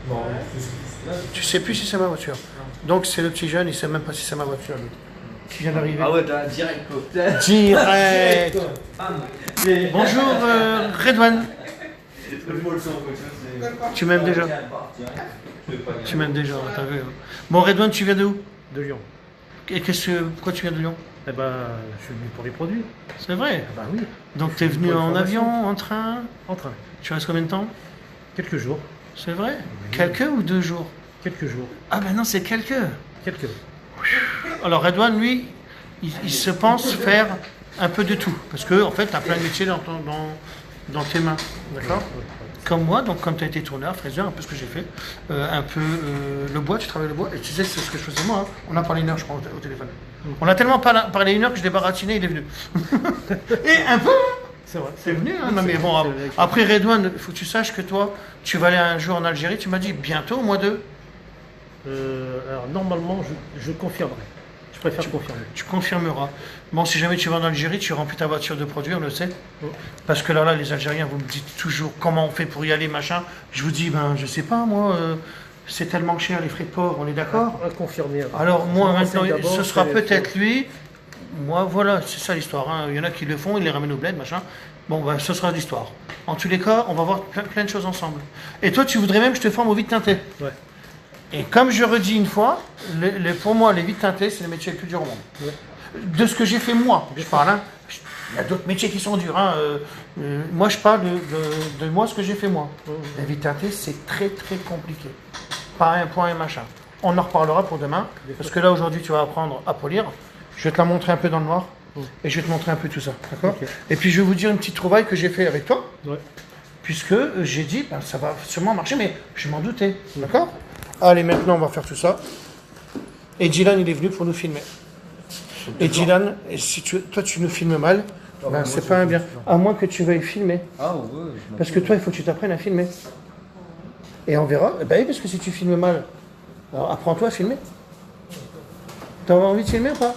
Bon, Tu sais plus si c'est ma voiture. Donc c'est le petit jeune, il sait même pas si c'est ma voiture. Lui. Qui vient d'arriver. Ah ouais, t'as direct quoi. Direct. Bonjour Redouane. Tu m'aimes déjà. Tu m'aimes déjà, t'as vu. Bon Redouane, tu viens de où? De Lyon. Et pourquoi tu viens de Lyon? Eh ben, je suis venu pour les produits. C'est vrai. Bah oui. Donc tu es venu Pour en information. avion, en train? En train. Tu restes combien de temps? Quelques jours. C'est vrai? Quelques ou 2 jours? Quelques jours. Ah ben non, c'est quelques. Quelques. Alors Redouane, lui, il se pense faire un peu de tout. Parce que en fait, tu as plein de métiers dans tes mains. D'accord? Comme moi, donc comme tu as été tourneur, fraiseur, un peu ce que j'ai fait. Un peu le bois, tu travailles le bois. Et tu sais, c'est ce que je faisais moi. Hein. On a parlé 1 heure, je crois, au téléphone. On a tellement parlé 1 heure que je l'ai baratiné, il est venu. Et un peu, C'est vrai. c'est venu. Hein. Non, mais bon, après Redouane, il faut que tu saches que toi, tu vas aller un jour en Algérie. Tu m'as dit bientôt, au mois de... Alors, normalement, je confirmerai. Je préfère confirmer. Tu confirmeras. Bon, si jamais tu vas en Algérie, tu remplis ta voiture de produits, on le sait. Parce que là, les Algériens, vous me dites toujours comment on fait pour y aller, machin. Je vous dis, ben, je sais pas, moi, c'est tellement cher les frais de port, on est d'accord? À confirmer. Alors, moi, maintenant, d'abord, ce sera c'est- peut-être lui. Moi, voilà, c'est ça l'histoire. Hein. Il y en a qui le font, ils les ramènent au bled, machin. Bon, ben, ce sera l'histoire. En tous les cas, on va voir plein de choses ensemble. Et toi, tu voudrais même que je te forme au vide teinté. Ouais. Et comme je redis une fois, pour moi, les vides teintés, c'est le métier le plus dur au monde. Ouais. De ce que j'ai fait moi, je parle. Hein. Il y a d'autres métiers qui sont durs. Hein. Moi, je parle de moi, ce que j'ai fait moi. Les vides teintés, c'est très très compliqué. Pas un point et machin. On en reparlera pour demain. Parce que là, aujourd'hui, tu vas apprendre à polir. Je vais te la montrer un peu dans le noir. Et je vais te montrer un peu tout ça. D'accord? Ok. Et puis, je vais vous dire une petite trouvaille que j'ai fait avec toi. Ouais. Puisque j'ai dit, ben, ça va sûrement marcher, mais je m'en doutais. D'accord? Allez, maintenant, on va faire tout ça. Et Dylan, il est venu pour nous filmer. Et Dylan, si toi, tu nous filmes mal, ben, c'est pas un bien. À moins que tu veuilles filmer. Ah ouais. Parce que toi, il faut que tu t'apprennes à filmer. Et on verra. Ben oui, parce que si tu filmes mal, alors apprends-toi à filmer. T'as envie de filmer ou pas?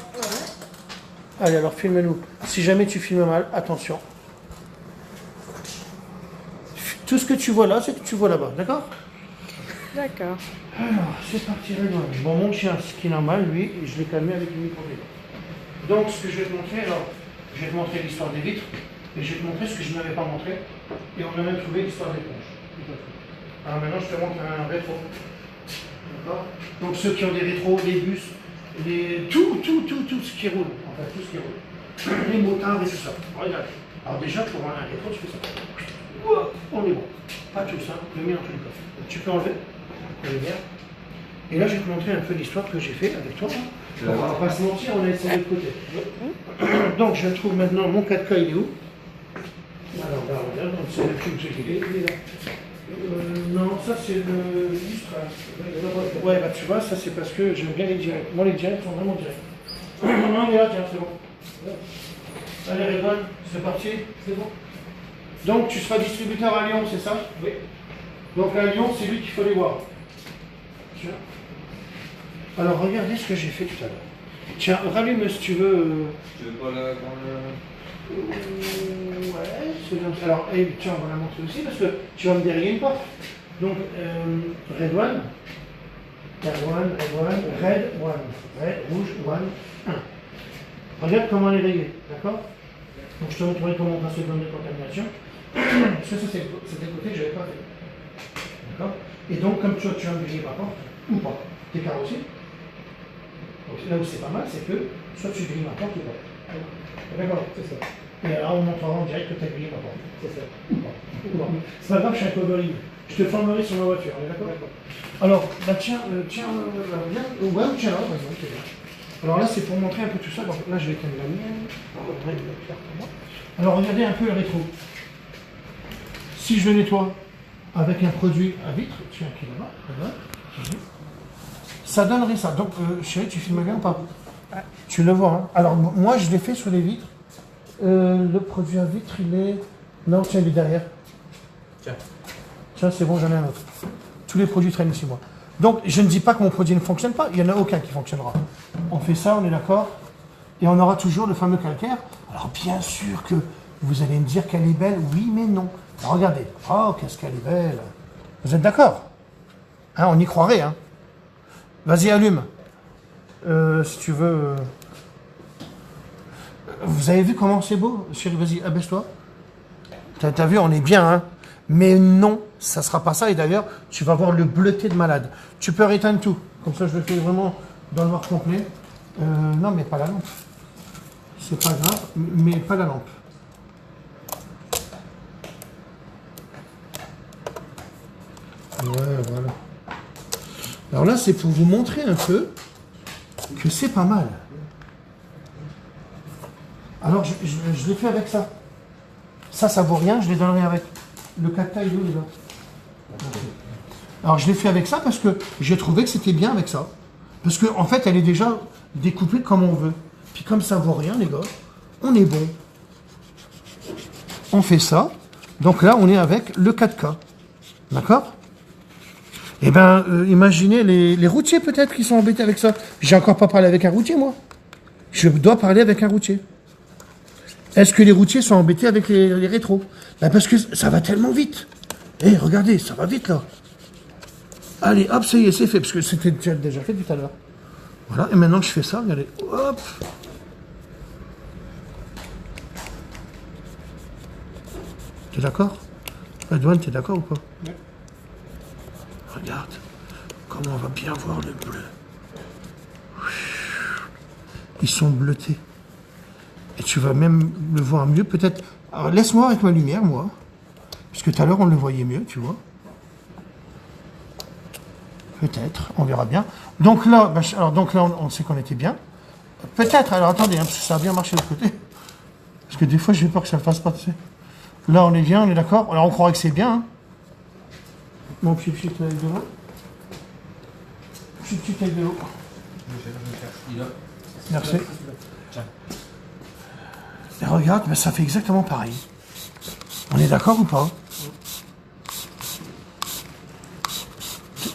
Allez, alors filme-nous. Si jamais tu filmes mal, attention. Tout ce que tu vois là, c'est que tu vois là-bas, d'accord? D'accord. Alors, c'est parti, Redouane. Bon, mon chien, ce qui est normal, lui, je l'ai calmé avec une micro. Donc, ce que je vais te montrer, alors, je vais te montrer l'histoire des vitres, et je vais te montrer ce que je n'avais pas montré, et on a même trouvé l'histoire des ponches. Alors maintenant, je te montre un rétro. D'accord? Donc, ceux qui ont des rétros, les bus, tout ce qui roule, en fait, tout ce qui roule. Les motards et tout ça. Regarde. Alors déjà, pour un rétro, tu fais ça. On est bon. Pas tout ça, le mien en tout cas. Tu peux enlever la lumière. Et là, je vais te montrer un peu l'histoire que j'ai fait avec toi. On va pas se mentir, on a essayé de côté. Donc, je trouve maintenant mon 4K, il est où? Alors, là, regarde, c'est le film, il est là. Non, ça c'est le illustre. Ouais, bah tu vois, ça c'est parce que j'aime bien les directs. Moi, les directs sont vraiment directs. Non, mais là, tiens, c'est bon. Allez, Redouane, c'est parti. C'est bon. Donc, tu seras distributeur à Lyon, c'est ça? Oui. Donc, à Lyon, c'est lui qu'il faut aller voir. Tiens. Alors, regardez ce que j'ai fait tout à l'heure. Tiens, rallume si tu veux. Tu veux pas la dans le. Ouais, c'est bien. Alors, tiens, on va la montrer aussi parce que tu vas me dérayer une porte. Donc, Redouane, Red One. Red, rouge, One, 1. Regarde comment elle est rayée, d'accord? Donc, je te montrerai comment on passe le zone de contamination. Parce que ça, c'était le côté que je n'avais pas fait. D'accord? Et donc, comme toi, tu vas me griller ma porte, ou pas, t'es carrossé. Donc, là où c'est pas mal, c'est que soit tu grilles ma porte ou pas. D'accord? C'est ça. Et alors, on montrera en direct que tu as grillé ma porte. C'est ça. Ou pas. C'est pas grave, je suis un cover. Je te formerai sur ma voiture, on est d'accord? Alors, bah tiens, viens. Ouais, tiens là, par exemple, c'est bien. Alors là, c'est pour montrer un peu tout ça. Donc là, je vais éteindre la mienne. Alors, regardez un peu le rétro. Si je nettoie avec un produit à vitre, tiens, qui est là-bas, ça donnerait ça. Donc, chérie, tu filmes bien ou pas? Tu le vois, hein? Alors, moi, je l'ai fait sur les vitres. Le produit à vitre, il est... Non, tiens, il est derrière. Tiens, c'est bon, j'en ai un autre. Tous les produits traînent ici, moi. Donc, je ne dis pas que mon produit ne fonctionne pas. Il n'y en a aucun qui fonctionnera. On fait ça, on est d'accord? Et on aura toujours le fameux calcaire. Alors, bien sûr que vous allez me dire qu'elle est belle. Oui, mais non. Alors, regardez. Oh, qu'est-ce qu'elle est belle. Vous êtes d'accord? Hein, on y croirait. Hein. Vas-y, allume. Si tu veux. Vous avez vu comment c'est beau, chérie? Vas-y, abaisse-toi. T'as vu, on est bien, hein. Mais non, ça sera pas ça. Et d'ailleurs, tu vas voir le bleuté de malade. Tu peux éteindre tout. Comme ça, je le fais vraiment dans le noir complet. Non, mais pas la lampe. C'est pas grave, mais pas la lampe. Ouais, voilà. Alors là, c'est pour vous montrer un peu que c'est pas mal. Alors, je l'ai fait avec ça. Ça vaut rien, je les donnerai avec. Le 4K, il est où, là? Alors, je l'ai fait avec ça parce que j'ai trouvé que c'était bien avec ça. Parce qu'en fait, elle est déjà découpée comme on veut. Puis comme ça vaut rien, les gars, on est bon. On fait ça. Donc là, on est avec le 4K. D'accord? Eh bien, imaginez les routiers peut-être qui sont embêtés avec ça. J'ai encore pas parlé avec un routier, moi. Je dois parler avec un routier. Est-ce que les routiers sont embêtés avec les rétros? Là, parce que ça va tellement vite. Eh, regardez, ça va vite, là. Allez, hop, ça y est, c'est fait. Parce que c'était déjà fait tout à l'heure. Voilà, et maintenant que je fais ça, regardez. Hop. T'es d'accord? Edouane, t'es d'accord ou pas? Oui. Regarde, comment on va bien voir le bleu. Ils sont bleutés. Et tu vas même le voir mieux, peut-être. Alors, laisse-moi avec ma lumière, moi. Parce que tout à l'heure, on le voyait mieux, tu vois. Peut-être, on verra bien. Donc là, on sait qu'on était bien. Peut-être, alors attendez, hein, parce que ça a bien marché de l'autre côté. Parce que des fois, j'ai peur que ça ne le fasse pas, tu sais. Là, on est bien, on est d'accord. Alors, on croirait que c'est bien. Hein. Mon petit avec de l'eau. Petit avec de l'eau. Merci. Et regarde, ben, ça fait exactement pareil. On est d'accord ou pas?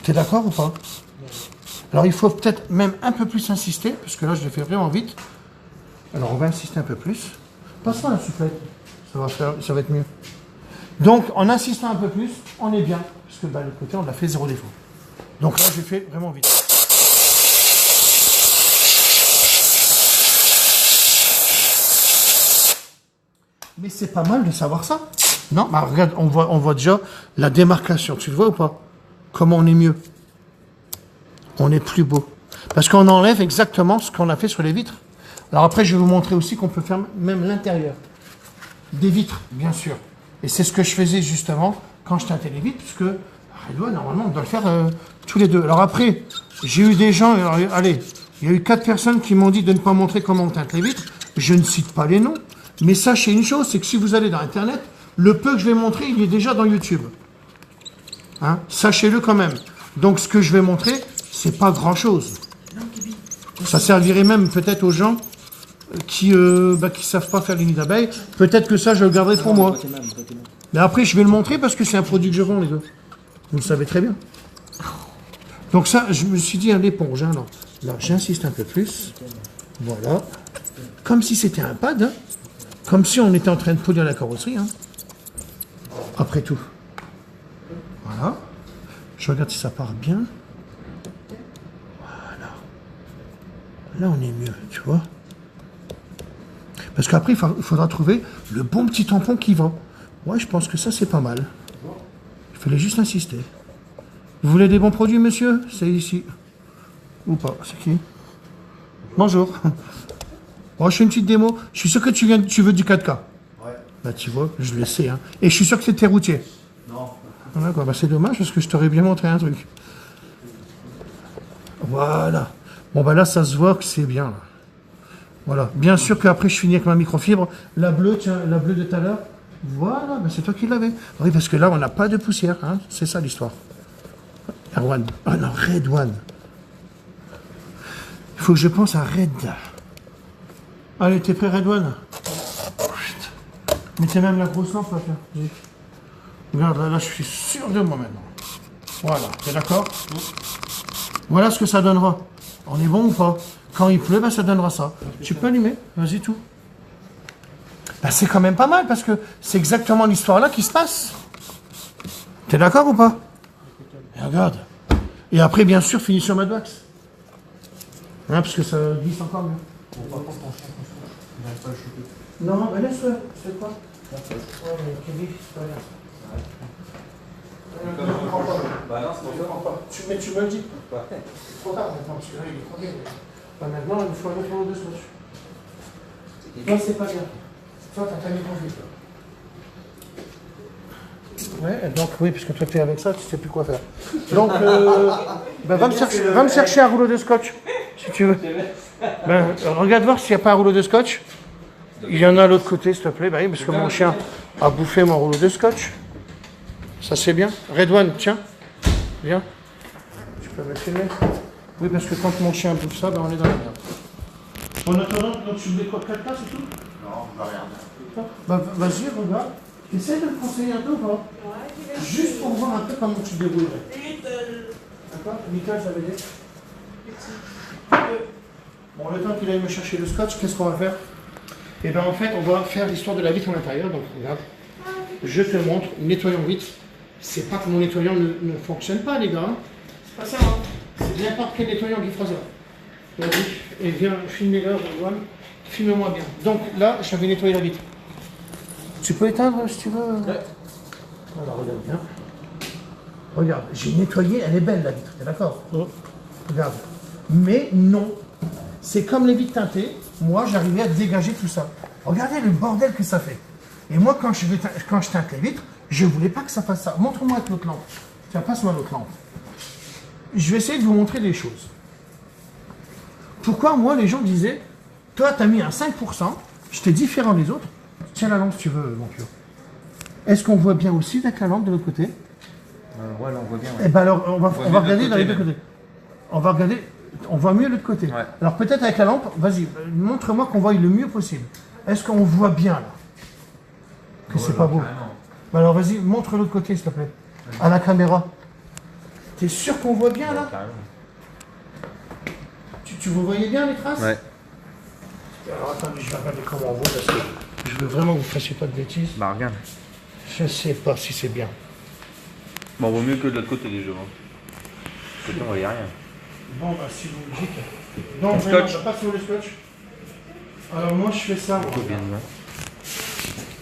T'es d'accord ou pas? Alors il faut peut-être même un peu plus insister, parce que là je le fais vraiment vite. Alors on va insister un peu plus. Passe-moi la soufflette, ça va être mieux. Donc en insistant un peu plus, on est bien, parce que bah, de l'autre côté on l'a fait zéro défaut. Donc là je fais vraiment vite. Mais c'est pas mal de savoir ça. Non, bah regarde, on voit déjà la démarcation. Tu le vois ou pas? Comment on est mieux? On est plus beau. Parce qu'on enlève exactement ce qu'on a fait sur les vitres. Alors après, je vais vous montrer aussi qu'on peut faire même l'intérieur. Des vitres, bien sûr. Et c'est ce que je faisais justement quand je teintais les vitres, puisque normalement, on doit le faire tous les deux. Alors après, j'ai eu des gens, allez, il y a eu 4 personnes qui m'ont dit de ne pas montrer comment on teinte les vitres. Je ne cite pas les noms. Mais sachez une chose, c'est que si vous allez dans Internet, le peu que je vais montrer, il est déjà dans YouTube. Hein? Sachez-le quand même. Donc ce que je vais montrer, c'est pas grand-chose. Ça servirait même peut-être aux gens qui savent pas faire les nids d'abeilles. Peut-être que ça, je le garderai pour moi. Mais après, je vais le montrer parce que c'est un produit que je vends, les gars. Vous le savez très bien. Donc ça, je me suis dit à l'éponge. Hein, là, j'insiste un peu plus. Voilà. Comme si c'était un pad. Hein. Comme si on était en train de polir la carrosserie. Hein. Après tout. Voilà. Je regarde si ça part bien. Voilà. Là, on est mieux, tu vois. Parce qu'après, il faudra trouver le bon petit tampon qui va. Ouais, je pense que ça, c'est pas mal. Il fallait juste insister. Vous voulez des bons produits, monsieur? C'est ici. Ou pas? C'est qui? Bonjour. Bon, je fais une petite démo. Je suis sûr que tu veux du 4K. Ouais. Bah, tu vois, je le sais. Hein. Et je suis sûr que c'était routier. Non. Voilà, quoi. Bah, c'est dommage parce que je t'aurais bien montré un truc. Voilà. Bon, bah là, ça se voit que c'est bien. Là. Voilà. Bien sûr qu'après, je finis avec ma microfibre. La bleue, tiens, la bleue de tout à l'heure. Voilà, bah, c'est toi qui l'avais. Oui, parce que là, on n'a pas de poussière. Hein. C'est ça l'histoire. Erwan. Ah non, Red One. Il faut que je pense à Red. Allez, t'es prêt, Red One? Mettez même la grosse lampe, là. Regarde, là, je suis sûr de moi maintenant. Voilà, t'es d'accord? Voilà ce que ça donnera. On est bon ou pas? Quand il pleut, bah, ça donnera ça. Tu peux allumer? Vas-y, tout. Bah, c'est quand même pas mal, parce que c'est exactement l'histoire là qui se passe. T'es d'accord ou pas? Et regarde. Et après, bien sûr, finition mat wax. Hein, parce que ça glisse encore mieux. Bon, par contre, ton chien, j'arrive pas à le choper. Non, mais laisse-le. C'est quoi? Ouais, mais Kevin, c'est pas bien. Bah non, c'est pour ça. Mais tu me le dis. Trop tard maintenant, parce que là, il est trop bien. Bah, maintenant, il faut un autre rouleau de scotch. Non, c'est pas bien. Toi, t'as pas mis ton vite. Ouais, donc oui, puisque toi tu es avec ça, tu sais plus quoi faire. Donc, bah, va me chercher un rouleau de scotch, si tu veux. Ben, regarde voir s'il n'y a pas un rouleau de scotch. Il y en a à l'autre côté, s'il te plaît. Bah oui, parce que mon chien a bouffé mon rouleau de scotch. Ça c'est bien. Redouane, tiens. Viens. Tu peux me filmer? Oui, parce que quand mon chien bouffe ça, ben on est dans la merde. En attendant, donc tu me mets quoi, 4 cas, c'est tout? Non, on va rien. Bah, vas-y, regarde. Essaye de me conseiller un peu ou pas? Juste pour voir un peu comment tu te débrouillerais. D'accord? Little, ça veut dire? Bon, le temps qu'il aille me chercher le scotch, qu'est-ce qu'on va faire? Eh bien, en fait, on va faire l'histoire de la vitre à l'intérieur. Donc, regarde. Je te montre, nettoyons vitre. C'est pas que mon nettoyant ne fonctionne pas, les gars. Hein. C'est pas ça, hein. C'est n'importe quel nettoyant qui fera ça. Vas-y, et viens, filmez-le, Rowan. Filme-moi bien. Donc, là, j'avais nettoyé la vitre. Tu peux éteindre si tu veux. Ouais. Alors, regarde bien. Regarde, j'ai nettoyé, elle est belle la vitre, t'es d'accord? Regarde. Mais non, c'est comme les vitres teintées, moi j'arrivais à dégager tout ça. Regardez le bordel que ça fait. Et moi quand je teinte les vitres, je voulais pas que ça fasse ça. Montre-moi avec l'autre lampe. Tiens, passe-moi l'autre lampe. Je vais essayer de vous montrer des choses. Pourquoi moi les gens disaient, toi t'as mis un 5%, j'étais différent des autres. Tiens la lampe si tu veux, mon Dieu. Est-ce qu'on voit bien aussi avec la lampe de l'autre côté? Ouais, là on voit bien. Ouais. Eh ben alors, on va regarder dans les deux côtés. On va regarder, on voit mieux de l'autre côté. Ouais. Alors peut-être avec la lampe, vas-y, montre-moi qu'on voit le mieux possible. Est-ce qu'on voit bien là? Que c'est pas beau. Ben alors vas-y, montre l'autre côté s'il te plaît. À la caméra. T'es sûr qu'on voit bien là? Tu vous voyez bien les traces? Ouais. Alors attendez, je vais regarder comment on voit parce que je veux vraiment que vous ne fassiez pas de bêtises. Bah regarde. Je ne sais pas si c'est bien. Bon, vaut mieux que de l'autre côté déjà. De côté, on voyait rien. Bon, bah si vous me dites. Donc, Scotch. pas sur le scotch. Alors, moi, je fais ça.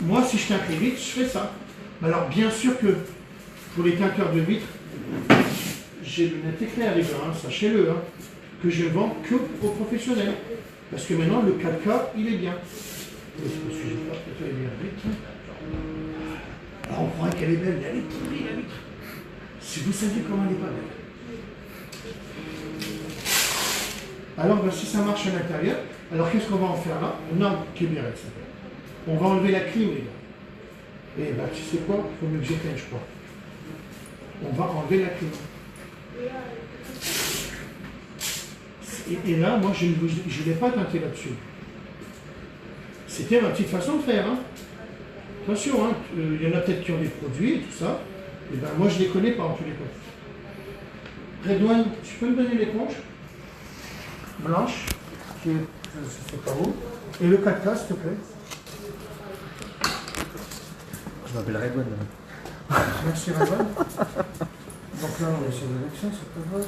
Moi, si je teinte les vitres, je fais ça. Alors, bien sûr que pour les teinteurs de vitres, j'ai le net éclair, les gars, hein, sachez-le, hein, que je vends que aux professionnels. Parce que maintenant, le 4K, il est bien. Parce que j'ai pas nettoyé la vitre. Alors, on croirait qu'elle est belle, mais elle est pourrie, la vitre. Si vous saviez comment elle est pas belle. Alors, ben, si ça marche à l'intérieur, alors qu'est-ce qu'on va en faire là? Non, qui est bien avec ça. On va enlever la clim, les gars. Et ben, tu sais quoi? Il faut mieux que j'éteigne, je crois. On va enlever la clim. Et là, moi, je ne l'ai pas teinté là-dessus. C'était ma petite façon de faire. Hein. Attention, hein, il y en a peut-être qui ont des produits et tout ça. Et ben moi, je ne les connais pas en tous les cas. Redouane, tu peux me donner l'éponge blanche, qui est, je ne sais pas où, et le 4K, s'il te plaît. Je m'appelle Redouane. Merci Redouane. Donc là, on va essayer de l'action, c'est pas vrai.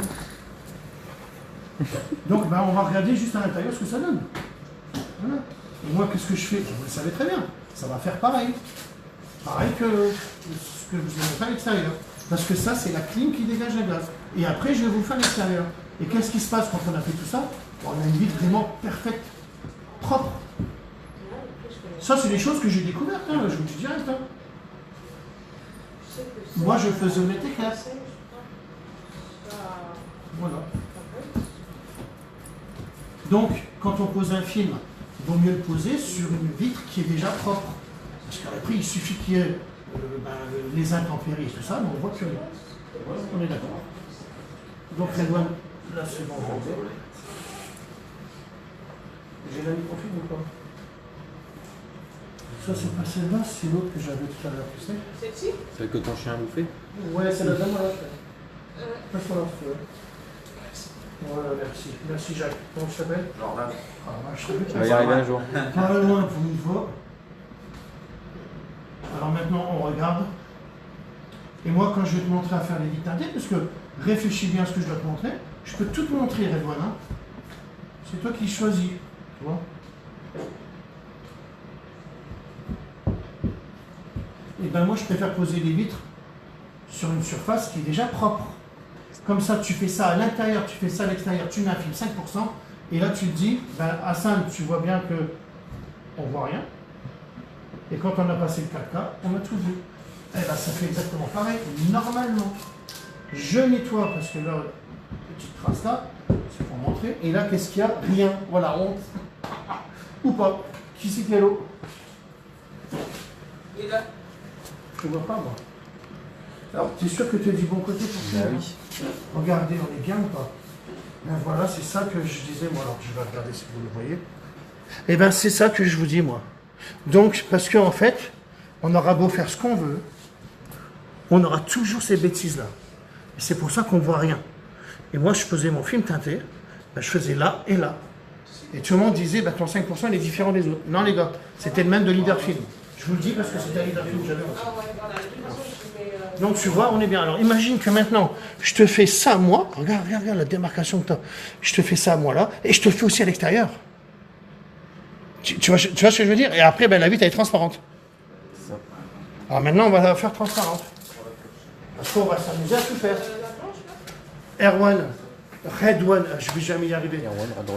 Donc ben, on va regarder juste à l'intérieur ce que ça donne. Voilà. Et moi, qu'est-ce que je fais? Vous le savez très bien. Ça va faire pareil. Pareil que ce que je vous ai montré à l'extérieur. Parce que ça, c'est la clim qui dégage la gaz. Et après, je vais vous faire l'extérieur. Et qu'est-ce qui se passe quand on a fait tout ça? On a une vitre vraiment parfaite, propre. Ça, c'est des choses que j'ai découvertes, hein, je vous dis direct. Hein. Moi, je faisais au net éclair. Voilà. Donc, quand on pose un film, il vaut mieux le poser sur une vitre qui est déjà propre. Parce qu'après, il suffit qu'il y ait les intempéries et tout ça, mais on voit plus rien. Voilà, on est d'accord. Donc, la douane, là, c'est bon. J'ai la microfilm ou pas? Ça, c'est pas celle-là, c'est l'autre que j'avais tout à l'heure, tu sais. Celle-ci? Celle que ton chien a bouffé? Ouais, c'est la dame à la fin. Passe-moi la feuille. Voilà, merci. Merci Jacques. Comment tu t'appelles? Jordan. Ah, je serais Tu vas y arriver un jour. pas loin pour une fois. Alors maintenant, on regarde. Et moi, quand je vais te montrer à faire les vitres teintées, parce que réfléchis bien à ce que je dois te montrer. Je peux tout te montrer, Redouane. Hein. C'est toi qui choisis. Tu vois. Et ben moi, je préfère poser les vitres sur une surface qui est déjà propre. Comme ça, tu fais ça à l'intérieur, tu fais ça à l'extérieur, tu mets un film 5%, et là tu te dis, ben Hassan, tu vois bien que on voit rien. Et quand on a passé le 4K, on a tout vu. Et ben ça fait exactement pareil, normalement. Je nettoie parce que là, petite trace là, c'est pour montrer. Et là, qu'est-ce qu'il y a? Rien. Voilà, honte. Ou pas. Qui c'est qui a l'eau? Et là, Je ne vois pas moi. Alors, tu es sûr que tu es du bon côté pour faire? oui. Regardez, on est bien ou pas? Ben voilà, c'est ça que je disais, moi. Alors, je vais regarder si vous le voyez. Eh bien, c'est ça que je vous dis, moi. Donc, parce qu'en fait, on aura beau faire ce qu'on veut, on aura toujours ces bêtises-là. Et c'est pour ça qu'on ne voit rien. Et moi, je faisais mon film teinté, ben, je faisais là et là. Et tout le monde disait, ben, ton 5% il est différent des autres. Non, les gars, c'était le même de Leader Film. Je vous le dis parce que c'était un Leader Film que j'avais aussi. ah ouais, voilà. De toute façon, je fais. Donc tu vois, on est bien. Alors imagine que maintenant, je te fais ça moi, regarde la démarcation que tu as. Je te fais ça moi là, et je te le fais aussi à l'extérieur. Tu vois ce que je veux dire? Et après, ben, la vitre elle est transparente. Alors maintenant, on va la faire transparente. Parce qu'on va s'amuser à tout faire. Erwan, Redouane, je vais jamais y arriver.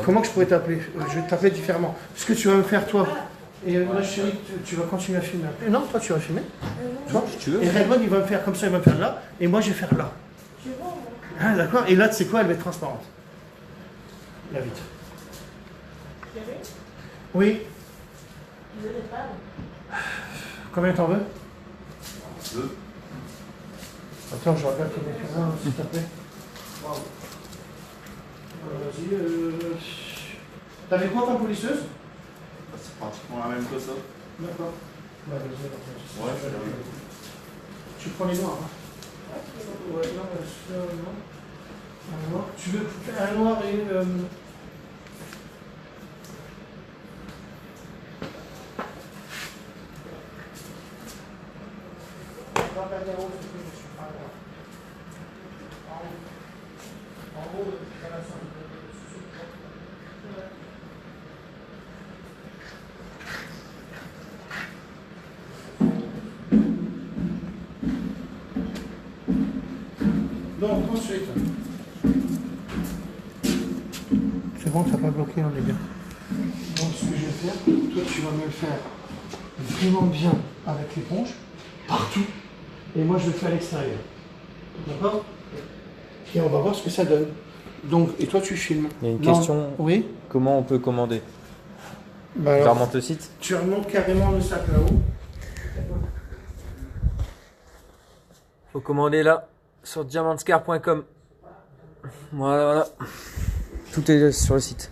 Comment que je pourrais t'appeler? Je vais t'appeler différemment. Ce que tu vas me faire toi. Et ma chérie, tu vas continuer à filmer. Non, toi tu vas filmer. Tu vois? tu veux. Et Redouane, il va me faire comme ça, il va me faire là, et moi je vais faire là. Ah, d'accord? Et là, tu sais quoi? Elle va être transparente. La vitre. Oui. Combien t'en veux? 2. Attends, je regarde combien tu en as, s'il te plaît. Vas-y. T'avais quoi comme polisseuse? C'est pratiquement la même que ça. D'accord. Ouais, Tu prends les noirs, hein? Ouais, non, ça, non. Un noir. Tu veux un noir et... En gros, donc ensuite, c'est bon, ça n'a pas bloqué, on est bien. Donc ce que je vais faire, toi tu vas me le faire vraiment bien avec l'éponge, partout, et moi je le fais à l'extérieur. D'accord? Et on va voir ce que ça donne. Donc, et toi tu filmes. Il y a une Non. question. Oui? Comment on peut commander? Bah Je alors, remonte le site. tu remontes carrément le sac là-haut. Faut commander là, sur diamantscar.com. Voilà. Tout est sur le site.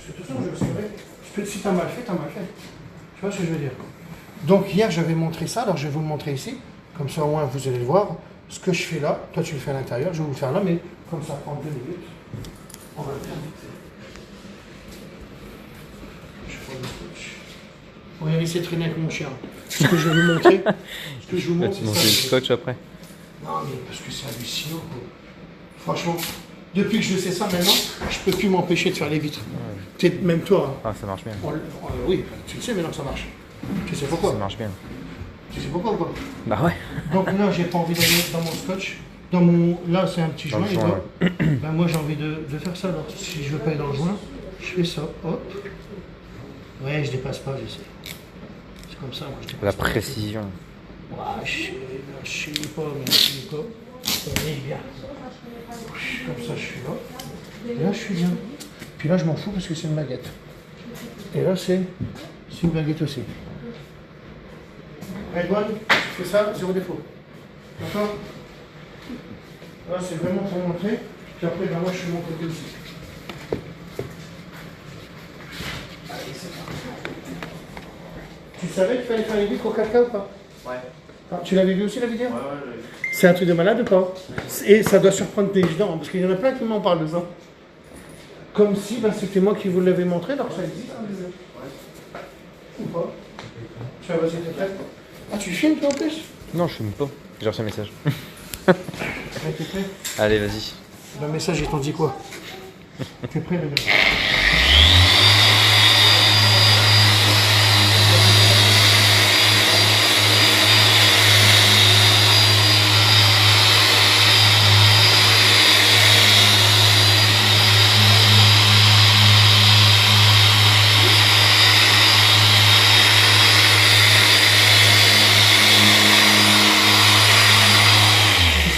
De toute façon, c'est vrai. Si t'as mal fait, t'as mal fait. Tu vois ce que je veux dire? Donc hier, j'avais montré ça, alors je vais vous le montrer ici. Comme ça, au moins, vous allez le voir. Ce que je fais là, toi, tu le fais à l'intérieur, je vais vous le faire là, mais comme ça prend 2 minutes, on va le faire vite. Je prends le scotch. On va laisser traîner avec mon chien. Ce que je vais vous montrer, ce que je vous montre, c'est Monter ça. le scotch après. Non, mais parce que c'est hallucinant, quoi. Franchement, depuis que je sais ça maintenant, je peux plus m'empêcher de faire les vitres. Peut-être même toi. Hein. Ah, ça marche bien. Oui, tu le sais maintenant que ça marche. Tu sais pourquoi? Ça marche bien. Tu sais pourquoi ou pas? Bah ouais. Donc là, j'ai pas envie d'aller dans mon scotch. Dans mon... Là, c'est un petit Dans joint. le et joint, toi, ben, moi, j'ai envie de faire ça. Alors, si je veux pas aller dans le joint, je fais ça. Hop. Ouais, je dépasse pas, je sais. C'est comme ça, moi, je dépasse La pas. précision. Ouais, je sais pas, mais je sais pas. On est bien. Comme ça, je suis là. Et là, je suis bien. Puis là, je m'en fous parce que c'est une baguette. Et là, c'est une baguette aussi. Redouane, tu fais ça, zéro défaut. D'accord? Là, c'est vraiment pour montrer. Puis après, ben, moi, je fais mon côté aussi. Allez, c'est parti. Tu savais qu'il fallait faire les vitres au 4K ou pas? Ouais. Ah, tu l'avais vu aussi la vidéo? Ouais, ouais. C'est un truc de malade ou pas? Et ça doit surprendre des gens, parce qu'il y en a plein qui m'en parlent de ça. Comme si ben, c'était moi qui vous l'avais montré, alors ça existe. Hein, ou pas? Tu vas, vas-y, t'es prêt? Ah, tu filmes toi en plus? Non, je filme pas. J'ai reçu un message. T'es prêt? Allez, vas-y. Le message, il t'en dit quoi? T'es prêt, le gars?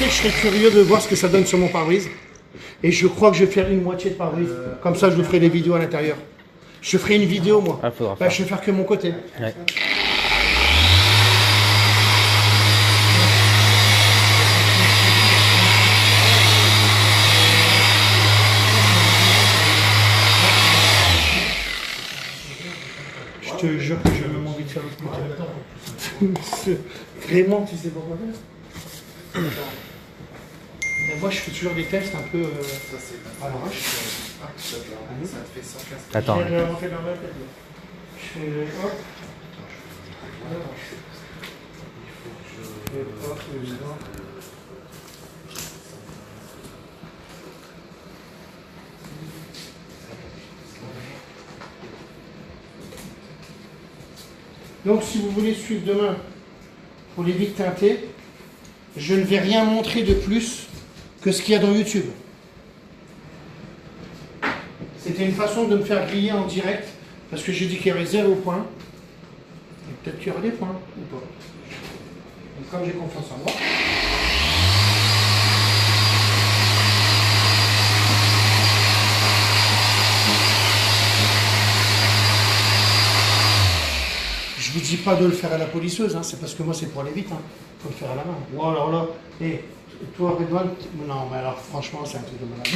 Je serais curieux de voir ce que ça donne sur mon pare-brise. Et je crois que je vais faire une moitié de pare-brise. Comme ça, je vous ferai des vidéos à l'intérieur. Je ferai une vidéo, moi. Ah, faudra Bah, je vais faire que mon côté. Ouais. Je te jure que j'ai même envie de faire le côté. Vraiment, tu sais pourquoi? Et moi, je fais toujours des tests un peu à l'arrache. Attends. Je vais remonter dans ma tête. Je fais hop. Et hop, donc, si vous voulez suivre demain pour les vides teintées, je ne vais rien montrer de plus que ce qu'il y a dans YouTube. C'était une façon de me faire griller en direct, parce que j'ai dit qu'il y avait 0 points. Et peut-être qu'il y aura des points, ou pas. Donc comme j'ai confiance en moi. Je vous dis pas de le faire à la polisseuse, hein, c'est parce que moi c'est pour aller vite, hein. Faut le faire à la main. Ou alors là, et toi Redouane, non mais alors franchement c'est un truc de malade.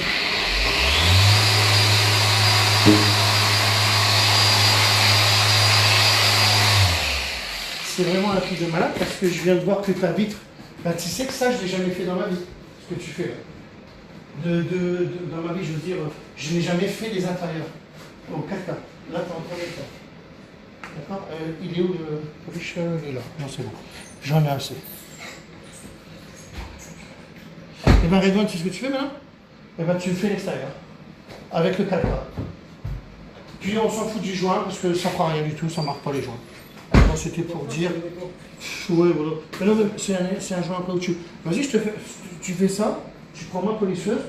C'est vraiment un truc de malade parce que je viens de voir que ta vitre, bah, tu sais que ça je l'ai jamais fait dans ma vie, ce que tu fais là. Dans ma vie je veux dire, je n'ai jamais fait des intérieurs. Au 4K, là tu es en train de le faire. D'accord. Il est où le polish? Il est là. Non, c'est bon. J'en ai assez. Et bien, Redouane, tu sais ce que tu fais maintenant? Et bien, tu fais l'extérieur. Avec le 4K. Puis, on s'en fout du joint parce que ça ne fera rien du tout, ça ne marque pas les joints. Alors, c'était pour dire. Ouais, voilà. Mais non, mais c'est un joint en caoutchouc. Vas-y, je te fais. Tu fais ça, tu prends ma polisseuse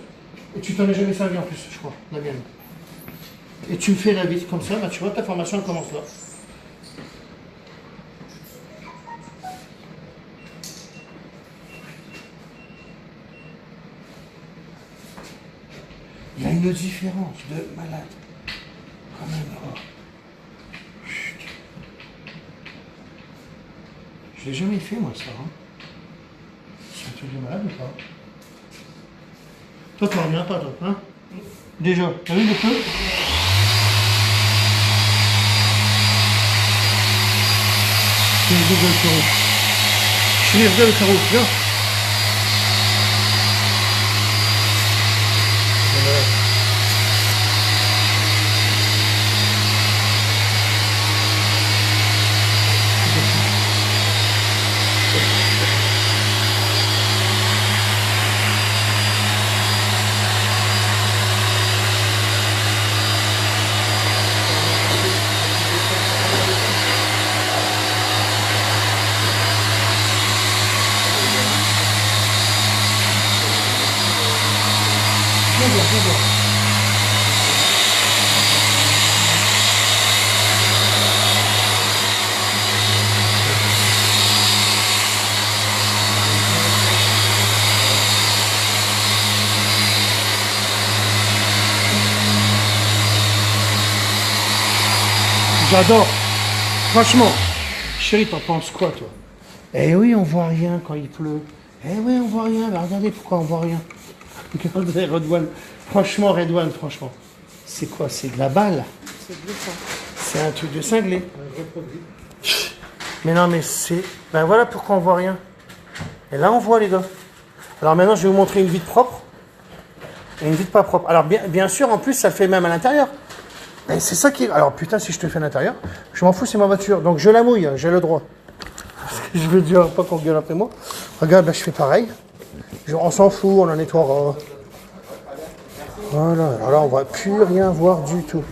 et tu t'en as jamais servi en plus, je crois, la mienne. Et tu me fais la vitre comme ça, bah, tu vois, ta formation elle commence là. Il y a une différence de malade. Quand même. Oh. Chut. Je l'ai jamais fait moi ça. Hein. C'est un truc de malade ou pas? Toi tu reviens pas toi, hein? Déjà, t'as vu le feu? Je suis le carreau. Je suis le carreau, viens. J'adore. Franchement. Chérie, t'en penses quoi, toi? Eh oui, on voit rien quand il pleut. Eh oui, on voit rien. Bah, regardez pourquoi on voit rien. Regardez, Redouane. Franchement, Redouane, franchement. C'est quoi? C'est de la balle. C'est bluffant. C'est un truc de cinglé. Mais non, mais c'est... Ben voilà pourquoi on voit rien. Et là, on voit, les gars. Alors maintenant, je vais vous montrer une vitre propre. Et une vitre pas propre. Alors, bien sûr, en plus, ça le fait même à l'intérieur. Et c'est ça qui... Alors, putain, si je te fais à l'intérieur, je m'en fous, c'est ma voiture. Donc, je la mouille, j'ai le droit. Parce que je veux dire pas qu'on gueule après moi. Regarde, là, je fais pareil. On s'en fout, on en nettoiera. Voilà, alors là, on va plus rien voir du tout.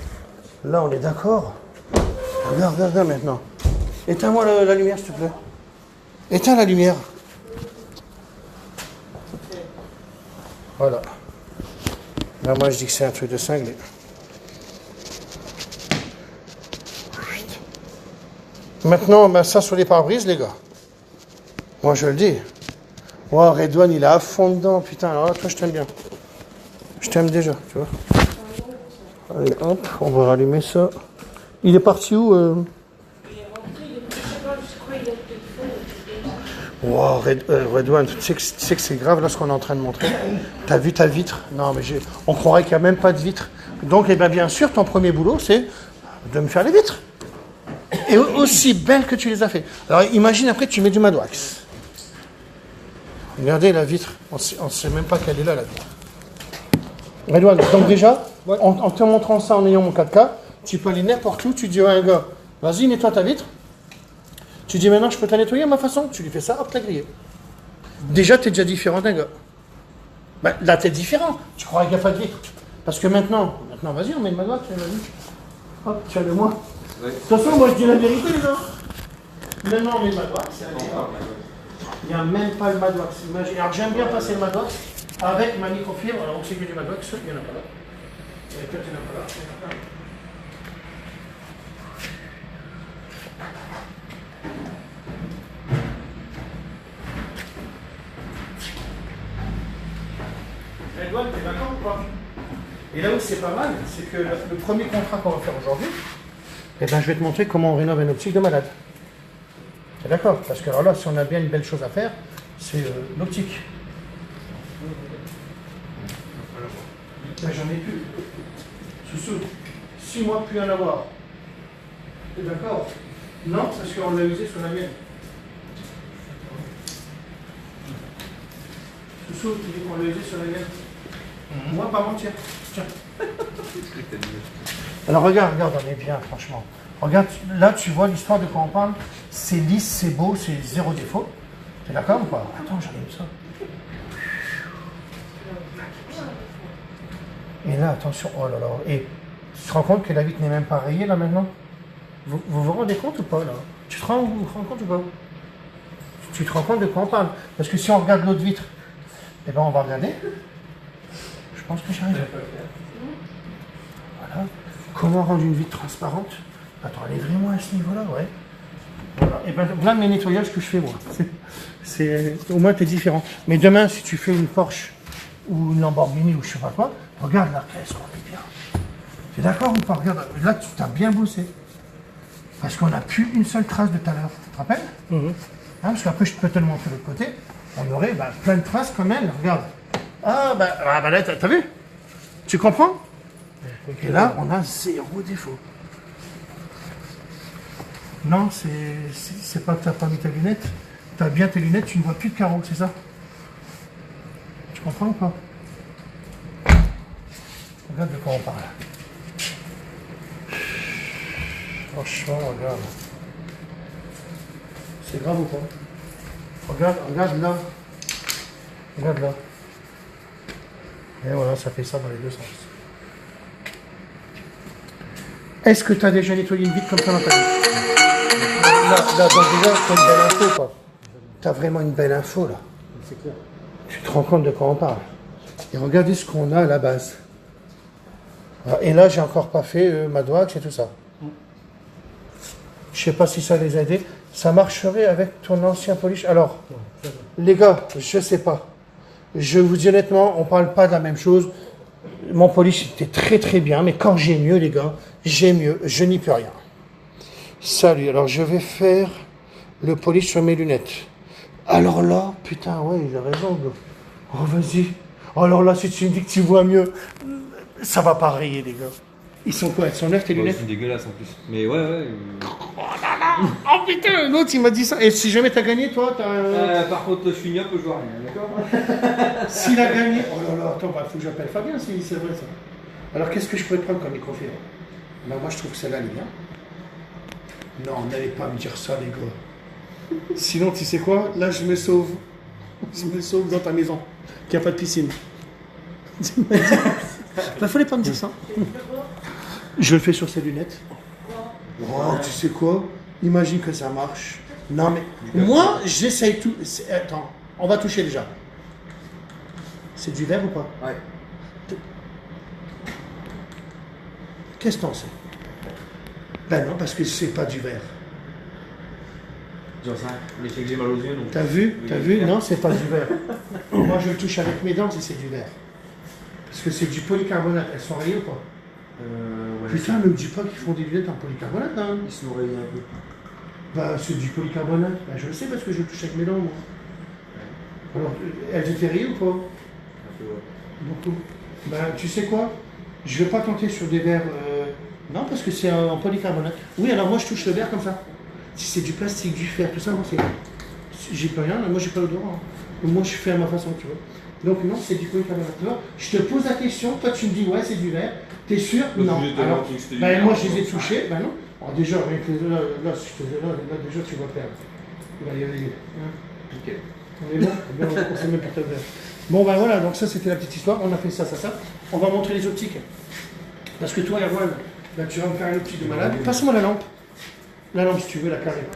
Là, on est d'accord. Regarde maintenant. Éteins-moi la lumière, s'il te plaît. Éteins la lumière. Voilà. Là, moi, je dis que c'est un truc de cinglé. Maintenant, ben, ça sur les pare-brises, les gars. Moi, je le dis. Wow, Redouane, il est à fond dedans, putain. Alors là, toi, je t'aime bien. Je t'aime déjà, tu vois. Allez, hop, on va rallumer ça. Il est parti où Wow, Redouane, tu sais que c'est grave là ce qu'on est en train de montrer. T'as vu ta vitre? Non, mais on croirait qu'il n'y a même pas de vitre. Donc, eh bien sûr, ton premier boulot, c'est de me faire les vitres. Et aussi belles que tu les as fait. Alors, imagine après, tu mets du Madwax. Regardez la vitre. On ne sait même pas qu'elle est là, la vitre. Redouane, donc déjà, en te montrant ça, en ayant mon 4K, tu peux aller n'importe où, tu dis à un gars, vas-y, nettoie ta vitre. Tu dis maintenant, je peux te la nettoyer à ma façon. Tu lui fais ça, hop, t'as grillé. Déjà, tu es déjà différent d'un gars. Ben, là, tu es différent. Tu crois qu'il n'y a pas de vitre. Parce que maintenant, vas-y, on met le Madwax, vas-y. Hop, tiens-le-moi. De toute façon, moi, je dis la vérité, les gars. Maintenant, on met le Madwax. Il n'y a même pas le Madwax. Alors, j'aime bien passer le Madwax avec ma microfibre. Alors, on sait qu'il y a du Madwax, il n'y en a pas là. Il y en a peut-être pas là. Il y en a pas là. Edouard, t'es d'accord ou pas? Et là où c'est pas mal, c'est que le premier contrat qu'on va faire aujourd'hui, eh ben, je vais te montrer comment on rénove une optique de malade. T'es d'accord? Parce que alors là, si on a bien une belle chose à faire, c'est l'optique. Ben, j'en ai plus. Sous 6 mois plus en avoir. T'es d'accord? Non, parce qu'on l'a usé sur la mienne. Sous tu dis qu'on l'a usé sur la mienne. Moi, pas mentir. Tiens. Alors regarde, on est bien, franchement. Regarde, là, tu vois l'histoire de quoi on parle. C'est lisse, c'est beau, c'est zéro défaut. T'es d'accord ou pas? Attends, j'arrive ça. Et là, attention, oh là là. Et tu te rends compte que la vitre n'est même pas rayée, là, maintenant? Vous vous rendez compte ou pas, là? Tu te rends compte ou pas? Tu te rends compte de quoi on parle? Parce que si on regarde l'autre vitre, eh ben, on va regarder. Je pense que j'arrive. Voilà. Comment rendre une vitre transparente? Attends, lève-moi à ce niveau-là, ouais. Voilà. Et ben, voilà mes nettoyages que je fais, moi. Au moins, t'es différent. Mais demain, si tu fais une Porsche ou une Lamborghini ou je sais pas quoi, regarde la caisse, on est bien. T'es d'accord ou pas? Regarde, là, tu t'as bien bossé. Parce qu'on n'a plus une seule trace de tout à l'heure. Tu te rappelles? Hein, parce qu'après, je peux te le montrer de l'autre côté. On aurait plein de traces quand même. Regarde. Ah, là, t'as vu? Tu comprends? Et là, on a zéro défaut. Non, c'est pas que t'as pas mis ta lunette. T'as bien tes lunettes, tu ne vois plus de carreaux, c'est ça? Tu comprends ou pas? Regarde de quoi on parle. Franchement, regarde. C'est grave ou pas? Regarde là. Regarde là. Et voilà, ça fait ça dans les deux sens. Est-ce que tu as déjà nettoyé une vitre comme ça dans ta vie? Là, donc déjà, tu as une belle info, quoi. Tu as vraiment une belle info, là. C'est clair. Tu te rends compte de quoi on parle. Et regardez ce qu'on a à la base. Et là, j'ai encore pas fait Madwax et tout ça. Je sais pas si ça les a aidés. Ça marcherait avec ton ancien polish. Alors, les gars, je sais pas. Je vous dis honnêtement, on parle pas de la même chose. Mon polish était très très bien, mais quand j'ai mieux, les gars, j'ai mieux. Je n'y peux rien. Salut. Alors, je vais faire le polish sur mes lunettes. Alors là, putain, ouais, il a raison. Oh, vas-y. Alors là, si tu me dis que tu vois mieux, ça va pas rayer, les gars. Ils sont quoi? Elles sont neuves, tes lunettes? Ils sont dégueulasses en plus. Mais ouais. Oh là là! Oh putain, l'autre il m'a dit ça. Et si jamais t'as gagné, toi, t'as un... Par contre, je suis myope, je vois rien, d'accord? S'il a gagné... Oh là là, attends, faut que j'appelle Fabien si c'est vrai ça. Alors qu'est-ce que je pourrais prendre comme microfibre? Ben, moi je trouve que celle-là elle est bien. Non, n'allez pas me dire ça, les gars. Sinon, tu sais quoi? Là, je me sauve. Je me sauve dans ta maison, qu'il n'y a pas de piscine. Il fallait pas me dire ça. Je le fais sur ces lunettes. Oh, tu sais quoi? Imagine que ça marche. Non mais, moi, j'essaye tout. Attends, on va toucher déjà. C'est du verre ou pas? Ouais. Qu'est-ce que t'en sais? Ben non, parce que c'est pas du verre. Genre ça, mais c'est que j'ai mal aux yeux donc. T'as vu? T'as vu? Non, c'est pas du verre. Moi, je le touche avec mes dents si c'est du verre. Parce que c'est du polycarbonate. Elles sont rayées ou pas? Ouais. Putain, me dis pas qu'ils font des lunettes en polycarbonate, hein. Ils sont rayés un peu. Bah, c'est du polycarbonate. Bah, je le sais parce que je le touche avec mes dents, moi. Alors, elles étaient rayées ou pas? Un peu, ouais. Beaucoup. Bah, tu sais quoi? Je vais pas tenter sur des verres. Non, parce que c'est en polycarbonate. Oui, alors moi, je touche le verre comme ça. Si c'est du plastique, du fer, tout ça, moi, c'est. J'ai pas rien, moi, j'ai pas l'odorat. Hein. Moi, je fais à ma façon, tu vois. Donc, non, c'est du polycarbonate. Tu vois, je te pose la question, toi, tu me dis, ouais, c'est du verre. T'es sûr? Non. Alors, bah, moi, je les ai touchés. Bah, non. Alors, déjà, avec là, déjà, tu vas perdre. Il va y aller. Hein. Ok. On est bon? On sait même plus le verre. Bon, ben voilà, donc ça, c'était la petite histoire. On a fait ça. On va montrer les optiques. Parce que toi, Erwan, ben, tu vas me faire une optique de malade. Passe-moi la lampe. La lampe, si tu veux, la carrée.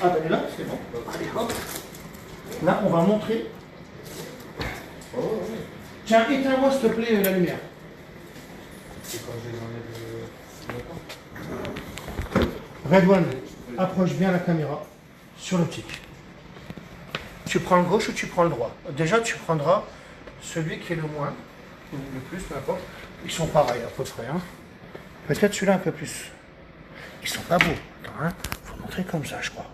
Ah, ben elle est là, c'est bon. Allez, hop. Là, on va montrer. Tiens, éteins-moi, s'il te plaît, la lumière. Redouane, approche bien la caméra sur l'optique. Tu prends le gauche ou tu prends le droit? Déjà, tu prendras celui qui est le moins, ou le plus, peu importe. Ils sont pareils à peu près. Hein. Peut-être celui-là un peu plus. Ils sont pas beaux. Attends, hein. Faut montrer comme ça, je crois.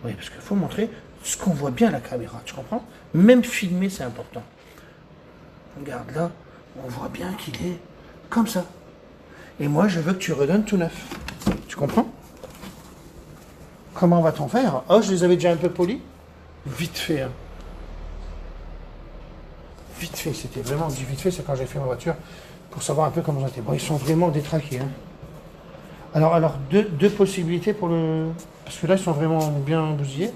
Oui, parce qu'il faut montrer ce qu'on voit bien à la caméra, tu comprends? Même filmer, c'est important. Regarde là, on voit bien qu'il est comme ça. Et moi, je veux que tu redonnes tout neuf. Tu comprends? Comment va-t-on faire? Oh, je les avais déjà un peu polis. Vite fait. Hein. Vite fait, c'était vraiment du vite fait, c'est quand j'ai fait ma voiture, pour savoir un peu comment j'étais. Bon, ils sont vraiment détraqués. Hein. Alors deux possibilités pour le... Parce que là, ils sont vraiment bien bousillés.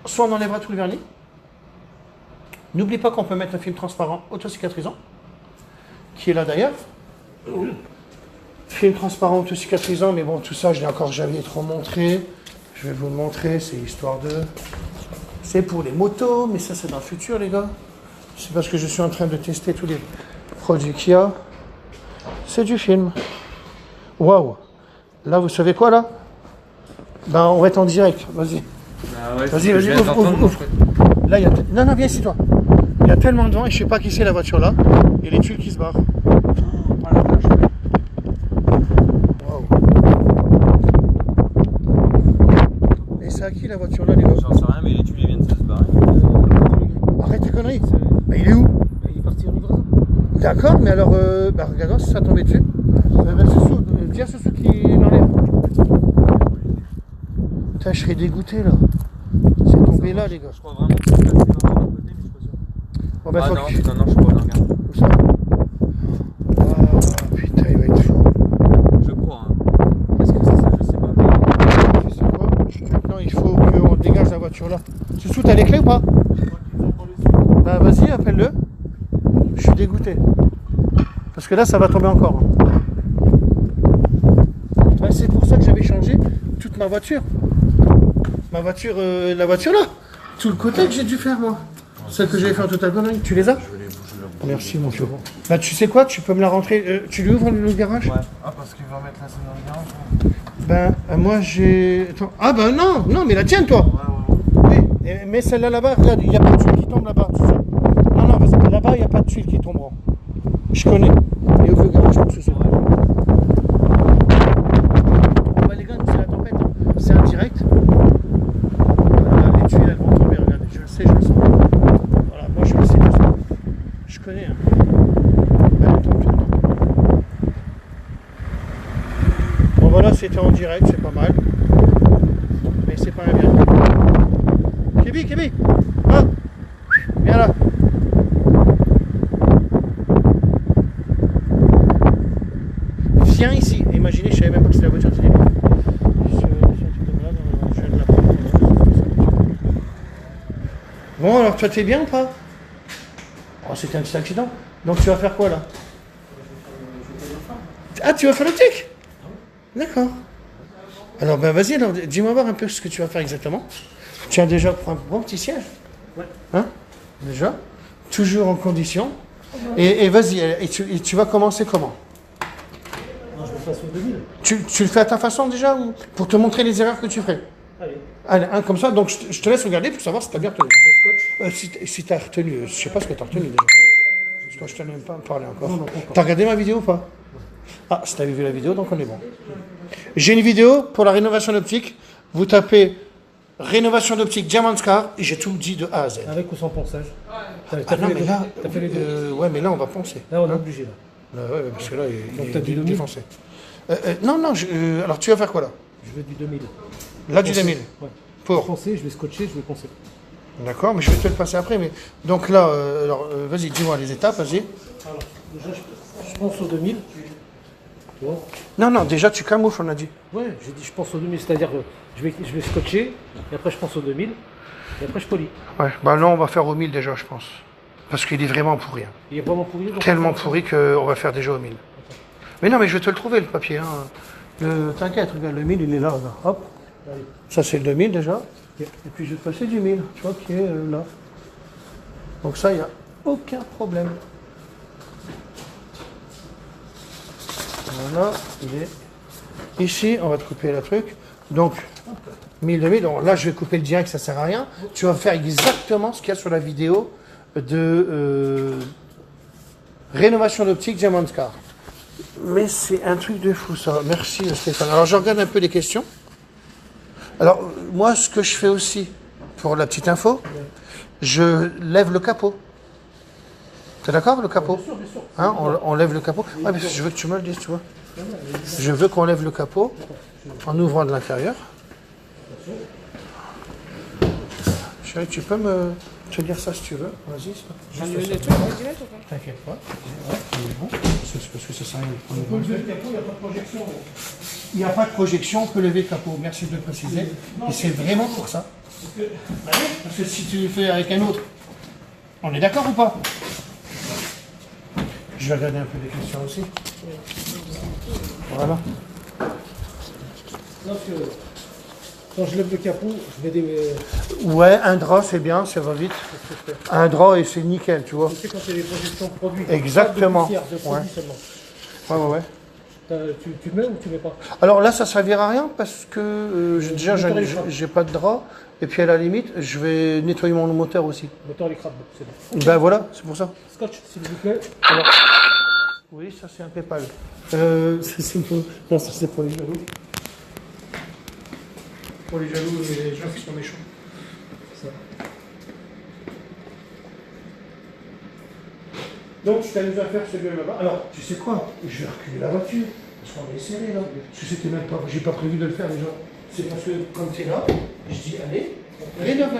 Soit on enlèvera tout le vernis. N'oublie pas qu'on peut mettre un film transparent auto-cicatrisant, qui est là d'ailleurs. Film transparent auto-cicatrisant, mais bon, tout ça, je l'ai encore jamais trop montré. Je vais vous le montrer, c'est histoire de... C'est pour les motos, mais ça, c'est dans le futur, les gars. C'est parce que je suis en train de tester tous les produits qu'il y a. C'est du film. Waouh. Là, vous savez quoi, là? Ben, on va être en direct. Vas-y. Ah ouais, Vas-y, ouvre. Là, il y a... Non, viens ici, toi. Il y a tellement de vent et je sais pas qui c'est la voiture là. Il y a les tuiles qui se barrent. Waouh. Et c'est à qui la voiture là, les gars? J'en sais rien, mais les tuiles viennent de se barrer. Arrête tes conneries. Mais il est où? Il est parti en livraison. D'accord, mais alors, regarde si ça tombait dessus. Viens Soussou qui l'enlève. Putain, je serais dégoûté là. C'est tombé là, les gars. Je crois vraiment que c'est passé dans l'autre côté, mais je suis pas sûr. Bon, bah, Ah faut non, que- non, je crois, non, regarde. Où ça? Ah, putain, il va être chaud. Je crois, hein. Qu'est-ce que c'est ça? Je sais pas. Tu sais quoi? Maintenant, il faut qu'on dégage la voiture là. Soussou, t'as les clés ou pas? Bah, vas-y, appelle-le. Je suis dégoûté. Parce que là, ça va tomber encore. Bah, c'est pour ça que j'avais changé toute ma voiture. Ma voiture, la voiture là. Tout le côté que j'ai dû faire, moi. Celle que j'avais fait en total connerie. Tu les as? Merci, mon vieux. Bah, tu sais quoi? Tu peux me la rentrer. Tu lui ouvres le garage? Ouais. Ah, parce qu'il va mettre la scène dans le garage. Ben, moi j'ai. Attends. Ah, ben non, mais la tienne, toi! Oui, mais celle-là là-bas, regarde, il n'y a pas de tuiles qui tombent là-bas. Tout ça. Non, parce que là-bas, il n'y a pas de tuiles qui tomberont. Je connais. Et ouvre le garage pour ce soir. Bon, bah, les gars, nous, c'est la tempête. Hein. C'est un direct. Voilà, les tuiles, elles vont tomber. Regardez, je le sais, je le sens. Voilà, moi, je le sais, tout ça. Je connais. Hein. Elles tombent tout le temps. Bon, voilà, c'était en direct, c'est pas mal. Mais c'est pas un bien. Kébi, ah, viens là. Viens ici. Imaginez, je savais même pas que c'était la voiture de Philippe. Je viens de la prendre. Bon, alors toi, t'es bien ou pas? Oh, c'était un petit accident. Donc tu vas faire quoi là? Ah, tu vas faire l'optique? D'accord. Alors, ben vas-y, alors, dis-moi voir un peu ce que tu vas faire exactement. Tu as déjà pris un bon petit siège? Ouais. Hein? Déjà? Toujours en condition. Et vas-y, et tu vas commencer comment? Non, je me passe au 2000. Tu le fais à ta façon déjà ou pour te montrer les erreurs que tu ferais? Allez, Allez, comme ça, donc je te laisse regarder pour savoir si tu as bien retenu. je scotch. Si tu as retenu, je sais pas ce que tu as retenu déjà. Parce que je t'en ai même pas parlé encore. Non, pas encore. T'as regardé ma vidéo ou pas? Ah, si tu avais vu la vidéo, donc on est bon. J'ai une vidéo pour la rénovation d'optique. Vous tapez rénovation d'optique Diamantscar et j'ai tout dit de A à Z. Avec ou sans ponçage? Ah non, mais là, T'as fait les deux. ouais, mais là, on va poncer. Là, on est obligé, là. Là, ouais, parce que là, Donc, il t'as est dit 2000? défoncé. Non, alors tu vas faire quoi là? Je veux du 2000. Là, du 2000. Ouais. Pour. Poncer, je vais scotcher, je vais poncer. D'accord, mais je vais te le passer après. Mais donc là, vas-y, dis-moi les étapes, vas-y. Alors, déjà, je pense au 2000. Tu vois? Non, déjà tu camoufles, on a dit. Ouais, j'ai dit je pense au 2000, c'est-à-dire que je vais scotcher, et après je pense au 2000, et après je polis. Ouais, bah là on va faire au 1000 déjà, je pense. Parce qu'il est vraiment pourri. Hein. Il est vraiment pourri. Donc Tellement pourri qu'on va faire déjà au 1000. Mais non, mais je vais te le trouver le papier. Hein. T'inquiète, regarde, le 1000 il est là. Hop. Allez. Ça c'est le 2000 déjà. Et puis je vais te passer du 1000, tu vois, qui est là. Donc ça, il n'y a aucun problème. Voilà, il est ici, on va te couper le truc. Donc, 1000, 2000, donc là je vais couper le direct, ça sert à rien. Tu vas faire exactement ce qu'il y a sur la vidéo de rénovation d'optique Diamantscar. Mais c'est un truc de fou ça. Merci Stéphane. Alors je regarde un peu les questions. Alors moi ce que je fais aussi, pour la petite info, je lève le capot. T'es d'accord, le capot? Hein, on lève le capot. Ouais, mais je veux que tu me le dises, tu vois. Je veux qu'on lève le capot en ouvrant de l'intérieur. Chérie, tu peux me te dire ça si tu veux. Vas-y. Juste ça. T'inquiète pas. Ouais, c'est bon. C'est parce que ça sert à rien. On peut lever le capot, il n'y a pas de projection. Il n'y a pas de projection, on peut lever le capot. Merci de le préciser. Et c'est vraiment pour ça. Parce que si tu le fais avec un autre, on est d'accord ou pas? Je vais regarder un peu les questions aussi. Voilà. Donc, quand je lève le capot, je mets des. Ouais, un drap, c'est bien, ça va vite. Un drap et c'est nickel, tu vois. Tu sais quand c'est des projections de produits. Exactement. Pas de poussière, de produits Ouais. seulement. Ouais. Tu le mets ou tu ne mets pas? Alors là, ça ne servira à rien parce que déjà, moteur, il frappe. j'ai pas de drap. Et puis à la limite, je vais nettoyer mon moteur aussi. Le moteur, il crabe, c'est bon. Ben voilà, c'est pour ça. Scotch, s'il vous plaît. Alors, oui, ça c'est un PayPal. C'est pour... Non, ça c'est pour les jaloux. Pour les jaloux et les gens qui sont méchants. Ça. Donc, tu t'amuses à faire ce gueule là-bas. Alors, tu sais quoi? Je vais reculer la voiture. Parce qu'on est serré là. Parce que c'était même pas. J'ai pas prévu de le faire déjà. C'est parce que, comme tu es là, je dis allez, rénove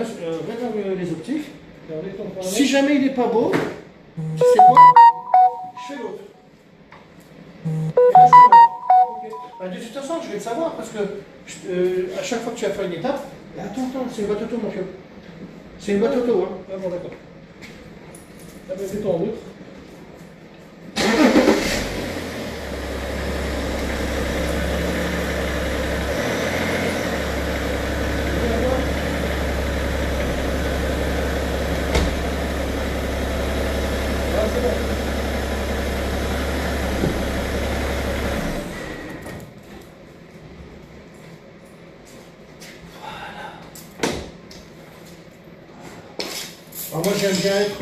les optiques. Si jamais il n'est pas beau, tu sais quoi? Je fais l'autre. Et là, je fais l'autre. Ok. De toute façon, je vais le savoir parce que à chaque fois que tu vas faire une étape, attends, c'est une boîte auto, mon vieux. C'est une boîte auto, hein. Ah bon, d'accord. Ah ben, mets-toi en route. Alors moi j'aime bien être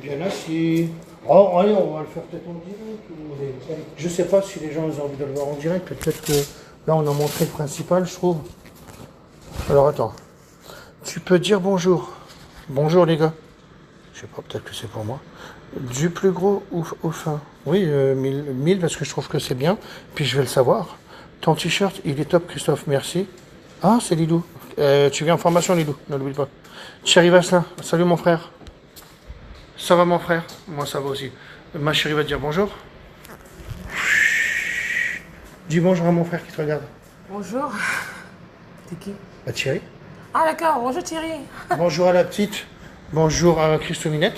bien assis. Oh, allez, on va le faire peut-être en direct. Je sais pas si les gens ont envie de le voir en direct. Peut-être que là on a montré le principal, je trouve. Alors attends. Tu peux dire bonjour. Bonjour les gars. Je sais pas, peut-être que c'est pour moi. Du plus gros au fin. Oui, 1000 parce que je trouve que c'est bien. Puis je vais le savoir. Ton t-shirt, il est top Christophe, merci. Ah, c'est Lilou. Tu viens en formation Lilou, ne l'oublie pas. Chérie Vasselin, salut mon frère. Ça va mon frère? Moi ça va aussi. Ma chérie va te dire bonjour. Dis bonjour à mon frère qui te regarde. Bonjour. T'es qui? La Thierry. Ah d'accord, bonjour Thierry. Bonjour à la petite. Bonjour à Christo Minette.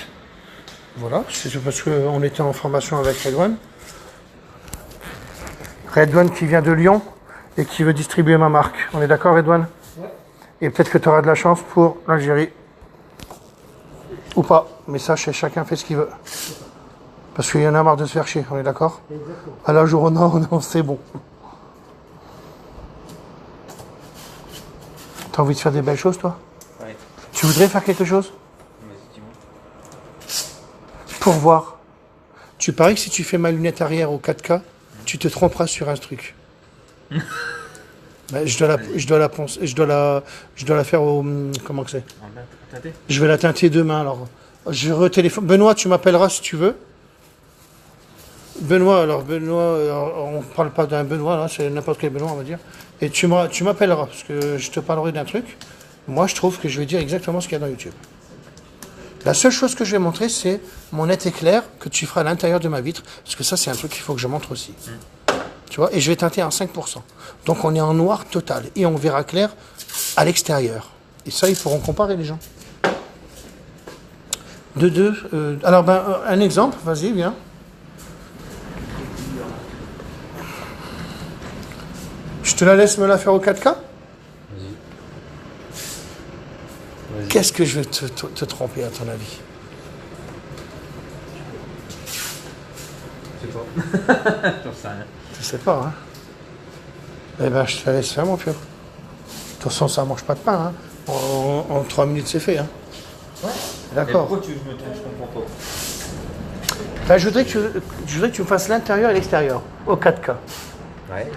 Voilà, c'est parce qu'on était en formation avec Redouane. Redouane qui vient de Lyon et qui veut distribuer ma marque. On est d'accord, Redouane? Ouais. Et peut-être que tu auras de la chance pour l'Algérie. Ou pas. Mais ça, chacun fait ce qu'il veut. Parce qu'il y en a marre de se faire chier, on est d'accord? Exactement. À la jour c'est bon. T'as envie de faire des belles choses, toi? Ouais. Tu voudrais faire quelque chose? Pour voir. Tu paries que si tu fais ma lunette arrière au 4K, tu te tromperas sur un truc. Ben, je dois la faire au... Comment que c'est? Je vais la teinter demain, alors. Je retéléphone. Benoît, tu m'appelleras si tu veux. Benoît, on ne parle pas d'un Benoît, là, c'est n'importe quel Benoît, on va dire. Et tu m'appelleras, parce que je te parlerai d'un truc. Moi, je trouve que je vais dire exactement ce qu'il y a dans YouTube. La seule chose que je vais montrer, c'est mon net éclair que tu feras à l'intérieur de ma vitre, parce que ça, c'est un truc qu'il faut que je montre aussi. Tu vois, et je vais teinter en 5%. Donc, on est en noir total, et on verra clair à l'extérieur. Et ça, ils pourront comparer, les gens. Alors, un exemple, vas-y, viens. Je te la laisse me la faire au 4K? Vas-y. Qu'est-ce que je vais te tromper, à ton avis? Je sais pas. J'en sais rien. Tu sais pas, hein? Eh ben, je te la laisse faire, mon pur. De toute façon, ça mange pas de pain, hein? En 3 minutes, c'est fait, hein? Ouais. D'accord. Pourquoi tu veux que je me trompe? Je comprends pas. Ben, je voudrais que tu me fasses l'intérieur et l'extérieur, au 4K. Ouais.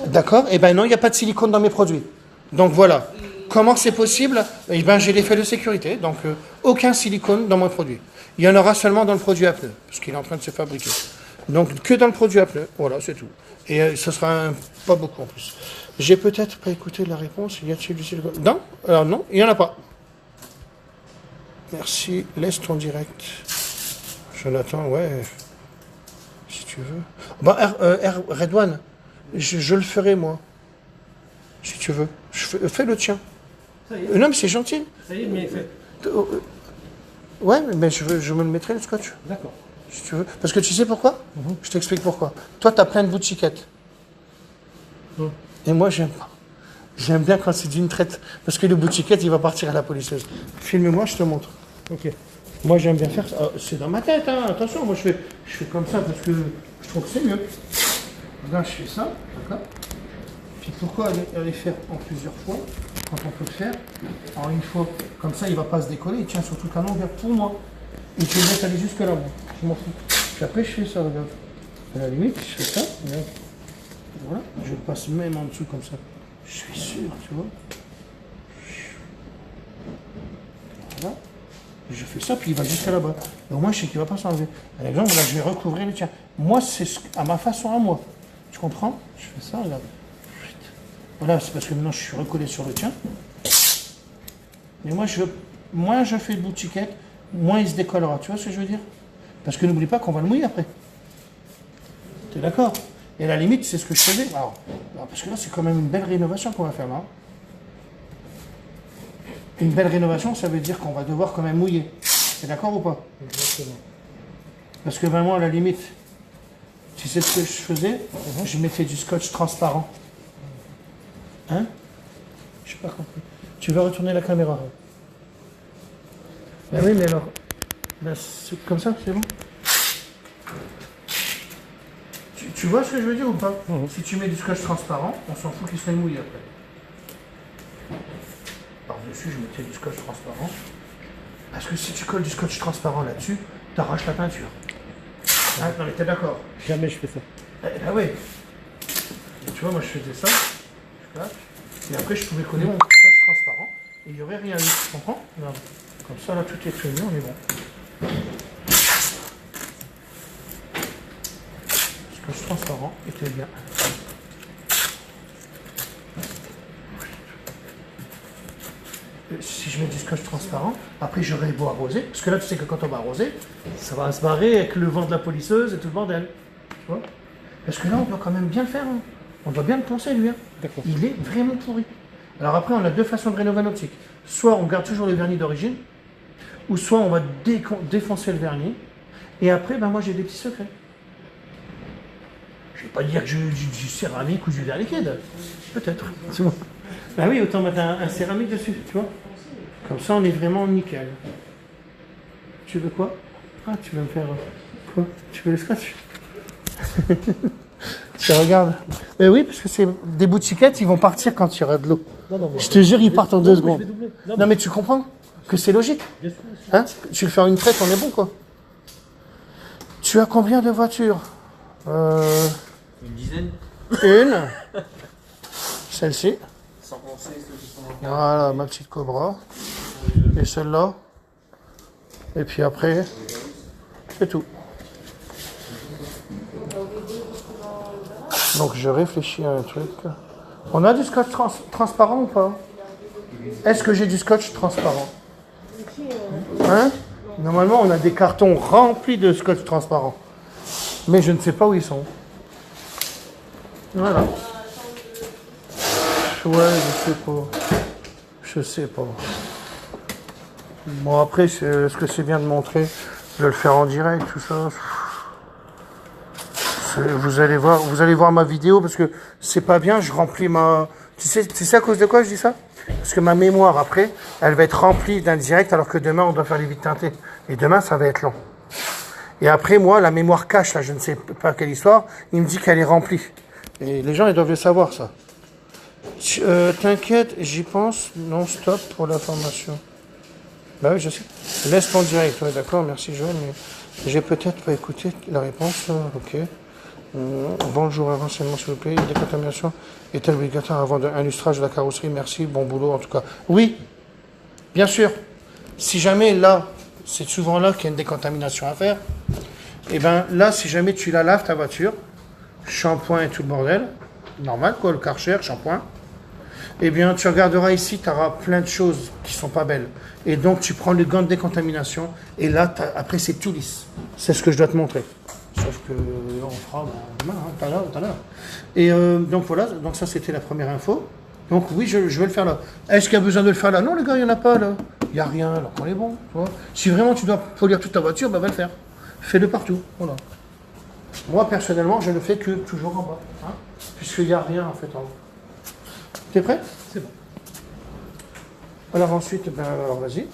D'accord? Eh ben non, il n'y a pas de silicone dans mes produits. Donc voilà. Comment c'est possible? Eh ben j'ai l'effet de sécurité. Donc aucun silicone dans mon produit. Il y en aura seulement dans le produit à pneus, parce qu'il est en train de se fabriquer. Donc que dans le produit à pneus. Voilà, c'est tout. Et ce sera pas beaucoup en plus. J'ai peut-être pas écouté la réponse. Y a-t-il du silicone? Non? Alors non, il n'y en a pas. Merci. Laisse ton direct. Jonathan, ouais. Si tu veux. Bah, Redouane, je le ferai, moi. Si tu veux. Fais le tien. Non, mais c'est gentil. Ça y est, mais fait. Ouais, mais je me le mettrai, le scotch. D'accord. Si tu veux. Parce que tu sais pourquoi? Je t'explique pourquoi. Toi, tu as plein de bouts de chiquettes. Et moi, j'aime pas. J'aime bien quand c'est d'une traite. Parce que le bout de chiquette, il va partir à la policeuse. Filme-moi, je te montre. Ok. Moi, j'aime bien faire ça. C'est dans ma tête, hein. Attention, moi, je fais comme ça parce que je trouve que c'est mieux. Là, je fais ça, d'accord? Puis pourquoi aller faire en plusieurs fois, quand on peut le faire en une fois? Comme ça, il ne va pas se décoller, il tient sur toute la longueur pour moi. Et tu le laisses aller jusque là, moi. Je m'en fous. Puis après, je fais ça, regarde. À la limite, je fais ça, regarde. Voilà, je passe même en dessous comme ça. Je suis sûr, tu vois. Voilà. Je fais ça, puis il va jusqu'à là-bas. Et au moins, je sais qu'il ne va pas s'enlever. Par exemple, là, je vais recouvrir le tien. Moi, c'est à ma façon à moi. Tu comprends? Je fais ça, regarde. Voilà, c'est parce que maintenant, je suis recollé sur le tien. Mais moi, moins je fais de bout de chiquette, moins il se décollera. Tu vois ce que je veux dire? Parce que n'oublie pas qu'on va le mouiller après. Tu es d'accord? Et à la limite, c'est ce que je faisais. Alors, parce que là, c'est quand même une belle rénovation qu'on va faire là. Une belle rénovation, ça veut dire qu'on va devoir quand même mouiller. T'es d'accord ou pas? Exactement. Parce que ben, moi, à la limite, tu sais ce que je faisais? Je mettais du scotch transparent. Hein? Je n'ai pas compris. Tu veux retourner la caméra? Ben oui, mais alors... Ben, c'est comme ça, c'est bon? Tu vois ce que je veux dire ou pas? Si tu mets du scotch transparent, on s'en fout qu'il soit mouillé après. Par-dessus, je mettais du scotch transparent. Parce que si tu colles du scotch transparent là-dessus, tu arraches la peinture. Ah, non mais t'es d'accord? Jamais je fais ça. Ah ouais. Et tu vois, moi je faisais ça. Et après, je pouvais coller mon scotch transparent. Et il n'y aurait rien eu. Tu comprends? Non. Comme ça, là, tout est fini, on est bon. Le scotch transparent était bien. Si je mets du scotch transparent, après j'aurai beau arroser, parce que là tu sais que quand on va arroser, ça va se barrer avec le vent de la polisseuse et tout le bordel. Tu vois? Parce que là on doit quand même bien le faire. Hein. On doit bien le poncer, lui. Hein. D'accord. Il est vraiment pourri. Alors après, on a deux façons de rénover un optique. Soit on garde toujours le vernis d'origine, ou soit on va défoncer le vernis. Et après, ben moi j'ai des petits secrets. Je ne vais pas dire que j'ai du céramique ou du verre liquide. Peut-être. Tu vois. Ben oui, autant mettre un céramique dessus, tu vois. Comme ça, on est vraiment nickel. Tu veux quoi? Ah, tu veux me faire quoi? Tu veux le scratch? Tu regardes. Mais oui, parce que c'est des boutiquettes, ils vont partir quand il y aura de l'eau. Non, Je te jure, ils partent en 2 secondes. je vais doubler. Non, mais tu comprends que c'est logique. Bien sûr. Hein? Tu le fais en une traite, on est bon, quoi. Tu as combien de voitures? Une dizaine. Une. Celle-ci. Sans penser ceux qui sont en Voilà, ma petite Cobra. Et celle-là. Et puis après, c'est tout. Donc je réfléchis à un truc. On a du scotch transparent ou pas? Est-ce que j'ai du scotch transparent? Hein? Normalement, on a des cartons remplis de scotch transparent. Mais je ne sais pas où ils sont. Voilà. Ouais, je sais pas. Je sais pas. Bon, après, est-ce que c'est bien de montrer, de le faire en direct, tout ça? Vous allez voir ma vidéo parce que c'est pas bien, je remplis ma... Tu sais à cause de quoi je dis ça? Parce que ma mémoire, après, elle va être remplie d'un direct alors que demain, on doit faire les vides teintées. Et demain, ça va être long. Et après, moi, la mémoire cache, là, je ne sais pas quelle histoire, il me dit qu'elle est remplie. Et les gens, ils doivent le savoir, ça. T'inquiète, j'y pense non-stop pour la formation. Bah oui, je sais. Laisse ton direct, ouais, d'accord, merci Joël, mais j'ai peut-être pas écouté la réponse, ok. Bonjour, un renseignement s'il vous plaît, une décontamination est-elle obligatoire avant un lustrage de la carrosserie? Merci, bon boulot en tout cas. Oui, bien sûr. Si jamais là, c'est souvent là qu'il y a une décontamination à faire, et bien là, si jamais tu la laves ta voiture, shampoing et tout le bordel, normal quoi, le Karcher, shampoing, eh bien tu regarderas ici, tu auras plein de choses qui sont pas belles. Et donc tu prends le gant de décontamination, et là, après c'est tout lisse. C'est ce que je dois te montrer. Sauf que on fera demain, hein, tout à l'heure. Et donc voilà, donc ça c'était la première info. Donc oui, je vais le faire là. Est-ce qu'il y a besoin de le faire là? Non les gars, il n'y en a pas là. Il n'y a rien, alors on est bon. Tu vois. Si vraiment tu dois polir toute ta voiture, bah va le faire. Fais-le partout. Voilà. Moi personnellement, je ne fais que toujours en bas. Hein, puisqu'il n'y a rien en fait en haut. T'es prêt? C'est bon. Alors ensuite, ben alors vas-y.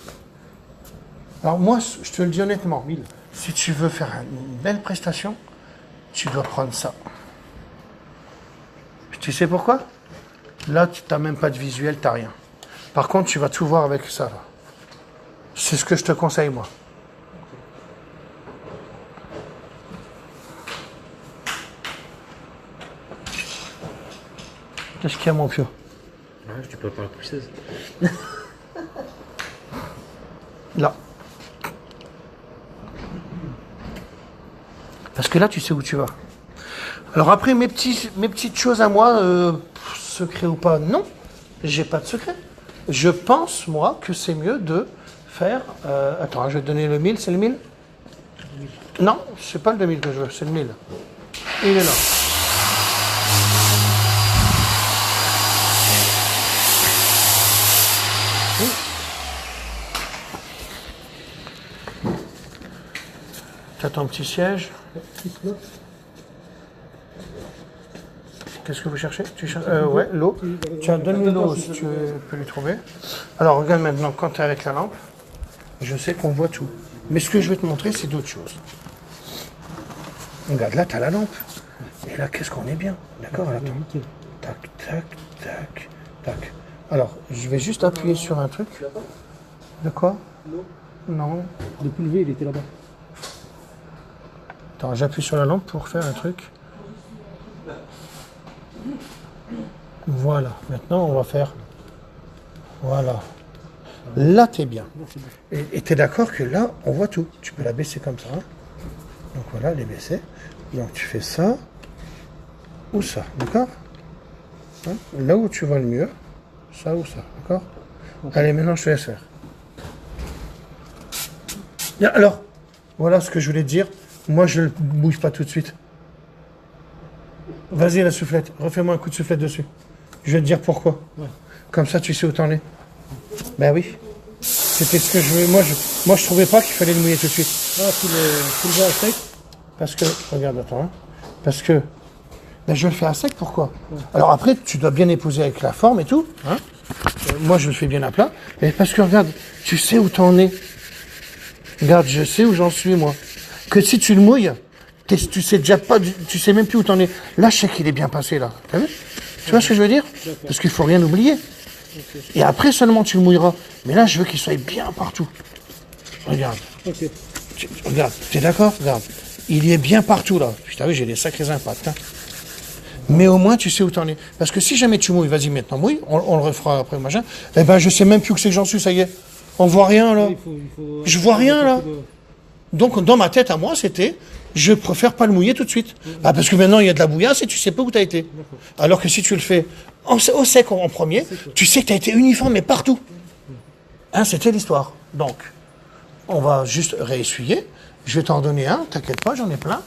Alors moi, je te le dis honnêtement, si tu veux faire une belle prestation, tu dois prendre ça. Tu sais pourquoi? Là, tu n'as même pas de visuel, tu n'as rien. Par contre, tu vas tout voir avec ça. Là. C'est ce que je te conseille, moi. Qu'est-ce qu'il y a, mon pieu? Ouais, je te prépare la pousseuse. Là. Parce que là, tu sais où tu vas. Alors après, mes petites choses à moi, secret ou pas, non, j'ai pas de secret. Je pense, moi, que c'est mieux de faire... attends, je vais te donner le 1000, c'est le 1000? Non, c'est pas le 2000 que je veux, c'est le 1000. Il est là. T'as ton petit siège. Qu'est-ce que vous cherchez? Ouais, l'eau. Tiens, donne-lui l'eau si tu peux lui trouver. Alors, regarde maintenant, quand tu es avec la lampe, je sais qu'on voit tout. Mais ce que je vais te montrer, c'est d'autres choses. Regarde, là, tu as la lampe. Et là, qu'est-ce qu'on est bien. D'accord? Attends. Tac, tac, tac, tac. Alors, je vais juste appuyer sur un truc. De quoi? Non. Depuis le V, il était là-bas. Attends, j'appuie sur la lampe pour faire un truc. Voilà. Maintenant, on va faire... Voilà. Là, t'es bien. Et t'es d'accord que là, on voit tout. Tu peux la baisser comme ça. Donc voilà, elle est baissée. Donc tu fais ça ou ça. D'accord? Hein? Là où tu vois le mieux. Ça ou ça. D'accord? Allez, maintenant, je te laisse faire. Bien, alors, voilà ce que je voulais te dire. Moi, je ne bouge pas tout de suite. Vas-y, la soufflette. Refais-moi un coup de soufflette dessus. Je vais te dire pourquoi. Ouais. Comme ça, tu sais où t'en es. Ben oui. C'était ce que je veux. Moi, je trouvais pas qu'il fallait le mouiller tout de suite. Ah, faut le voir à sec. Parce que, regarde, attends, hein. Parce que, ben, je le fais à sec, pourquoi? Alors après, tu dois bien épouser avec la forme et tout, hein. Moi, je le fais bien à plat. Mais parce que, regarde, tu sais où t'en es. Regarde, je sais où j'en suis, moi. Que si tu le mouilles, tu sais déjà pas, tu sais même plus où t'en es. Là, je sais qu'il est bien passé, là. T'as vu? Tu vois ce que je veux dire? Parce qu'il faut rien oublier. Et après seulement tu le mouilleras. Mais là, je veux qu'il soit bien partout. Regarde. Ok. Regarde, t'es d'accord? Regarde. Il y est bien partout, là. Putain, oui, j'ai des sacrés impacts, hein. Mais au moins, tu sais où t'en es. Parce que si jamais tu mouilles, vas-y, maintenant mouille, on le refera après, machin. Eh ben, je sais même plus où c'est que j'en suis, ça y est. On voit rien, là. Je vois rien, là. Donc, dans ma tête, à moi, c'était, je préfère pas le mouiller tout de suite. Ah, parce que maintenant, il y a de la bouillasse et tu sais pas où t'as été. Alors que si tu le fais au sec en premier, tu sais que t'as été uniforme, mais partout. Hein, c'était l'histoire. Donc, on va juste réessuyer. Je vais t'en donner un, t'inquiète pas, j'en ai plein.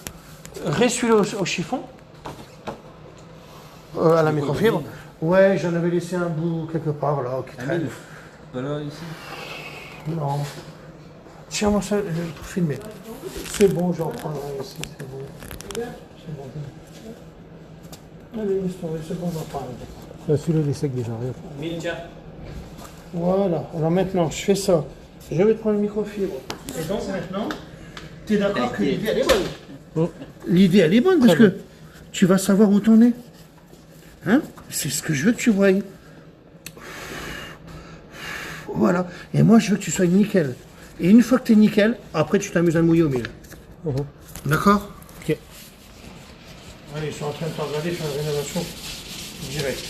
Réessuie-le au chiffon. À la microfibre. Ouais, j'en avais laissé un bout quelque part, là, qui traîne. Voilà, ici. Non. Tiens-moi ça pour filmer. C'est bon, j'en prendrai aussi, c'est bon. C'est bon. Allez, laisse tomber, c'est bon, j'en prendrai. Celui-là, il est sec déjà. Regarde. Voilà, alors maintenant, je fais ça. Je vais te prendre le microfibre. Et donc maintenant, tu es d'accord que l'idée, elle est bonne. L'idée, elle est bonne parce que tu vas savoir où t'en es. Hein? C'est ce que je veux que tu voies. Voilà. Et moi, je veux que tu sois nickel. Et une fois que tu es nickel, après, tu t'amuses à le mouiller au milieu. D'accord? Ok. Allez, ils sont en train de regarder faire une rénovation directe.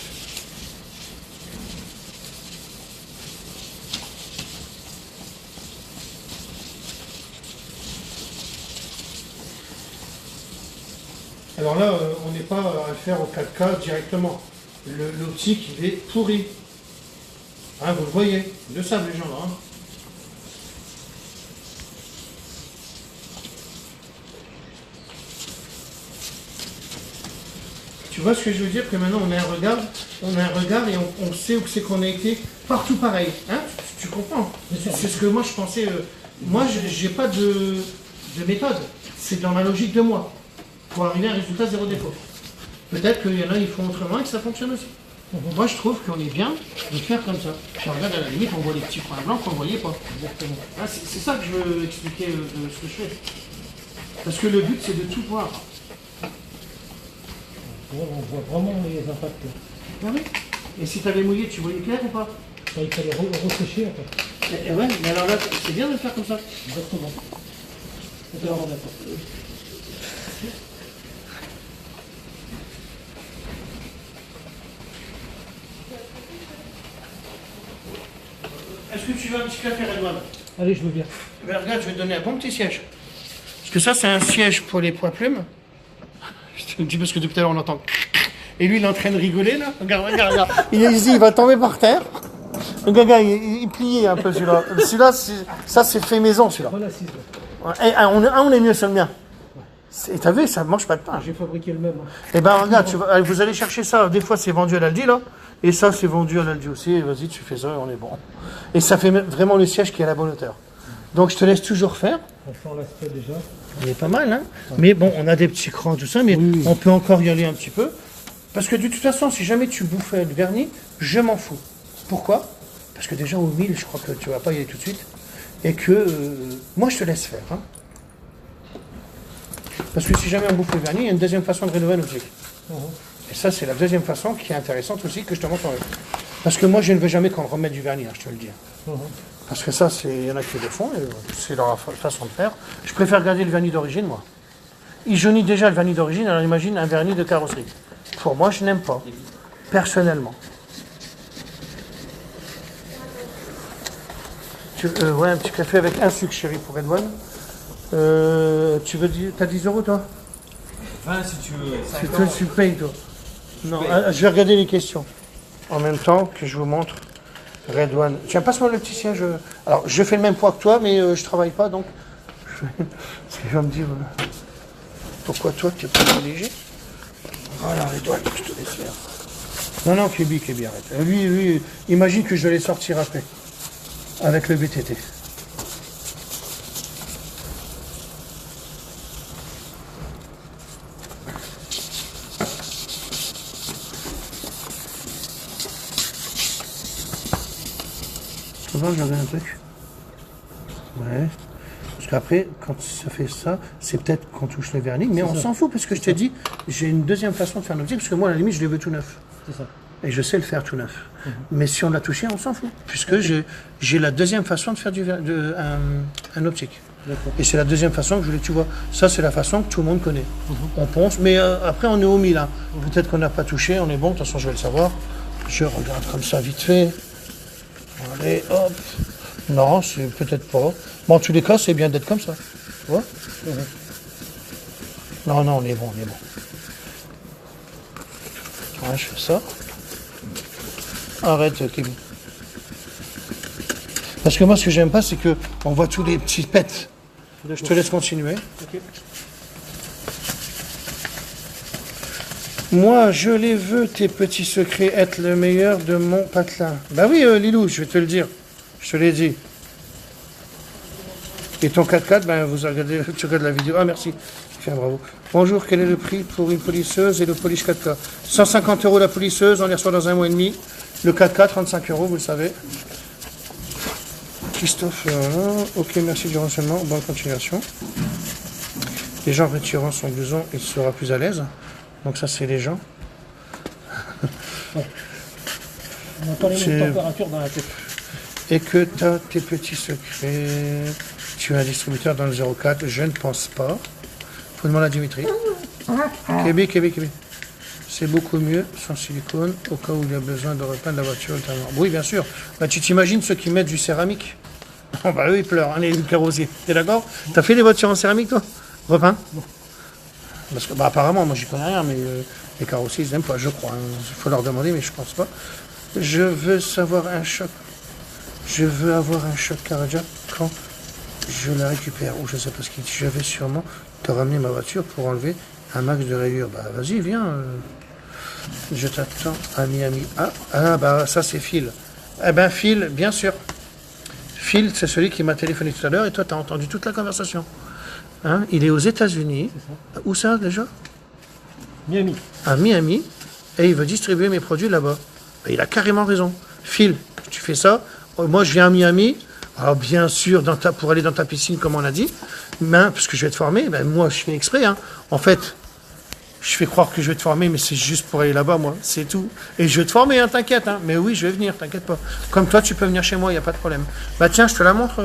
Alors là, on n'est pas à le faire au 4K directement. L'optique, il est pourri. Hein, vous le voyez, ils le savent les gens là. Hein. Tu vois ce que je veux dire? Que maintenant on a un regard et on sait où c'est qu'on a été, partout pareil. Hein? Tu comprends? C'est ce que moi je pensais. Moi, j'ai pas de méthode. C'est dans ma logique de moi. Pour arriver à un résultat zéro défaut. Peut-être qu'il y en a, ils font autrement et que ça fonctionne aussi. Moi, je trouve qu'on est bien de faire comme ça. Puis regarde, à la limite, on voit les petits points blancs qu'on ne voyait pas. Ah, c'est ça que je veux expliquer ce que je fais. Parce que le but, c'est de tout voir. On voit vraiment les impacts. Ah oui. Et si tu avais mouillé, tu voyais clair ou pas? Il fallait ressécher en fait. Ouais, mais alors là, c'est bien de le faire comme ça. Exactement. C'est vraiment d'accord. Est-ce que tu veux un petit café, Redouane? Allez, je veux bien. Ben, regarde, je vais te donner un bon petit siège. Parce que ça, c'est un siège pour les poids plumes. Je te le dis parce que depuis tout à l'heure, on entend. Et lui, il est en train de rigoler, là. Regarde, regarde, regarde. Il va tomber par terre. Le gars, il pliait un peu, celui-là. Celui-là, ça, c'est fait maison, celui-là. Voilà, 6. Ouais, on est mieux, c'est le mien. T'as vu, ça mange pas de pain. J'ai fabriqué le même. Hein. Eh ben, regarde, vous allez chercher ça. Des fois, c'est vendu à l'Aldi, là. Et ça, c'est vendu à l'Aldi aussi. Et vas-y, tu fais ça et on est bon. Et ça fait vraiment le siège qui est à la bonne hauteur. Donc, je te laisse toujours faire. On sent l'aspect déjà. Il est pas mal, hein. Mais bon, on a des petits crans, tout ça, mais Oui. on peut encore y aller un petit peu. Parce que de toute façon, si jamais tu bouffais le vernis, je m'en fous. Pourquoi? Parce que déjà, au 1000, je crois que tu vas pas y aller tout de suite. Et que moi, je te laisse faire. Hein. Parce que si jamais on bouffe le vernis, il y a une deuxième façon de rénover un objectif. Et ça, c'est la deuxième façon qui est intéressante aussi, que je te montrerai. Parce que moi, je ne veux jamais qu'on remette du vernis, hein, je te le dis. Parce que ça, il y en a qui le font, et c'est leur façon de faire. Je préfère garder le vernis d'origine, moi. Ils jaunissent déjà le vernis d'origine, alors imagine un vernis de carrosserie. Pour moi, je n'aime pas, personnellement. Ouais, un petit café avec un sucre, chérie, pour Edouane. Tu veux dire, t'as 10 euros, toi? 20 si tu veux. C'est toi, tu payes, toi. Non, je vais regarder les questions. En même temps que je vous montre Redouane. Tiens, passe-moi le petit siège. Alors, je fais le même poids que toi, mais je travaille pas, donc... Parce qu'il va me dire... pourquoi toi, tu es plus léger? Voilà, les doigts, je te laisse faire. Non, non, Kébi, arrête. Lui, imagine que je vais les sortir après. Avec le BTT. Tu vois, je regarde un truc. Ouais. Parce qu'après, quand ça fait ça, c'est peut-être qu'on touche le vernis, mais on s'en fout, parce que je t'ai dit, j'ai une deuxième façon de faire un optique, parce que moi, à la limite, je les veux tout neuf. C'est ça. Et je sais le faire tout neuf. Mais si on l'a touché, on s'en fout. Puisque j'ai la deuxième façon de faire un optique. Et c'est la deuxième façon que je voulais que tu vois. Ça, c'est la façon que tout le monde connaît. On ponce, mais après, on est au milieu. Peut-être qu'on n'a pas touché, on est bon, de toute façon, je vais le savoir. Je regarde comme ça, vite fait. Allez, hop. Non, c'est peut-être pas. Bon, en tous les cas, c'est bien d'être comme ça. Tu vois Non, non, on est bon, on est bon. Ouais, je fais ça. Arrête, Kevin. Parce que moi, ce que j'aime pas, c'est que on voit tous les petits pets. Je te laisse continuer. Ok. Moi, je les veux, tes petits secrets, être le meilleur de mon patelin. Bah oui, Lilou, je vais te le dire. Je te l'ai dit. Et ton 4x4, ben, vous regardez, tu regardes la vidéo. Ah, merci. Tiens, bravo. Bonjour, quel est le prix pour une polisseuse et le polish 4K? 150 € la polisseuse, on les reçoit dans 1 mois et demi. Le 4K, 35 €, vous le savez. Christophe, ok, merci du renseignement, bonne continuation. Les gens retirant son blouson, il sera plus à l'aise. Donc ça, c'est les gens. On entend les mêmes températures dans la tête. Et que tu as tes petits secrets. Tu es un distributeur dans le 04, je ne pense pas. Faut demander à Dimitri. Kébi. C'est beaucoup mieux sans silicone, au cas où il y a besoin de repeindre la voiture ultérieurement. Oui, bien sûr. Bah, tu t'imagines ceux qui mettent du céramique? Oh, bah eux, ils pleurent, hein, les carrossiers. T'es d'accord? T'as fait des voitures en céramique, toi? Repeint? Parce que, bah, apparemment, moi, j'y connais rien, mais les carrossiers, ils n'aiment pas, je crois. Il faut leur demander, mais je pense pas. Je veux savoir un choc. Je veux avoir un choc cardiaque quand je la récupère. Ou je sais pas ce qu'il dit. Je vais sûrement te ramener ma voiture pour enlever un max de rayures. Bah, vas-y, viens. Je t'attends à Miami. Ah, bah, ça, c'est Phil. Eh ben, Phil, bien sûr. Phil, c'est celui qui m'a téléphoné tout à l'heure et toi, tu as entendu toute la conversation. Hein, il est aux États-Unis. Où ça, déjà? Miami. À Miami. Et il veut distribuer mes produits là-bas. Ben, il a carrément raison. Phil, tu fais ça. Moi, je viens à Miami. Alors, bien sûr, pour aller dans ta piscine, comme on a dit. Mais, parce que je vais te former. Ben, moi, je fais exprès. Hein. En fait, je fais croire que je vais te former, mais c'est juste pour aller là-bas, moi. C'est tout. Et je vais te former, hein, t'inquiète. Hein. Mais oui, je vais venir, t'inquiète pas. Comme toi, tu peux venir chez moi, il n'y a pas de problème. Bah tiens, je te la montre.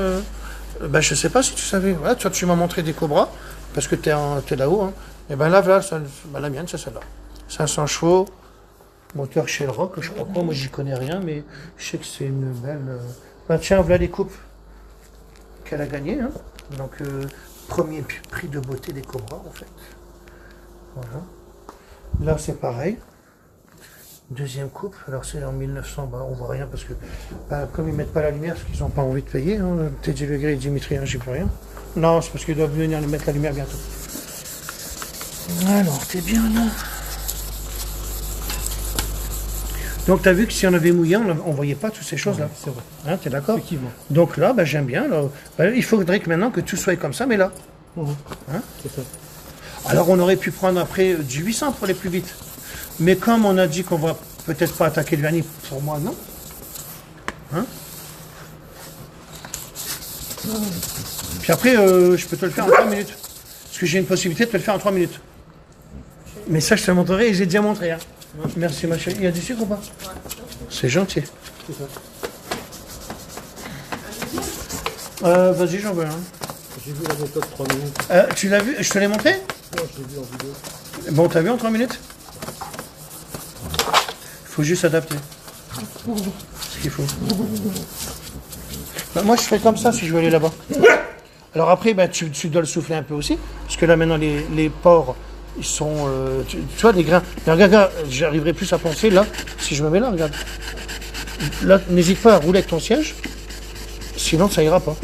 Bah, je sais pas si tu savais. Voilà, toi, tu m'as montré des cobras, parce que tu es là-haut. Hein. Et ben là, la mienne, c'est celle-là. 500 chevaux, moteur Shell Rock, je crois pas. Moi, j'y connais rien, mais je sais que c'est une belle. Bah tiens, voilà les coupes qu'elle a gagnées. Hein. Donc, premier prix de beauté des cobras, en fait. Voilà. Là, c'est pareil. Deuxième coupe, alors c'est en 1900, bah, on voit rien parce que, bah, comme ils mettent pas la lumière, parce qu'ils n'ont pas envie de payer, hein, Teddy Legré et Dimitri, hein, j'y peux rien. Non, c'est parce qu'ils doivent venir mettre la lumière bientôt. Alors, t'es bien là. Donc, tu as vu que si on avait mouillé, on voyait pas toutes ces choses-là. C'est vrai. Hein, t'es d'accord? Effectivement. Donc là, bah, j'aime bien. Là. Bah, il faudrait que maintenant que tout soit comme ça, mais là. Hein? C'est ça. Alors on aurait pu prendre après du 800 pour aller plus vite. Mais comme on a dit qu'on va peut-être pas attaquer le vernis, pour moi non. Hein? Puis après, je peux te le faire en 3 minutes. Parce que j'ai une possibilité de te le faire en 3 minutes. Mais ça, je te le montrerai et j'ai déjà montré. Hein. Merci ma chérie. Il y a du sucre ou pas? C'est gentil. C'est ça. Vas-y, j'en veux un. J'ai vu la méthode 3 minutes. Tu l'as vu? Je te l'ai montré? Non, je l'ai vu en vidéo. Bon, t'as vu en 3 minutes? Faut juste adapter. Ce qu'il faut. Bah, moi, je fais comme ça si je veux aller là-bas. Alors après, bah, tu dois le souffler un peu aussi. Parce que là, maintenant, les porcs, ils sont... tu vois, les grains. Mais regarde, j'arriverai plus à penser là, si je me mets là, regarde. Là, n'hésite pas à rouler avec ton siège. Sinon, ça ira pas.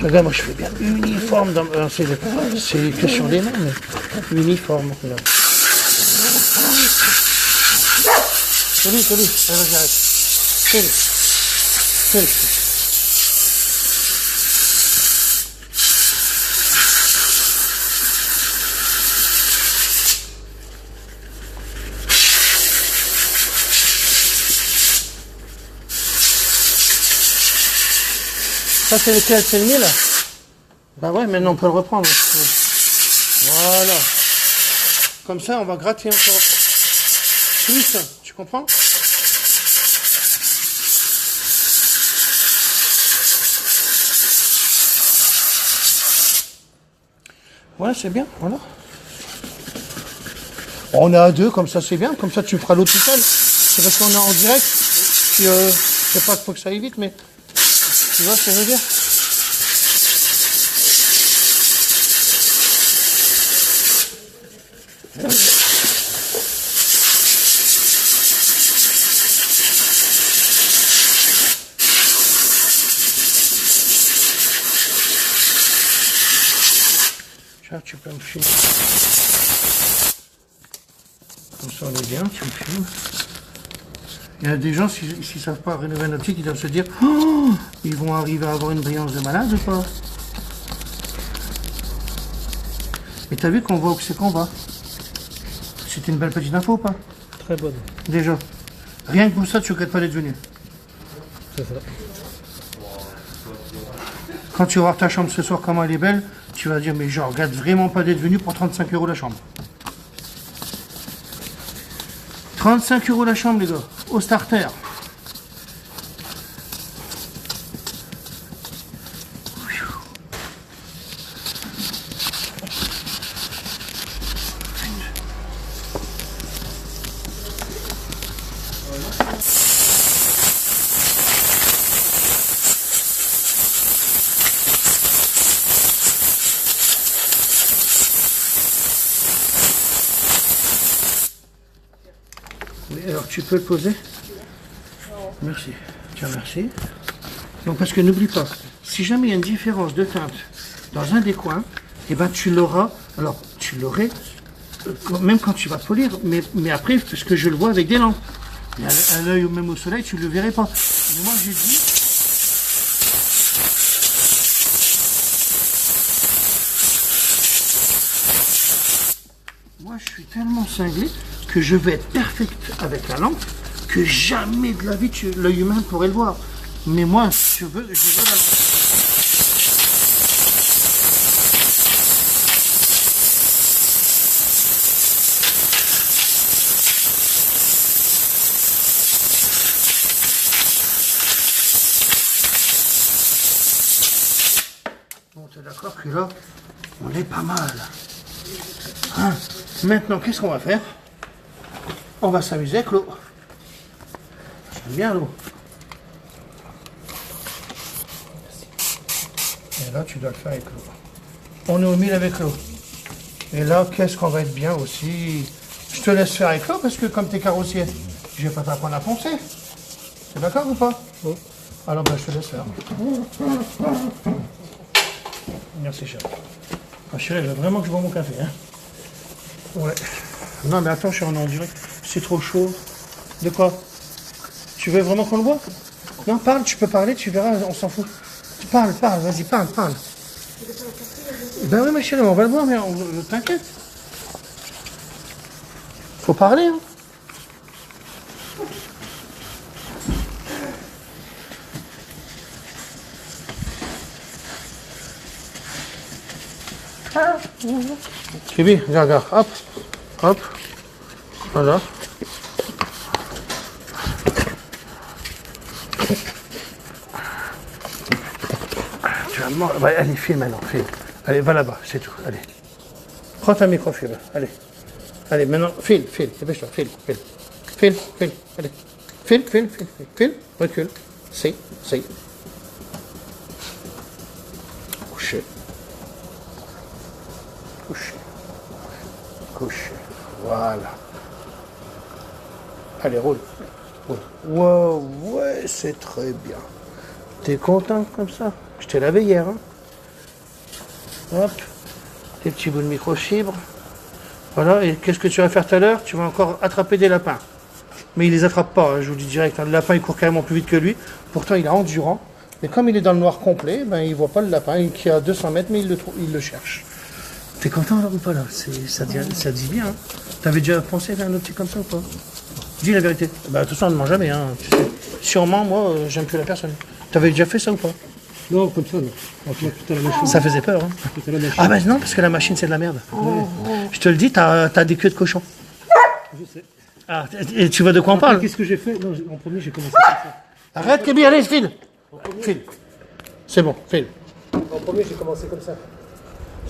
Regarde, moi je fais bien uniforme. C'est que sur les mains, mais uniforme. Là. Salut, allez, j'arrête. Salut. Ça c'est lequel? C'est le mien là? Bah ouais, maintenant on peut le reprendre. Voilà. Comme ça on va gratter encore. Plus, tu comprends? Ouais, c'est bien, voilà. On est à deux, comme ça c'est bien, comme ça tu feras l'autre tout seul. C'est parce qu'on est en direct. Puis, je sais pas qu'il faut que ça aille vite, mais tu vois ce que je veux dire? Tiens, tu peux me filmer. Comme ça on est bien, tu me filmes. Il y a des gens, s'ils ne savent pas rénover un optique, ils doivent se dire oh, ils vont arriver à avoir une brillance de malade ou pas? Et t'as vu qu'on voit où c'est qu'on va? C'était une belle petite info ou pas? Très bonne. Déjà. Rien que pour ça, tu ne regrettes pas d'être venu. C'est ça. Quand tu vas voir ta chambre ce soir, comment elle est belle, tu vas dire mais je regrette vraiment pas d'être venu pour 35 € la chambre. 35 € la chambre, les gars, au starter. Oui, alors tu peux le poser? Merci. Tiens, merci. Donc parce que n'oublie pas, si jamais il y a une différence de teinte dans un des coins, eh ben tu l'auras, alors tu l'aurais même quand tu vas polir, mais après, parce que je le vois avec des lampes. Mais à l'œil ou même au soleil, tu ne le verrais pas. Mais moi j'ai dit. Moi je suis tellement cinglé que je vais être perfect avec la lampe, que jamais de la vie l'œil humain pourrait le voir. Mais moi, je veux la lampe. Bon, t'es d'accord que là, on est pas mal. Hein? Maintenant, qu'est-ce qu'on va faire? On va s'amuser avec l'eau. J'aime bien l'eau. Et là, tu dois le faire avec l'eau. On est au mille avec l'eau. Et là, qu'est-ce qu'on va être bien aussi? Je te laisse faire avec l'eau parce que comme t'es carrossier, je vais pas t'apprendre à poncer. T'es d'accord ou pas? Oui. Alors, ben, je te laisse faire. Merci, cher. Ah, chérie, il veut vraiment que je bois mon café, hein? Ouais. Non, mais attends, je suis en direct. C'est trop chaud. De quoi? Tu veux vraiment qu'on le voit? Non, parle, tu peux parler, tu verras, on s'en fout. Parle, vas-y, parle. Ben oui, ma chérie, on va le voir, mais t'inquiète. Faut parler, hein. Kibi, regarde, hop, voilà. Tu vas me... Ouais, allez, file maintenant, file. Allez, va là-bas, c'est tout, allez. Prends ta microfibre, allez, maintenant, file, dépêche-toi, file, allez. File, recule, c'est. Couché. Voilà. Allez, roule. Wow, ouais, c'est très bien. T'es content comme ça? Je t'ai lavé hier. Hein. Hop. Tes petits bouts de microfibre. Voilà, et qu'est-ce que tu vas faire tout à l'heure? Tu vas encore attraper des lapins. Mais il les attrape pas, hein, je vous le dis direct. Hein. Le lapin, il court carrément plus vite que lui. Pourtant, il est endurant. Mais comme il est dans le noir complet, ben, il voit pas le lapin qui est à 200 mètres, mais il le cherche. T'es content là ou pas là? Ça dit bien. Hein. T'avais déjà pensé à faire un autre truc comme ça ou pas? Dis la vérité. Bah, de toute façon, on ne ment jamais. Hein, tu sais. Sûrement, moi, j'aime plus la personne. T'avais déjà fait ça ou pas? Non, comme ça, non. Franchement, tout à la machine. Ça faisait peur. Hein. Tout à la machine. Ah bah non, parce que la machine, c'est de la merde. Je te le dis, t'as des queues de cochon. Je sais. Ah, et tu vois de quoi on parle? Qu'est-ce que j'ai fait? Non, en premier, j'ai commencé comme ça. Arrête, Kébi, allez, file. File. C'est bon, file. En premier, j'ai commencé comme ça.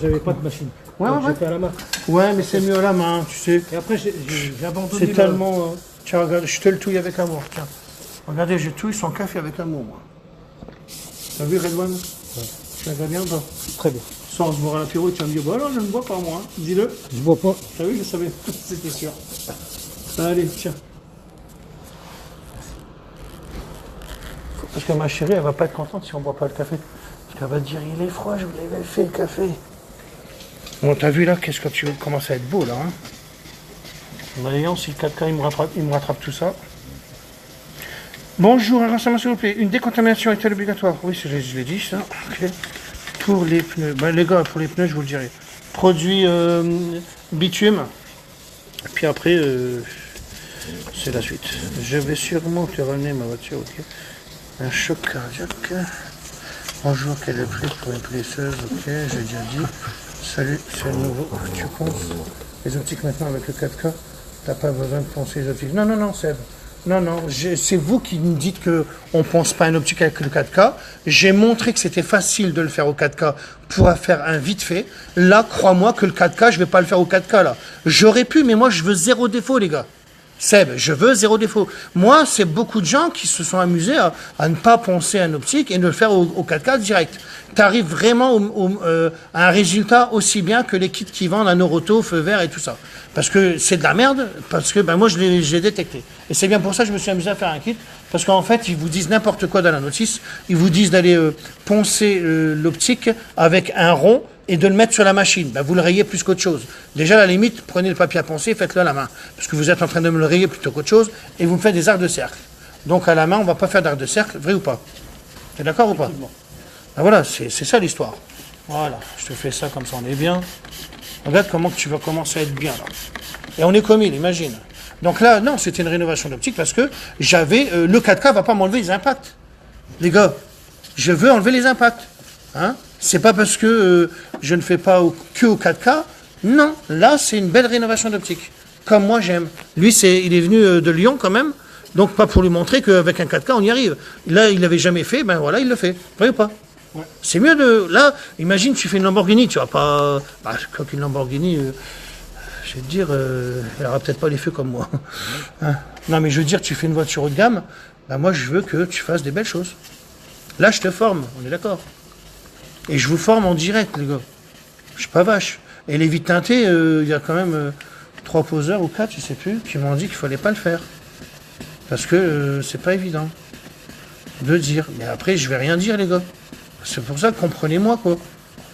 J'avais pas de machine. Ouais, Donc, ouais. j'ai fait à la main. Ouais, mais c'est mieux à la main, tu sais. Et après, j'ai abandonné. C'est tellement... Tiens, regarde, je te le touille avec amour, tiens. Regardez, je touille son café avec amour, moi. T'as vu, Redouane? Tu la vois bien ou pas? Très bien. Sans se boire à l'apéro, tu vas me dire, bah non, je ne bois pas, moi. Hein. Dis-le. Je bois pas. T'as vu, je savais. C'était sûr. Allez, tiens. Parce que ma chérie, elle va pas être contente si on boit pas le café. Parce qu'elle va te dire, il est froid, je vous l'avais fait, le café. Bon, t'as vu là, qu'est-ce que tu commences à être beau, là. Hein. Voyons si le 4K, il me rattrape tout ça. Bonjour, un renseignement s'il vous plaît. Une décontamination est-elle obligatoire? Oui, je l'ai dit, ça. Ok. Pour les pneus. Ben, les gars, pour les pneus, je vous le dirai. Produit bitume. Puis après, c'est la suite. Je vais sûrement te ramener ma voiture, ok. Un choc cardiaque. Bonjour, quel est le prix pour une blesseuse? Ok, j'ai déjà dit. Salut, c'est nouveau. Tu penses les optiques maintenant avec le 4K? T'as pas besoin de penser les optiques. Non, non, non, Seb. Non, non, c'est vous qui me dites qu'on ne pense pas à un optique avec le 4K. J'ai montré que c'était facile de le faire au 4K pour faire un vite fait. Là, crois-moi que le 4K, je ne vais pas le faire au 4K là. J'aurais pu, mais moi, je veux zéro défaut, les gars. Seb, je veux zéro défaut. Moi, c'est beaucoup de gens qui se sont amusés à ne pas penser à un optique et de le faire au 4K direct. Tu arrives vraiment à un résultat aussi bien que les kits qui vendent à Noroto, feu vert et tout ça. Parce que c'est de la merde, parce que ben, moi, je l'ai détecté. Et c'est bien pour ça que je me suis amusé à faire un kit. Parce qu'en fait, ils vous disent n'importe quoi dans la notice. Ils vous disent d'aller poncer l'optique avec un rond et de le mettre sur la machine. Ben, vous le rayez plus qu'autre chose. Déjà, à la limite, prenez le papier à poncer, faites-le à la main. Parce que vous êtes en train de me le rayer plutôt qu'autre chose. Et vous me faites des arcs de cercle. Donc, à la main, on ne va pas faire d'arcs de cercle, vrai ou pas? T'es d'accord ou pas? Ben, voilà, c'est ça l'histoire. Voilà, je te fais ça comme ça, on est bien. Regarde comment tu vas commencer à être bien, là. Et on est comme il, imagine. Donc là, non, c'était une rénovation d'optique parce que j'avais... le 4K va pas m'enlever les impacts. Les gars, je veux enlever les impacts. Hein? C'est pas parce que je ne fais pas que au 4K. Non, là, c'est une belle rénovation d'optique. Comme moi, j'aime. Lui, il est venu de Lyon quand même. Donc, pas pour lui montrer qu'avec un 4K, on y arrive. Là, il l'avait jamais fait. Ben voilà, il le fait. Vrai ou pas? Ouais. C'est mieux de... Là, imagine, tu fais une Lamborghini. Tu vas pas... Bah, comme une Lamborghini... je vais te dire, elle n'aura peut-être pas les feux comme moi. Hein? Non, mais je veux dire, tu fais une voiture haut de gamme, ben moi, je veux que tu fasses des belles choses. Là, je te forme, on est d'accord. Et je vous forme en direct, les gars. Je suis pas vache. Et les vitres teintées, il y a quand même 3 poseurs ou 4, je sais plus, qui m'ont dit qu'il fallait pas le faire. Parce que c'est pas évident de dire. Mais après, je vais rien dire, les gars. C'est pour ça que comprenez-moi, quoi.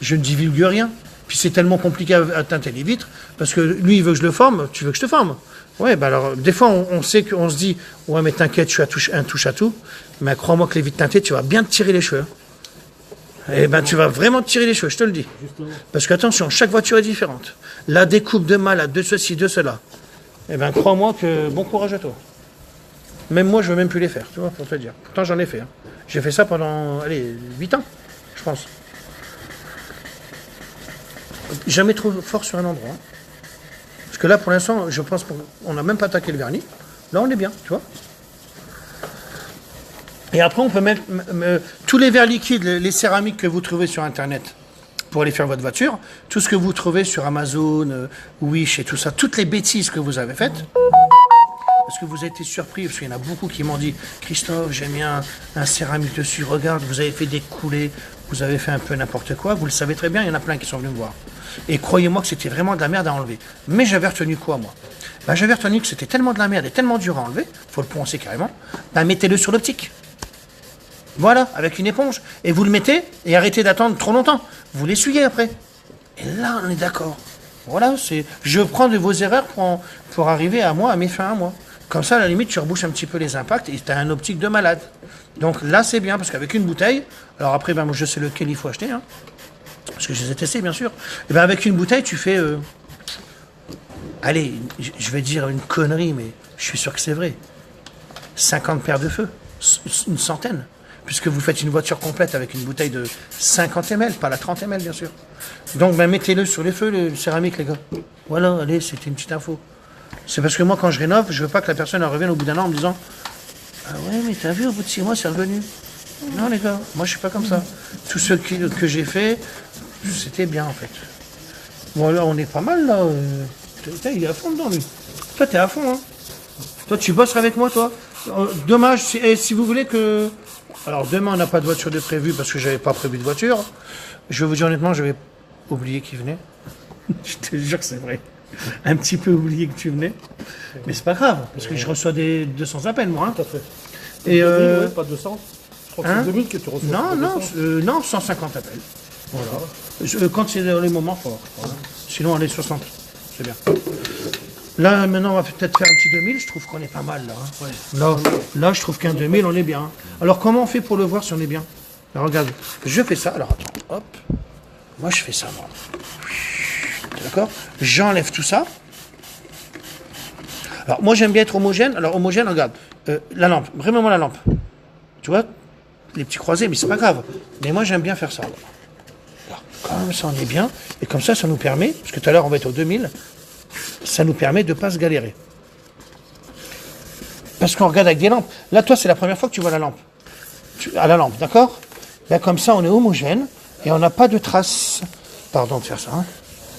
Je ne divulgue rien. Puis c'est tellement compliqué à teinter les vitres, parce que lui, il veut que je le forme, tu veux que je te forme. Ouais, bah alors, des fois, on sait qu'on se dit, ouais, mais t'inquiète, je suis un touche à tout, mais crois-moi que les vitres teintées, tu vas bien te tirer les cheveux. Et ben, tu vas vraiment te tirer les cheveux, je te le dis. Justement. Parce qu'attention, chaque voiture est différente. La découpe de malade, de ceci, de cela. Et ben, crois-moi que bon courage à toi. Même moi, je veux même plus les faire, tu vois, pour te dire. Pourtant, j'en ai fait. Hein. J'ai fait ça pendant, 8 ans, je pense. Jamais trop fort sur un endroit. Hein. Parce que là, pour l'instant, je pense qu'on n'a même pas attaqué le vernis. Là, on est bien, tu vois. Et après, on peut mettre tous les verres liquides, les céramiques que vous trouvez sur Internet pour aller faire votre voiture, tout ce que vous trouvez sur Amazon, Wish et tout ça, toutes les bêtises que vous avez faites. Parce que vous avez été surpris, parce qu'il y en a beaucoup qui m'ont dit « Christophe, j'ai mis un céramique dessus, regarde, vous avez fait des coulées, vous avez fait un peu n'importe quoi. » Vous le savez très bien, il y en a plein qui sont venus me voir. Et croyez-moi que c'était vraiment de la merde à enlever. Mais j'avais retenu quoi, moi? Ben, j'avais retenu que c'était tellement de la merde et tellement dur à enlever, il faut le poncer carrément, ben, mettez-le sur l'optique. Voilà, avec une éponge. Et vous le mettez et arrêtez d'attendre trop longtemps. Vous l'essuyez après. Et là, on est d'accord. Voilà, je prends de vos erreurs pour arriver à mes fins à moi. Comme ça, à la limite, tu rebouches un petit peu les impacts et tu as un optique de malade. Donc là, c'est bien, parce qu'avec une bouteille, alors après, moi, je sais lequel il faut acheter, hein, parce que je les ai testés, bien sûr. Et bien, avec une bouteille, tu fais... allez, je vais dire une connerie, mais je suis sûr que c'est vrai. 50 paires de feu, une centaine. Puisque vous faites une voiture complète avec une bouteille de 50 ml, pas la 30 ml, bien sûr. Donc, mettez-le sur les feux, le céramique, les gars. Voilà, allez, c'était une petite info. C'est parce que moi, quand je rénove, je veux pas que la personne revienne au bout d'un an en me disant « Ah ouais, mais t'as vu, au bout de 6 mois, c'est revenu. » Non, les gars, moi, je suis pas comme ça. Tout ce que j'ai fait, c'était bien, en fait. Bon, là, on est pas mal, là. Il est à fond dedans, lui. Toi, t'es à fond, hein. Toi, tu bosseras avec moi, toi. Dommage, si vous voulez que... Alors, demain, on n'a pas de voiture de prévu parce que j'avais pas prévu de voiture. Je vais vous dire honnêtement, j'avais oublié qu'il venait. Je te jure que c'est vrai. Un petit peu oublié que tu venais. Mais c'est pas grave, parce que je reçois des 200 appels, moi. Hein. Tout à fait. Et 2000, ouais, pas 200. Je crois que hein c'est 2000 que tu reçois. non, 150 appels. Voilà. Quand c'est dans les moments forts. Voilà. Sinon, on est 60. C'est bien. Là, maintenant, on va peut-être faire un petit 2000. Je trouve qu'on est pas mal, là. Hein. Ouais. Là, je trouve qu'un 2000, on est bien. Alors, comment on fait pour le voir si on est bien? Alors, regarde, je fais ça. Alors, attends, hop. Moi, je fais ça, moi. D'accord? J'enlève tout ça. Alors, moi, j'aime bien être homogène. Alors, homogène, regarde. La lampe. Vraiment, la lampe. Tu vois? Les petits croisés, mais c'est pas grave. Mais moi, j'aime bien faire ça. Alors, comme ça, on est bien. Et comme ça nous permet, parce que tout à l'heure, on va être au 2000, ça nous permet de ne pas se galérer. Parce qu'on regarde avec des lampes. Là, toi, c'est la première fois que tu vois la lampe. À la lampe, d'accord? Là, comme ça, on est homogène. Et on n'a pas de traces. Pardon de faire ça, hein,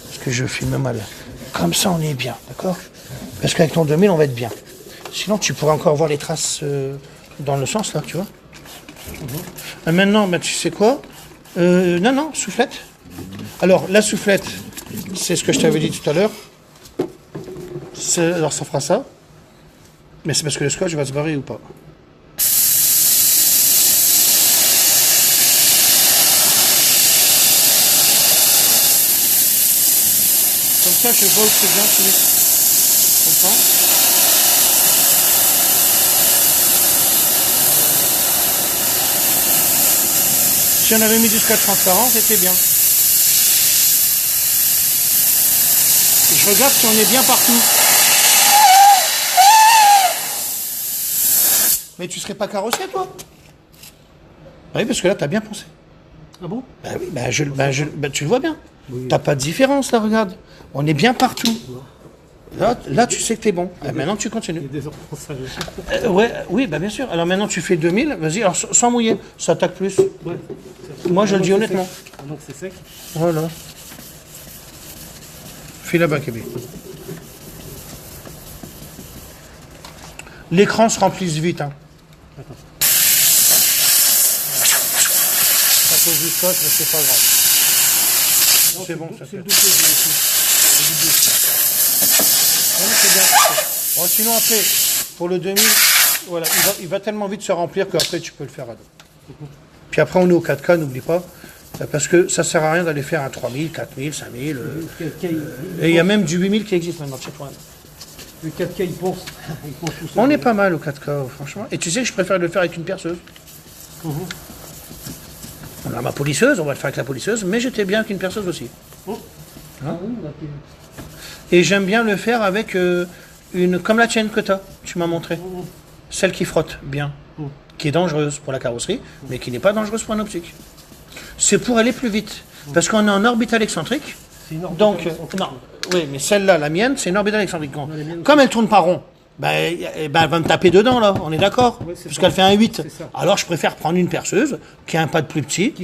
parce que je filme mal. Comme ça, on est bien, d'accord? Parce qu'avec ton 2000, on va être bien. Sinon, tu pourrais encore voir les traces dans le sens, là, tu vois. Maintenant, tu sais quoi? Non, soufflette. Alors, la soufflette, c'est ce que je t'avais dit tout à l'heure. Alors, ça fera ça. Mais c'est parce que le scotch va se barrer ou pas. Comme ça, je vois où c'est bien celui. Comprends? Si on avait mis du scotch transparent, c'était bien. Je regarde si on est bien partout. Mais tu serais pas carrossé, toi? Oui, parce que là, tu as bien pensé. Ah bon? Ben oui, tu le vois bien. Oui. T'as pas de différence, là, regarde. On est bien partout. Là, tu sais que t'es bon. Maintenant, tu continues. Il y a des enfants oui, bien sûr. Alors maintenant, tu fais 2000. Vas-y, alors sans mouiller. Ça attaque plus. Ouais. Moi, je le dis honnêtement. Donc c'est sec. Voilà. Fais là-bas, Kébé. L'écran se remplisse vite. Hein. Attends. À cause du scotch, mais c'est pas grave. C'est bon, ça fait. C'est bien. Bon, sinon après, pour le 2000, voilà, il va tellement vite se remplir qu'après tu peux le faire à deux. Puis après on est au 4K, n'oublie pas, parce que ça sert à rien d'aller faire un 3000, 4000, 5000. Et il y a même du 8000 qui existe maintenant, chez toi. Le 4K il pense tout seul. On est pas mal au 4K, franchement. Et tu sais que je préfère le faire avec une perceuse. On a ma polisseuse, on va le faire avec la polisseuse, mais j'étais bien avec une perceuse aussi. Hein? Et j'aime bien le faire avec comme la tienne que tu m'as montré. Celle qui frotte bien, qui est dangereuse pour la carrosserie, mais qui n'est pas dangereuse pour un optique. C'est pour aller plus vite, parce qu'on est en orbitale excentrique. Donc, non, oui, mais celle-là, la mienne, c'est une orbitale excentrique. Comme elle tourne pas rond, elle va me taper dedans, là, on est d'accord, parce qu'elle fait un 8. Alors je préfère prendre une perceuse qui a un pad plus petit,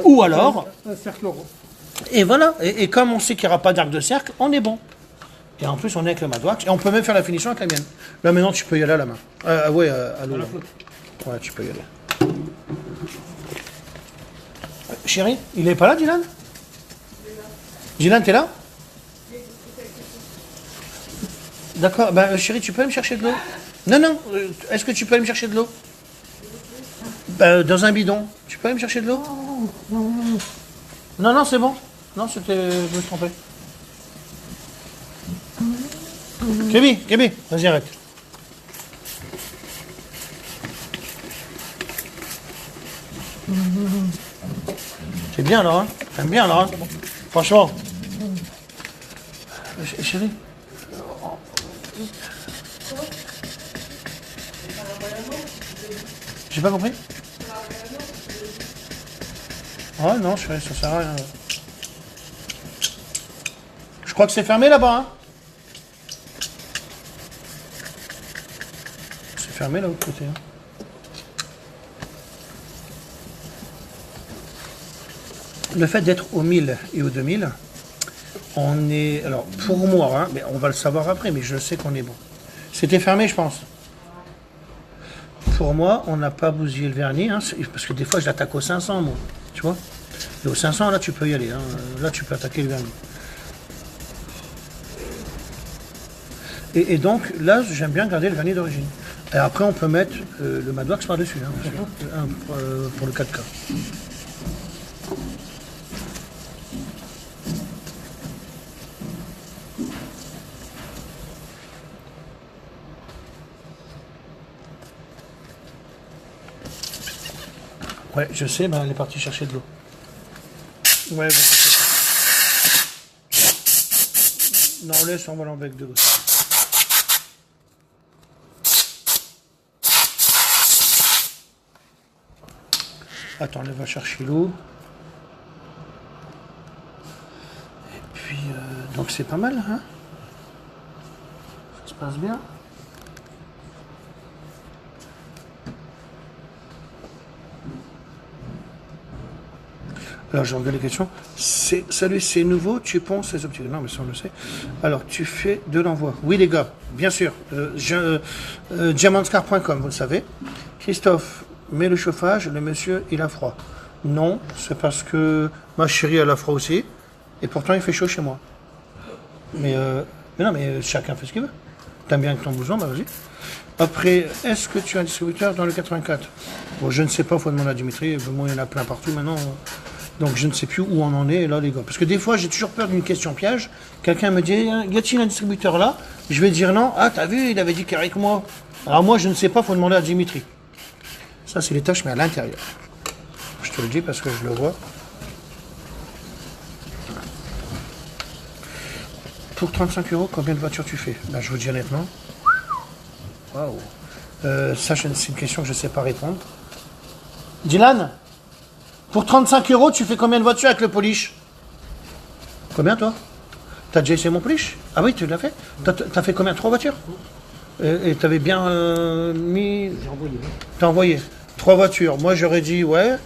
ou alors... un cercle rond. Et voilà, et comme on sait qu'il n'y aura pas d'arc de cercle, on est bon. Et en plus, on est avec le Madwax, et on peut même faire la finition avec la mienne. Là, maintenant, tu peux y aller à la main. À l'eau. Ouais, tu peux y aller. Chérie, il est pas là, Dylan? Dylan, t'es là? D'accord, chérie, tu peux aller me chercher de l'eau? Non, est-ce que tu peux aller me chercher de l'eau? Dans un bidon. Tu peux aller me chercher de l'eau? Non, non, c'est bon. Non, c'était... Je me suis trompé. Kébi, vas-y, arrête. C'est bien, alors, hein? T'aimes bien, alors, hein? Franchement. Chérie. J'ai pas compris? Ah non, ça sert à rien. Je crois que c'est fermé là-bas, hein? C'est fermé là, l'autre côté, hein? Le fait d'être au 1000 et au 2000, on est... Alors, pour moi, hein, mais on va le savoir après, mais je sais qu'on est bon. C'était fermé, je pense. Pour moi, on n'a pas bousillé le vernis, hein, parce que des fois, je l'attaque au 500, moi. Tu vois? Et au 500, là, tu peux y aller. Hein. Là, tu peux attaquer le vernis. Et donc, là, j'aime bien garder le vernis d'origine. Et après, on peut mettre le Madwax par-dessus, hein, bien sûr, pour le 4K. Ouais, je sais, ben, elle est partie chercher de l'eau. Ouais, bon, non, laisse, on va l'enlever avec de l'eau. Attends, elle va chercher l'eau. Et puis, donc c'est pas mal, hein? Ça se passe bien. Alors, je regarde les questions. Salut, c'est nouveau, tu ponces ces optiques. Non, mais ça, on le sait. Alors, tu fais de l'envoi. Oui, les gars, bien sûr. Diamantscar.com, vous le savez. Christophe, mets le chauffage, le monsieur, il a froid. Non, c'est parce que ma chérie, elle a froid aussi. Et pourtant, il fait chaud chez moi. Mais non, mais chacun fait ce qu'il veut. T'aimes bien que ton blouson, bah vas-y. Après, est-ce que tu as un distributeur dans le 84? Bon, je ne sais pas, il faut demander à Dimitri. Moi, il y en a plein partout maintenant. Donc je ne sais plus où on en est là, les gars. Parce que des fois, j'ai toujours peur d'une question piège. Quelqu'un me dit, y a-t-il un distributeur là? Je vais dire non. Ah, t'as vu, il avait dit qu'avec moi. Alors moi, je ne sais pas, il faut demander à Dimitri. Ça, c'est les tâches, mais à l'intérieur. Je te le dis parce que je le vois. Pour 35 €, combien de voitures tu fais? Ben, je vous dis honnêtement. Waouh. Ça, c'est une question que je ne sais pas répondre. Dylan? Pour 35 €, tu fais combien de voitures avec le polish? Combien, toi? T'as déjà essayé mon polish? Ah oui, tu l'as fait? T'as fait combien? 3 voitures? Et t'avais bien mis... J'ai envoyé. T'as envoyé 3 voitures. Moi, j'aurais dit, ouais,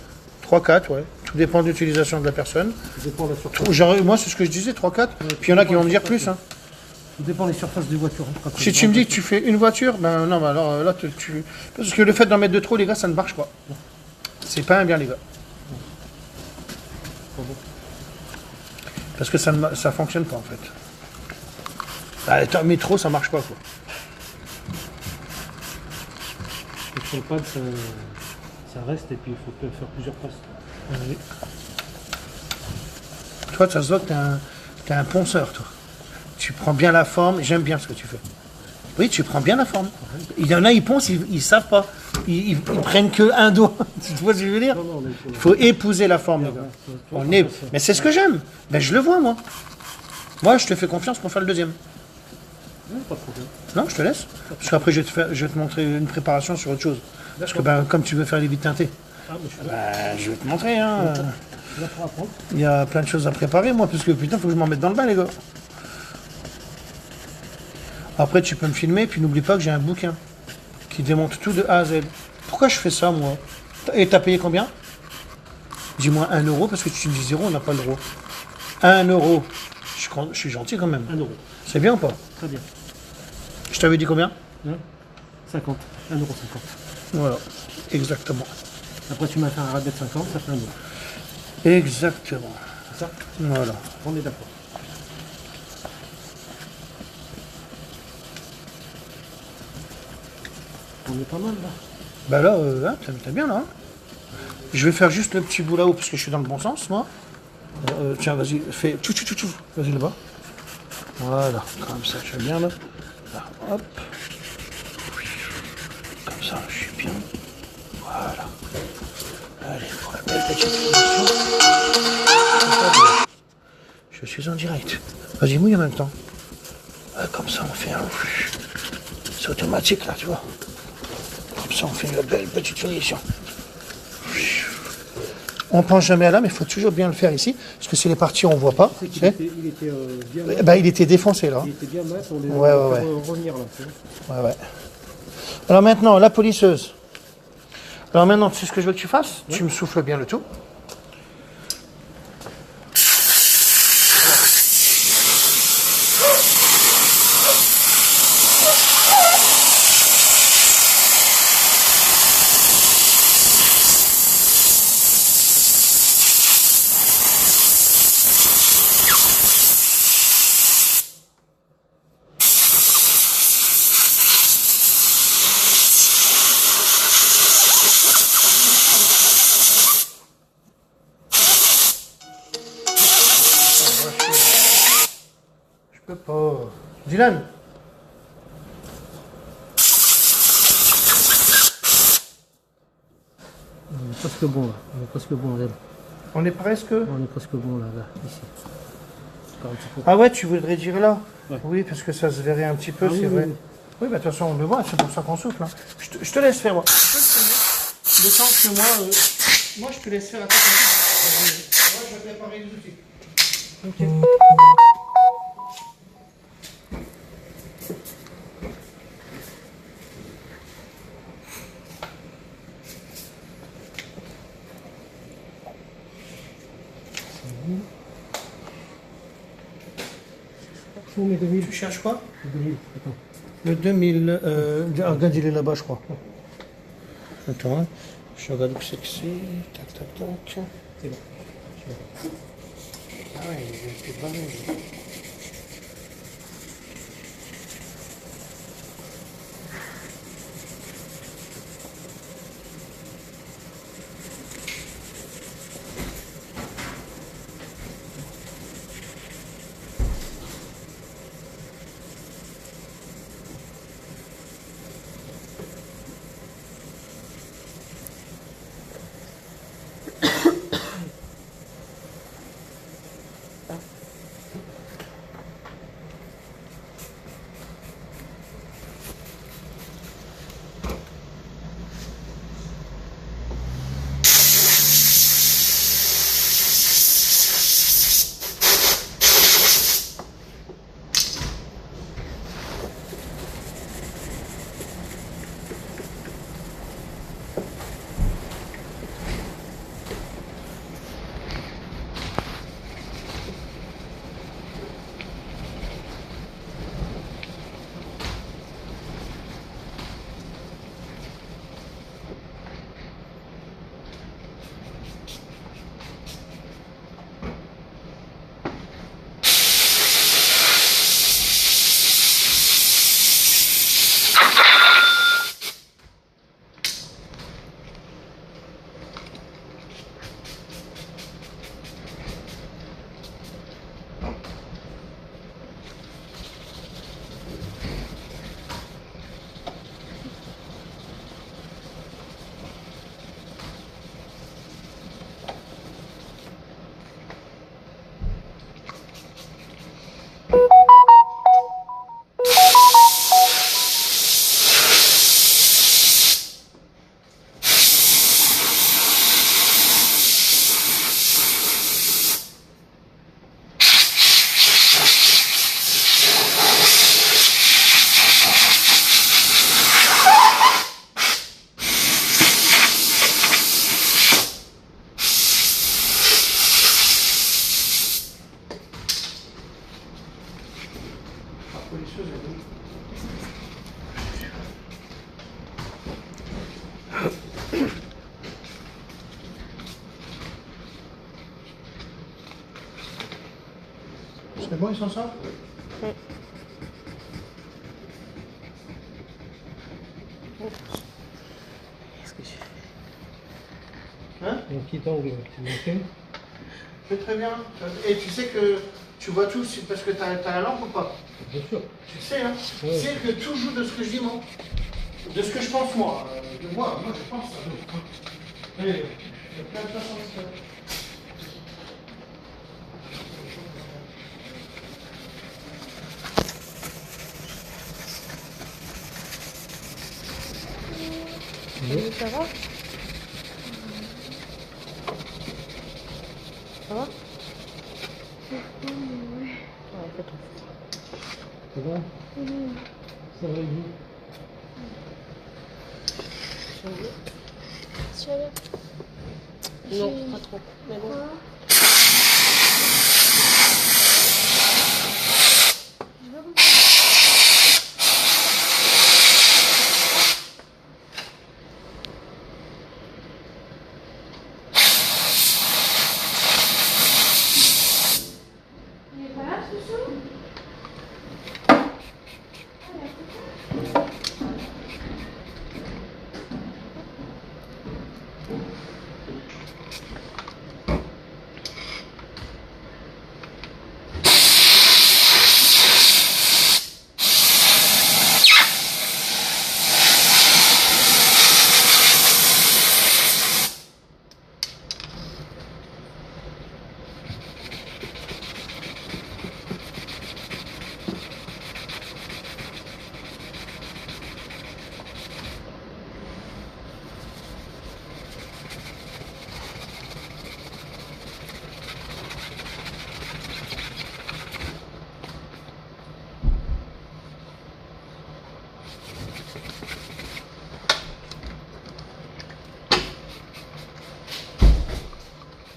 3, 4, ouais. Tout dépend de l'utilisation de la personne. Ça dépend de la surface. Moi, c'est ce que je disais, 3, 4. Puis il y en a qui vont me dire plus, hein. Ça dépend des surfaces des voitures. Hein. Si tu me dis que tu fais une voiture, ben non, ben alors là, parce que le fait d'en mettre de trop, les gars, ça ne marche pas. C'est pas un bien, les gars. Parce que ça ne fonctionne pas, en fait. Bah, mais trop, ça marche pas, quoi. Et sur le pad, ça reste et puis il faut faire plusieurs passes. Oui. Toi, ça se voit que t'es un ponceur, toi. Tu prends bien la forme, j'aime bien ce que tu fais. Oui, tu prends bien la forme. Il y en a, ils poncent, ils savent pas. Ils prennent que un doigt. Tu vois ce que je veux dire? Il faut épouser la forme, les gars. Mais c'est ce que j'aime. Ben, je le vois, moi. Moi, je te fais confiance pour faire le deuxième. Pas de problème. Non, je te laisse. Parce qu'après, je vais te montrer une préparation sur autre chose. Parce que ben, comme tu veux faire les vides teintés, je vais te montrer. Hein. Il y a plein de choses à préparer, moi, parce que putain, il faut que je m'en mette dans le bain, les gars. Après, tu peux me filmer, puis n'oublie pas que j'ai un bouquin qui démonte tout de A à Z. Pourquoi je fais ça, moi? Et t'as payé combien? Dis-moi 1 €, parce que tu me dis 0, on n'a pas le droit. 1 €. Je suis gentil quand même. 1 €. C'est bien ou pas? Très bien. Je t'avais dit combien? 50. 1,50 €. Voilà, exactement. Après, tu m'as fait un rabais de 50, ça fait 1 €. Exactement. C'est ça? Voilà. On est d'accord. On est pas mal là. Bah là, t'as bien là. Hein. Je vais faire juste le petit bout là-haut parce que je suis dans le bon sens, moi. Tiens, vas-y, fais... Tchou, tchou, tchou, tchou. Vas-y là-bas. Voilà, comme ça, je suis bien là. Là, hop. Comme ça, je suis bien. Voilà. Allez, pour la belle petite finition. Je suis en direct. Vas-y, mouille en même temps. Comme ça, on fait un... C'est automatique, là, tu vois. Comme ça, on fait une belle petite finition. On pense jamais à là, mais il faut toujours bien le faire ici, parce que c'est les parties où on ne voit pas. Il était bien mat. Bah, il était défoncé, là. Il était bien mat, on les Ouais, a ouais, fait ouais. revenir là. Tu vois. Ouais, ouais. Alors maintenant, la polisseuse. Alors maintenant, tu sais ce que je veux que tu fasses? Tu me souffles bien le tout. Je peux pas. Dylan. On est presque bon là. On est presque bon, regarde. On est presque... On est presque bon là, ici. Encore un petit peu. Ah ouais, tu voudrais dire là? Ouais. Oui, parce que ça se verrait un petit peu, Ah oui, c'est oui, vrai. oui. Oui, bah de toute façon, on le voit, c'est pour ça qu'on souffle. Hein. Je te laisse faire, moi. Je peux te filmer. Le temps que moi, je te laisse faire à toi. Moi, je vais préparer les outils. Ok. On met 2000. Tu cherches quoi? 2000, attends. Le 2000, regarde, il est là-bas, je crois. Attends, hein. Je regarde où c'est que c'est. Tac, tac, tac. C'est bon. Ah ouais, il est pas mal. C'est bon, ils sont ça? Hein? Il y a un petit angle qui est monté. C'est très bien. Et tu sais que tu vois tout parce que tu as la lampe ou pas? Bien sûr. Tu sais, hein? Ouais. Tu sais que tout joue de ce que je dis, moi. De ce que je pense, moi. Moi, je pense ça. Allez, il y a plein de façons de faire. Ça va? Ça va? Ouais, c'est tout. C'est bon? Ça va, Guy? Non, pas trop. Mais bon.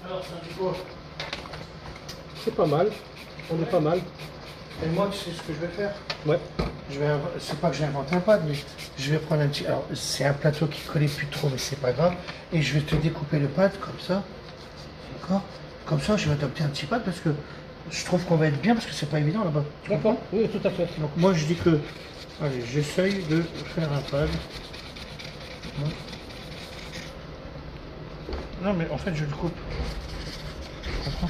Alors, ça dit quoi? C'est pas mal. On est pas mal. Et moi, tu sais ce que je vais faire? Ouais. C'est pas que j'ai inventé un pad, mais je vais prendre un petit. Alors, c'est un plateau qui collait plus trop, mais c'est pas grave. Et je vais te découper le pad comme ça. D'accord? Comme ça, je vais adopter un petit pad parce que je trouve qu'on va être bien parce que c'est pas évident là-bas. Tu D'accord. comprends? Oui, tout à fait. Donc, moi, je dis que. Allez, j'essaye de faire un pad. Non, mais en fait, je le coupe. Tu comprends?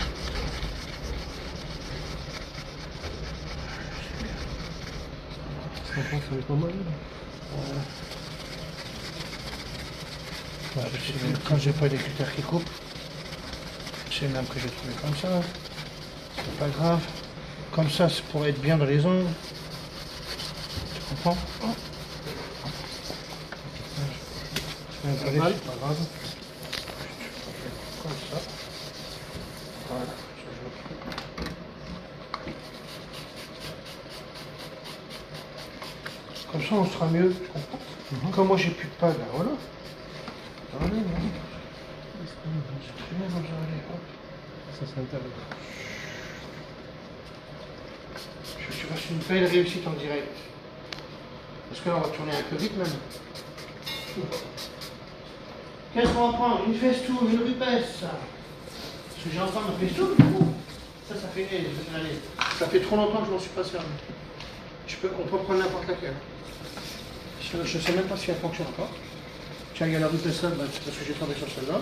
Je comprends, ça va être pas mal. Ouais, quand j'ai pas des cutters qui coupent, c'est même que j'ai trouvé comme ça. C'est pas grave. Comme ça, c'est pour être bien dans les ongles. Tu comprends? Allez, c'est pas grave. Comme ça. Voilà. Comme ça, on sera mieux. Tu comprends? Comme moi, j'ai plus de pad, là, voilà. Allez, voilà. C'est très bien comme ça, allez, hop. Ça, c'est intéressant. Tu vois, c'est une belle réussite en direct. Parce que là, on va tourner un peu vite même. Qu'est-ce qu'on va prendre? Une festoune, une rupesse. Parce que j'ai encore ma festoune, du coup. Ça fait allez, ça fait trop longtemps que je m'en suis pas servi. On peut prendre n'importe laquelle. Je ne sais même pas si elle fonctionne encore. Tiens, il y a la rupesse là, c'est parce que j'ai tombé sur celle-là.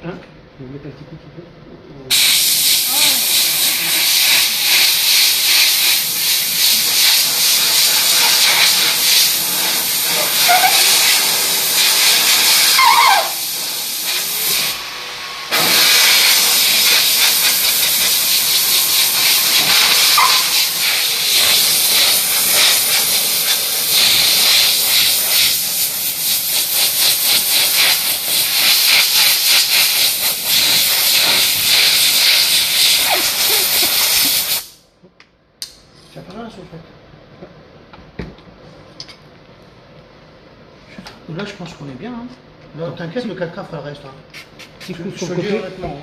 Hein? Je vais mettre un petit coup, tu peux. Ça fait rien, ça, en fait. Là, je pense qu'on est bien. Hein. Là, t'inquiète, le 4K fera le reste. Hein. Petit coup Je sur te le le dis côté. honnêtement.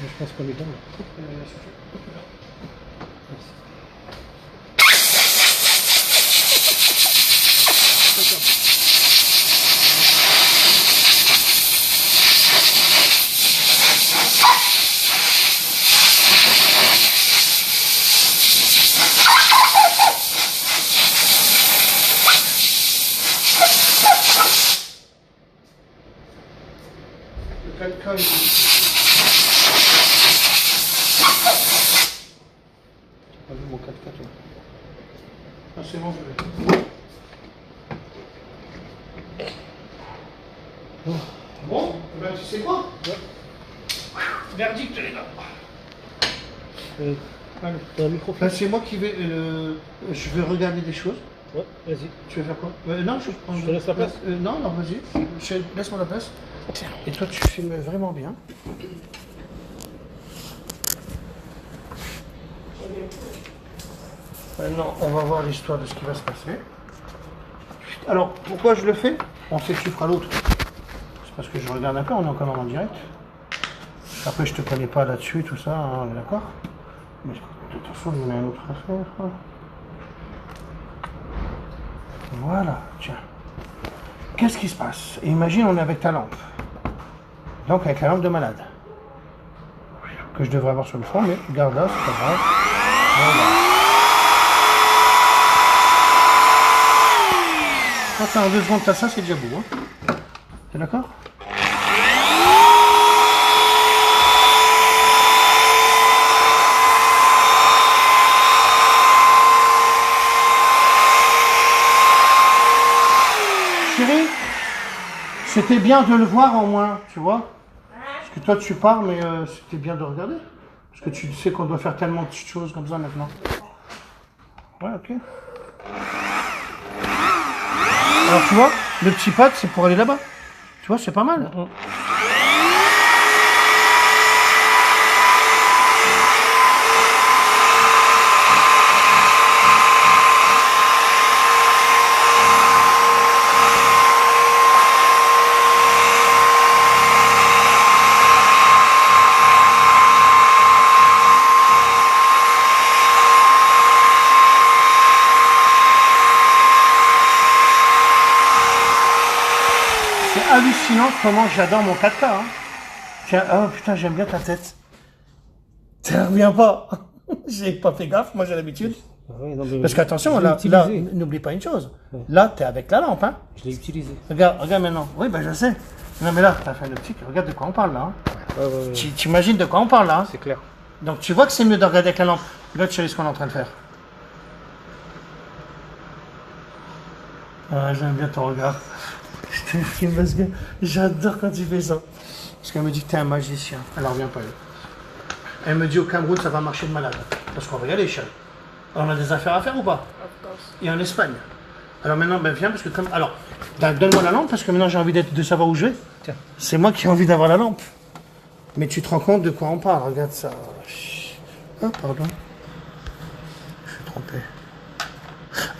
Je pense qu'on est bon là. Merci. 4K et tout. T'as vu mon 4K toi? Ah, c'est bon, je l'ai. Bon, ben tu sais quoi? Verdict les gars. Allez. T'as un micro? Là, c'est moi qui vais. Je vais regarder des choses. Ouais, vas-y. Tu veux faire quoi? Non, je prends. Je te laisse la place. Non, non, vas-y. Laisse-moi la place. Et toi, tu filmes vraiment bien. Maintenant, on va voir l'histoire de ce qui va se passer. Alors, pourquoi je le fais? On sait que tu feras l'autre. C'est parce que je regarde un peu, on est encore en direct. Après, je te connais pas là-dessus, tout ça, hein, on est d'accord? Mais de toute façon, il y en a un autre à faire. Hein. Voilà, tiens. Qu'est-ce qui se passe? Imagine, on est avec ta lampe. Donc, avec la lampe de malade. Que je devrais avoir sur le fond, mais garde là, c'est pas grave. Voilà. Quand en 2 secondes, t'as ça, c'est déjà beau. Hein. T'es d'accord? Chérie, c'était bien de le voir au moins, tu vois? Parce que toi tu parles, mais c'était bien de regarder. Parce que tu sais qu'on doit faire tellement de choses comme ça maintenant. Ouais, ok. Alors tu vois, le petit pad c'est pour aller là-bas. Tu vois, c'est pas mal. Hallucinant comment j'adore mon 4K. Hein. Tiens, oh putain, j'aime bien ta tête. Ça revient pas. J'ai pas fait gaffe, moi j'ai l'habitude. Ouais, non, mais parce qu'attention, là, n'oublie pas une chose. Ouais. Là, t'es avec la lampe. Hein. Je l'ai utilisé. Regarde maintenant. Oui, ben je sais. Non, mais là, t'as fait un optique. Regarde de quoi on parle là. Hein. Ouais. Tu imagines de quoi on parle là. Hein. C'est clair. Donc tu vois que c'est mieux de regarder avec la lampe. Regarde, chérie, ce qu'on est en train de faire. Ah, j'aime bien ton regard. Je te filme parce que j'adore quand tu fais ça. Parce qu'elle me dit que t'es un magicien. Elle en revient pas. Elle me dit au Cameroun ça va marcher de malade. Parce qu'on va y aller, chérie. On a des affaires à faire ou pas? Et en Espagne. Alors maintenant, ben viens parce que comme. Alors, donne-moi la lampe parce que maintenant j'ai envie de savoir où je vais. Tiens. C'est moi qui ai envie d'avoir la lampe. Mais tu te rends compte de quoi on parle? Regarde ça. Ah, pardon. Je suis trompé.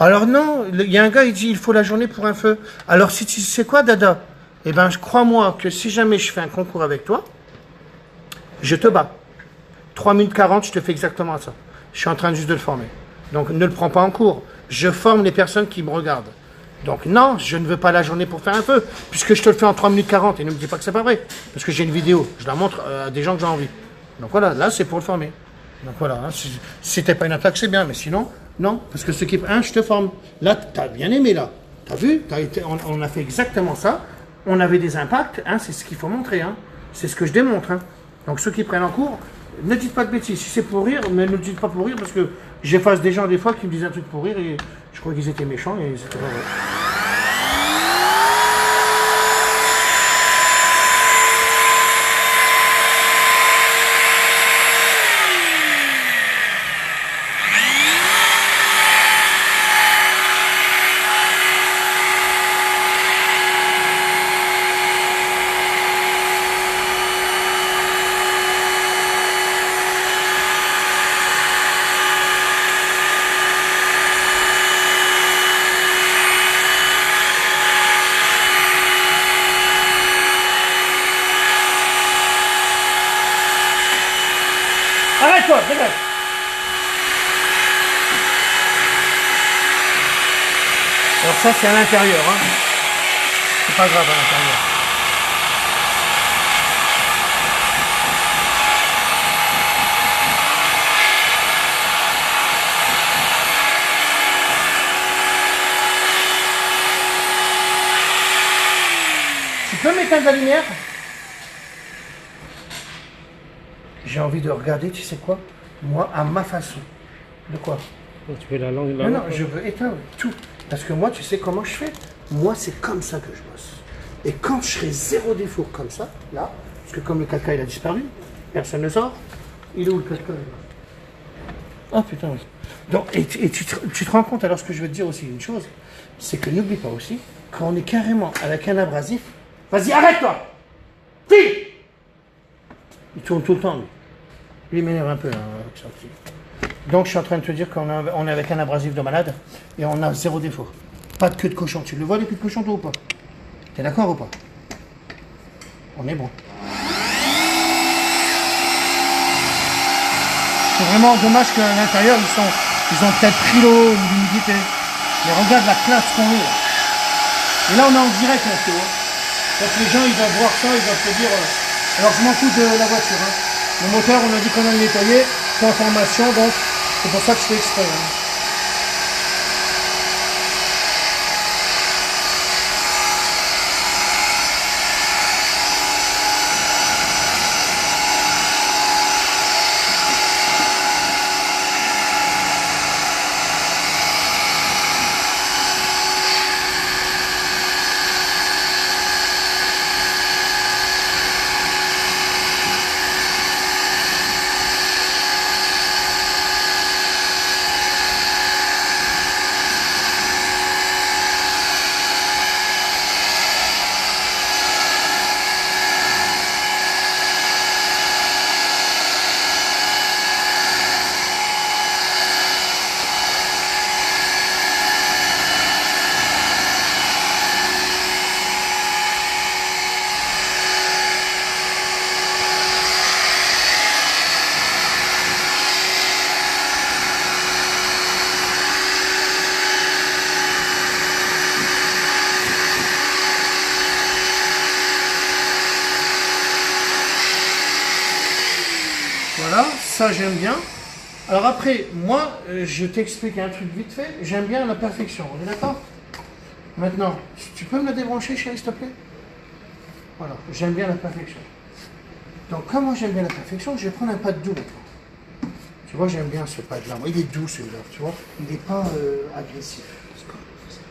Alors non, il y a un gars, il dit il faut la journée pour un feu. Alors si tu sais quoi, Dada? Eh ben, crois-moi que si jamais je fais un concours avec toi, je te bats. 3 minutes 40, je te fais exactement ça. Je suis en train juste de le former. Donc ne le prends pas en cours. Je forme les personnes qui me regardent. Donc non, je ne veux pas la journée pour faire un feu, puisque je te le fais en 3 minutes 40. Et ne me dis pas que c'est pas vrai. Parce que j'ai une vidéo, je la montre à des gens que j'ai envie. Donc voilà, là c'est pour le former. Donc voilà, hein, si t'es pas une attaque, c'est bien, mais sinon, non. Parce que ce qui est je te forme. Là, t'as bien aimé, là. T'as vu? On a fait exactement ça. On avait des impacts, hein, c'est ce qu'il faut montrer. Hein. C'est ce que je démontre. Hein. Donc ceux qui prennent en cours, ne dites pas de bêtises. Si c'est pour rire, mais ne dites pas pour rire, parce que j'efface des gens des fois qui me disent un truc pour rire, et je crois qu'ils étaient méchants, et c'était pas vrai. Arrête-toi, dégage. Alors ça c'est à l'intérieur, hein. C'est pas grave à l'intérieur. Tu peux m'éteindre la lumière? j'ai envie de regarder, tu sais quoi? Moi, à ma façon. De quoi? Tu fais la langue, Non, je veux éteindre tout. Parce que moi, tu sais comment je fais? Moi, c'est comme ça que je bosse. Et quand je serai zéro défaut comme ça, là, parce que comme le 4K il a disparu, personne ne sort, il est où le 4K? Ah putain, oui. Donc, et tu te rends compte, alors ce que je veux te dire aussi une chose, c'est que n'oublie pas aussi, quand on est carrément avec un abrasif, vas-y, arrête-toi! Fille! Il tourne tout le temps, lui. Lui, il m'énerve un peu, hein, donc, je suis en train de te dire qu'on est avec un abrasif de malade et on a zéro défaut. Pas de queue de cochon. Tu le vois, les queues de cochon, toi, ou pas? T'es d'accord ou pas? On est bon. C'est vraiment dommage qu'à l'intérieur, ils ont peut-être pris l'eau ou l'humidité. Mais regarde la classe qu'on est, là. Et là, on est en direct, là, tu vois. Donc, les gens, ils doivent voir ça, ils doivent se dire... Alors, je m'en fous de la voiture, hein. Le moteur, on a dit qu'on a le nettoyer. C'est en formation, donc c'est pour ça que je fais exprès. Hein. Voilà, ça j'aime bien. Alors après, moi, je t'explique un truc vite fait. J'aime bien la perfection, on est d'accord? Maintenant, tu peux me la débrancher, chérie, s'il te plaît? Voilà, j'aime bien la perfection. Donc, comme moi j'aime bien la perfection, je vais prendre un pad doux maintenant. Tu vois, j'aime bien ce pad-là. Moi, il est doux celui-là, tu vois. Il n'est pas agressif.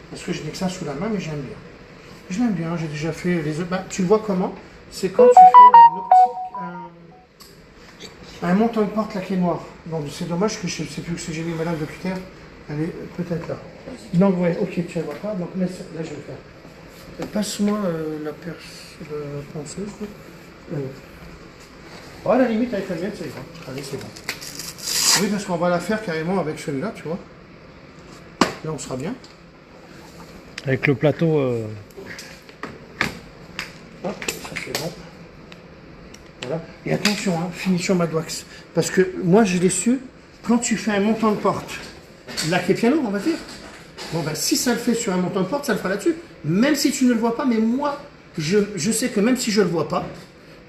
Parce que je n'ai que ça sous la main, mais j'aime bien. Je l'aime bien, j'ai déjà fait les autres. Bah, tu le vois comment? C'est quand tu fais un montant de porte laqué noir. Donc c'est dommage que je ne sais plus que j'ai mis madame de Cutter. Elle est peut-être là. Donc ouais, ok, tu ne vois pas. Donc là, je vais le faire. Passe-moi la ponceuse. Oh, à la limite, avec la mienne, c'est bon. Allez, c'est bon. Oui, parce qu'on va la faire carrément avec celui-là, tu vois. Là, on sera bien. Avec le plateau... Hop, ça c'est bon. Voilà. Et attention, hein, finition Madwax. Parce que moi, je l'ai su, quand tu fais un montant de porte, laqué piano, on va dire. Bon, ben, si ça le fait sur un montant de porte, ça le fera là-dessus. Même si tu ne le vois pas, mais moi, je sais que même si je ne le vois pas,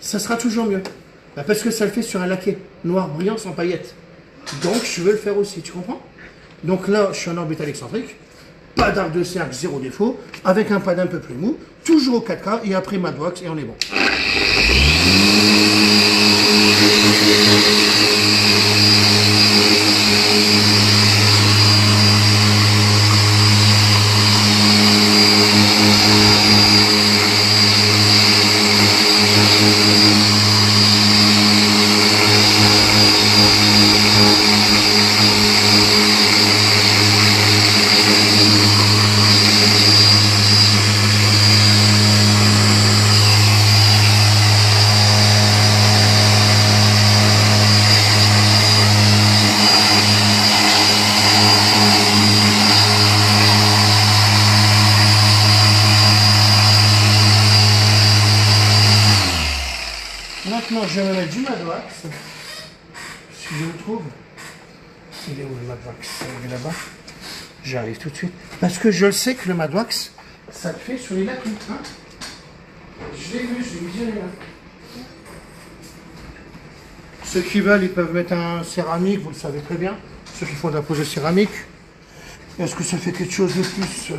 ça sera toujours mieux. Ben, parce que ça le fait sur un laqué noir brillant sans paillettes. Donc, je veux le faire aussi, tu comprends? Donc là, je suis en orbital excentrique. Pas d'arc de cercle, zéro défaut, avec un pad un peu plus mou, toujours au 4K, et après Madwax, et on est bon. Maintenant, je vais mettre du Madwax. Si je le trouve. Il est où le Madwax? Il est là-bas. J'arrive tout de suite. Parce que je le sais que le Madwax, ça le fait sur les lacunes. Hein, je l'ai vu, je l'ai visionné. Ceux qui veulent, ils peuvent mettre un céramique, vous le savez très bien. Ceux qui font de la pose de céramique. Est-ce que ça fait quelque chose de plus?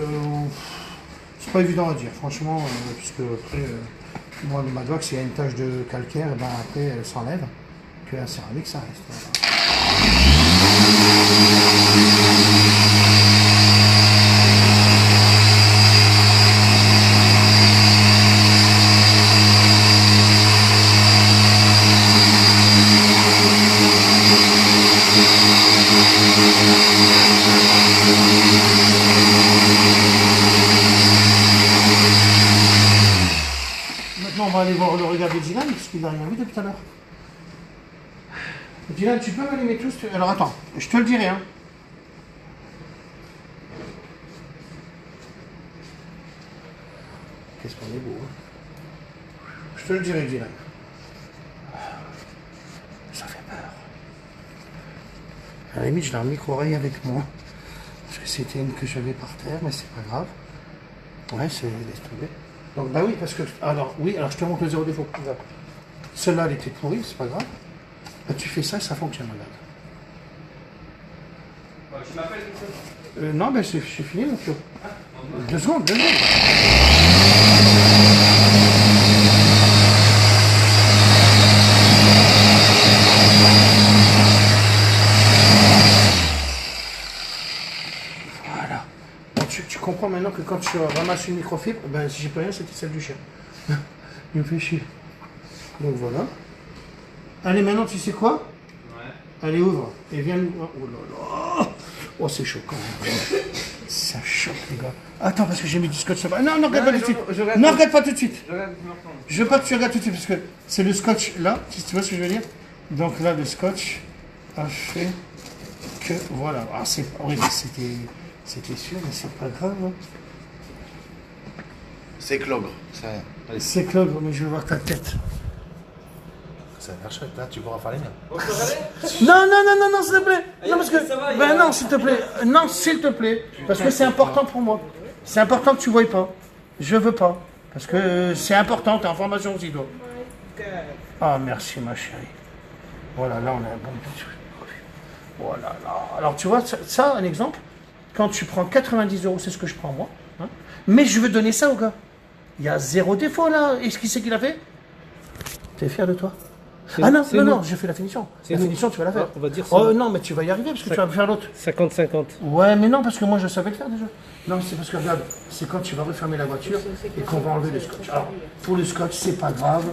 C'est pas évident à dire, franchement, puisque après, moi, le Madwax, il y a une tache de calcaire, et ben après, elle s'enlève. qu'un céramique, ça reste. Maintenant, on va aller voir le regard de Dylan, parce qu'il n'a rien vu depuis tout à l'heure. Dylan, tu peux m'allumer tous. Alors attends, je te le dirai. Hein. Qu'est-ce qu'on est beau. Hein. Je te le dirai, Dylan. Ça fait peur. À la limite, je l'ai un micro-oreille avec moi. Parce que c'était une que j'avais par terre, mais c'est pas grave. Ouais, c'est laisse tomber. Donc bah oui, parce que. Alors je te montre le zéro défaut. Celle-là, elle était pourrie, c'est pas grave. Bah, tu fais ça et ça fonctionne, regarde. Tu m'appelles tout ça? Non, ben c'est fini, mon pio. 2 secondes, 2 secondes. Voilà. Bon, tu comprends maintenant que quand tu ramasses une microfibre, ben si j'ai pas rien, c'était celle du chien. Il me fait chier. Donc voilà. Allez, maintenant, tu sais quoi? Ouais. Allez, ouvre. Et viens nous. Oh là là. Oh, c'est chaud quand même. Ça choque, les gars. Attends, parce que j'ai mis du scotch là-bas. Non, regarde pas tout de suite. Non, regarde pas tout de suite. Je veux pas que tu regardes tout de suite, parce que c'est le scotch là, si tu vois ce que je veux dire. Donc là, le scotch a fait que. Voilà. Ah, c'est. Oui, mais c'était sûr, mais c'est pas grave. Hein. C'est clogre. C'est Claude, mais je veux voir ta tête. Ça a l'air chouette, là, tu pourras faire les miens. Non, s'il te plaît. Non, parce que. Ben non, s'il te plaît. Non, s'il te plaît. Parce que c'est important pour moi. C'est important que tu ne voies pas. Je veux pas. Parce que c'est important, t'as information aussi, toi. Ah, merci, ma chérie. Voilà, là, on a un bon petit. Voilà, là. Alors, tu vois, ça, un exemple. Quand tu prends 90 €, c'est ce que je prends moi. Hein, mais je veux donner ça au gars. Il y a 0 défaut, là. Et ce qui c'est qu'il a fait? T'es fier de toi? Ah non, j'ai fait la finition. La finition, tu vas la faire. On va dire oh non, mais tu vas y arriver parce que tu vas faire l'autre. 50-50. Ouais, mais non, parce que moi je savais le faire déjà. Non, c'est parce que regarde, c'est quand tu vas refermer la voiture et qu'on va enlever le scotch. Alors, pour le scotch, c'est pas grave.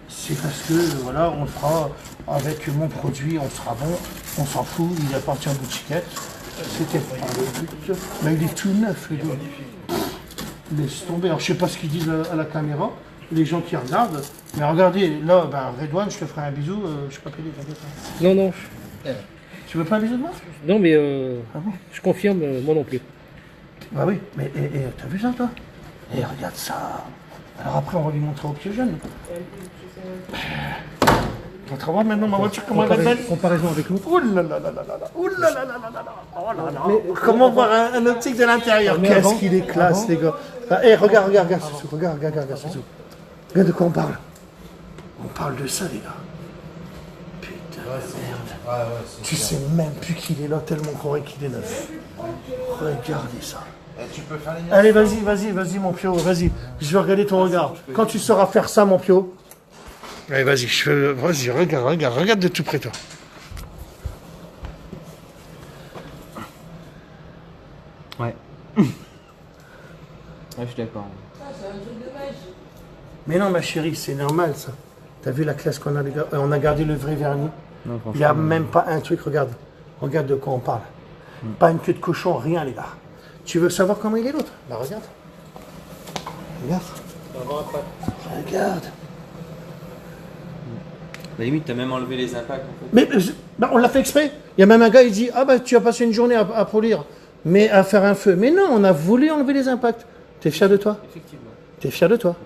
C'est parce que, voilà, on le fera avec mon produit, on sera bon, on s'en fout, il appartient à Bouchiquette. C'était pas le but. Mais il est tout neuf, le gars. Laisse tomber. Alors, je sais pas ce qu'ils disent à la caméra. Les gens qui regardent, mais regardez, là, ben, Redouane, je te ferai un bisou, je suis pas pédé, t'inquiète. Non. Tu veux pas un bisou de moi? Non, mais Ah bon? je confirme, moi non plus. Bah oui, mais t'as vu ça, toi? Et regarde ça. Alors après, on va lui montrer au pied jeune. On va voir maintenant ma voiture, comment elle est belle. Comparaison avec l'autre. Ouh là là là là là. Ouh là là là là là. Oh là là. Comment voir un optique de l'intérieur? Qu'est-ce qu'il est classe, les gars. Eh, regarde, Soussou, regarde, Soussou. Regarde de quoi on parle. On parle de ça, les gars. Putain de merde. Tu sais même plus qu'il est là, tellement qu'on croirait qu'il est neuf. Regardez ça. Tu peux faire les miens. Allez, vas-y, mon Pio, vas-y. Je vais regarder ton regard. Quand tu sauras faire ça, mon Pio. Allez, vas-y, regarde de tout près, toi. Ouais. Ouais, je suis d'accord. Mais non, ma chérie, c'est normal, ça. T'as vu la classe qu'on a, les gars? On a gardé le vrai vernis. Non, Il n'y a même pas un truc, regarde. Regarde de quoi on parle. Pas une queue de cochon, rien, les gars. Tu veux savoir comment il est, l'autre? Bah, regarde. Regarde. À la limite, t'as même enlevé les impacts, en fait. Mais bah, on l'a fait exprès. Il y a même un gars, il dit, ah bah tu as passé une journée à polir, mais à faire un feu. Mais non, on a voulu enlever les impacts. T'es fier de toi? Effectivement. T'es fier de toi?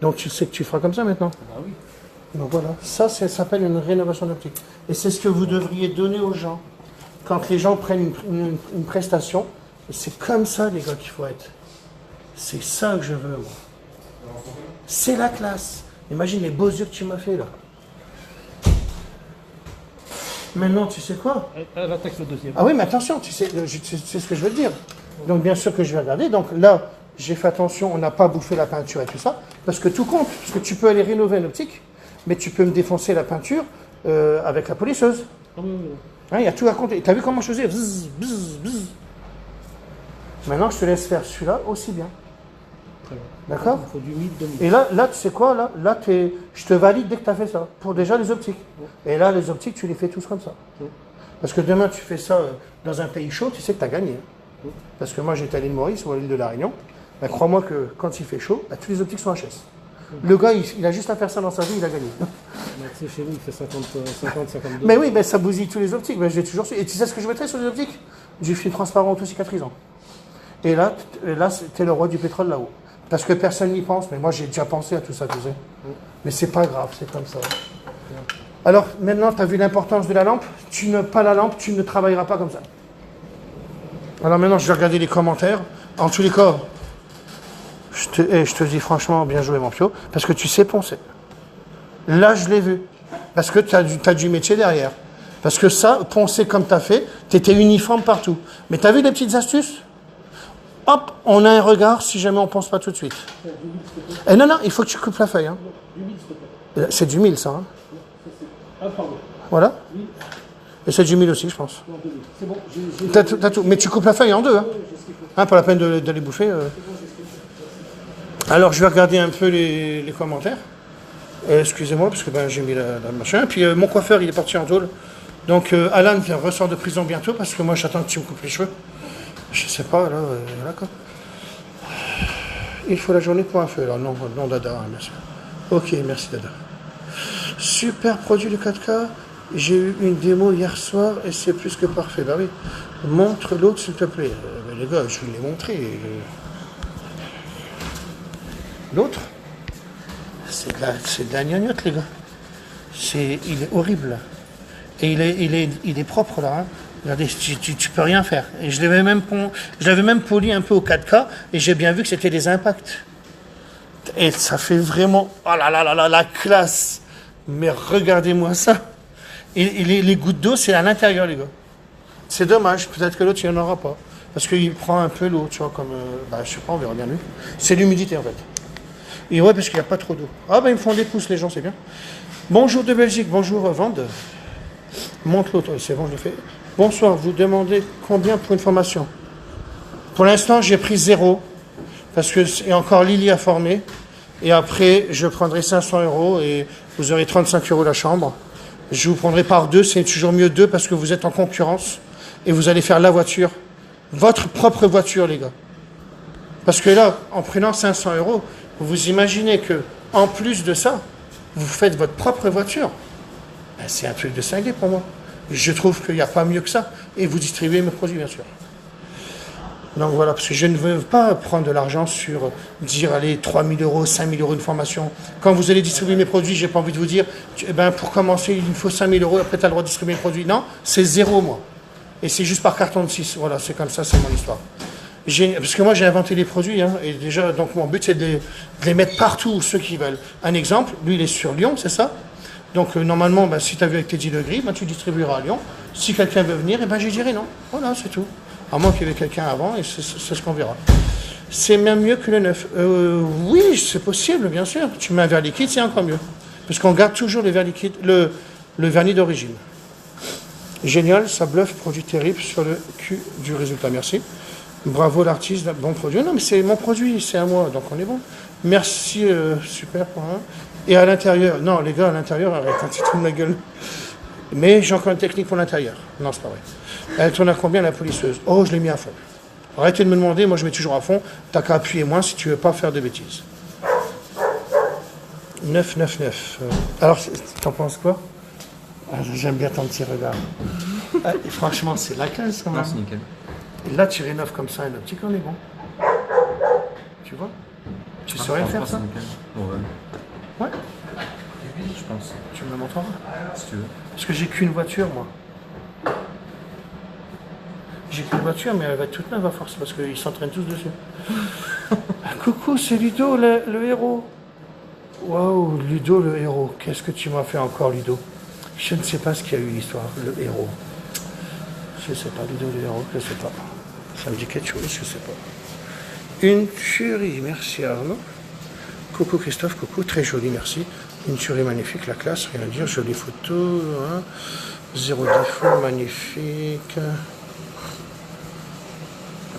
Donc tu sais que tu feras comme ça maintenant? Bah oui. Donc voilà, ça s'appelle une rénovation d'optique. Et c'est ce que vous devriez donner aux gens. Quand les gens prennent une prestation, c'est comme ça, les gars, qu'il faut être. C'est ça que je veux, moi. C'est la classe. Imagine les beaux yeux que tu m'as fait, là. Maintenant, tu sais quoi? Elle attaque le deuxième. Ah oui, mais attention, tu sais ce que je veux te dire. Donc bien sûr que je vais regarder. Donc là, j'ai fait attention, on n'a pas bouffé la peinture et tout ça, parce que tout compte. Parce que tu peux aller rénover une optique, mais tu peux me défoncer la peinture avec la polisseuse. Ah oui, oui, oui. Hein, il y a tout à compter. Tu as vu comment je faisais? Bzz, bzz, bzz. Maintenant, je te laisse faire celui-là aussi bien. Très bien. D'accord? Il faut du 1000, 2000. Et là, tu sais quoi? Là je te valide dès que tu as fait ça. Pour déjà les optiques. Et là, les optiques, tu les fais tous comme ça. Parce que demain, tu fais ça dans un pays chaud, tu sais que tu as gagné. Parce que moi, j'étais à l'île Maurice ou à l'île de la Réunion. Ben, crois-moi que quand il fait chaud, ben, tous les optiques sont HS. Le gars, il a juste à faire ça dans sa vie, il a gagné. Tu sais, chez nous, il fait 50, 52. Mais oui, ben, ça bousille tous les optiques. Ben, j'ai toujours su. Et tu sais ce que je mettrais sur les optiques? Du film transparent auto-cicatrisant. Et là, t'es le roi du pétrole là-haut. Parce que personne n'y pense, mais moi j'ai déjà pensé à tout ça, tu sais. Mais c'est pas grave, c'est comme ça. Alors, maintenant, tu as vu l'importance de la lampe. Pas la lampe, tu ne travailleras pas comme ça. Alors maintenant, je vais regarder les commentaires. En tous les cas, je te dis franchement, bien joué mon Pio, parce que tu sais poncer. Là, je l'ai vu. Parce que tu as du métier derrière. Parce que ça, poncer comme tu as fait, tu étais uniforme partout. Mais tu as vu les petites astuces? Hop, on a un regard si jamais on ne pense pas tout de suite. Et non, il faut que tu coupes la feuille. Hein. C'est du 1000 ça. Hein. Ah, pardon. Voilà. Et c'est du 1000 aussi, je pense. Non, 2000. C'est bon, j'ai... T'as tout. Mais tu coupes la feuille en deux. Hein. Hein, pas la peine d'aller bouffer. Alors, je vais regarder un peu les commentaires. Excusez-moi, parce que ben, j'ai mis la machin. Puis mon coiffeur, il est parti en tôle. Donc, Alan ressort de prison bientôt, parce que moi, j'attends que tu me coupes les cheveux. Je sais pas, là, voilà quoi. Il faut la journée pour un feu. Alors, non, Dada, hein, bien sûr. Ok, merci Dada. Super produit de 4K. J'ai eu une démo hier soir et c'est plus que parfait. Bah oui. Montre l'autre, s'il te plaît. Les gars, je vous l'ai montré. L'autre, c'est de la gnognotte, les gars. Il est horrible. Et il est propre, là. Hein. Regardez, tu peux rien faire. Et je l'avais même poli un peu au 4K et j'ai bien vu que c'était des impacts. Et ça fait vraiment... Oh là là là là, la classe. Mais regardez-moi ça. Et les gouttes d'eau, c'est à l'intérieur, les gars. C'est dommage. Peut-être que l'autre, il n'y en aura pas. Parce qu'il prend un peu l'eau, tu vois, comme... je sais pas, on verra bien lui. C'est l'humidité, en fait. Et ouais, parce qu'il n'y a pas trop d'eau. Ah, ben, ils me font des pouces, les gens, c'est bien. Bonjour de Belgique. Bonjour, Vande. Montre l'autre. C'est bon, je l'ai fait. Bonsoir, vous demandez combien pour une formation? Pour l'instant, j'ai pris 0, parce que c'est encore Lily à former. Et après, je prendrai 500 € et vous aurez 35 € la chambre. Je vous prendrai par 2, c'est toujours mieux 2 parce que vous êtes en concurrence et vous allez faire la voiture, votre propre voiture, les gars. Parce que là, en prenant 500 €, vous imaginez que en plus de ça, vous faites votre propre voiture. Ben, c'est un truc de cinglé pour moi. Je trouve qu'il n'y a pas mieux que ça. Et vous distribuez mes produits, bien sûr. Donc voilà, parce que je ne veux pas prendre de l'argent sur dire, allez, 3 000 €, 5 000 € une formation. Quand vous allez distribuer mes produits, j'ai pas envie de vous dire, pour commencer, il me faut 5 000 €, après tu as le droit de distribuer mes produits. Non, c'est 0, moi. Et c'est juste par carton de 6. Voilà, c'est comme ça, c'est mon histoire. Parce que moi, j'ai inventé les produits, hein, et déjà, donc mon but, c'est de les mettre partout, ceux qui veulent. Un exemple, lui, il est sur Lyon, c'est ça? Donc normalement, si tu as vu avec tes 10 degrés, tu distribueras à Lyon. Si quelqu'un veut venir, je dirai non. Voilà, c'est tout. À moins qu'il y ait quelqu'un avant, et c'est ce qu'on verra. C'est même mieux que le neuf. Oui, c'est possible, bien sûr. Tu mets un verre liquide, c'est encore mieux. Parce qu'on garde toujours le verre liquide, le vernis d'origine. Génial, ça bluffe, produit terrible sur le cul du résultat. Merci. Bravo l'artiste, bon produit. Non, mais c'est mon produit, c'est à moi, donc on est bon. Merci, super. Et à l'intérieur, non, les gars, à l'intérieur, arrête, un petit trou de ma gueule. Mais j'ai encore une technique pour l'intérieur. Non, c'est pas vrai. Elle tourne à combien la polisseuse? Oh, je l'ai mis à fond. Arrêtez de me demander, moi je mets toujours à fond. T'as qu'à appuyer moins si tu veux pas faire de bêtises. 999. Alors, t'en penses quoi? J'aime bien ton petit regard. Franchement, c'est la classe quand même. Non, c'est nickel. Et là, tu rénoves comme ça un optique, on est bon. Tu vois? Tu saurais faire ça? Ouais. Je pense. Tu me le montreras? Si tu veux. Parce que j'ai qu'une voiture, moi. J'ai qu'une voiture, mais elle va être toute neuve à force, parce qu'ils s'entraînent tous dessus. Coucou, c'est Ludo, le héros. Waouh, Ludo, le héros. Qu'est-ce que tu m'as fait encore, Ludo? Je ne sais pas ce qu'il y a eu, l'histoire, le héros. Je sais pas, Ludo, le héros, je sais pas. Ça me dit quelque chose, je sais pas. Une tuerie, merci Arnaud. Coucou Christophe, coucou, très joli, merci. Une tuerie magnifique, la classe, rien à dire, jolie photo, hein. Zéro défaut, magnifique.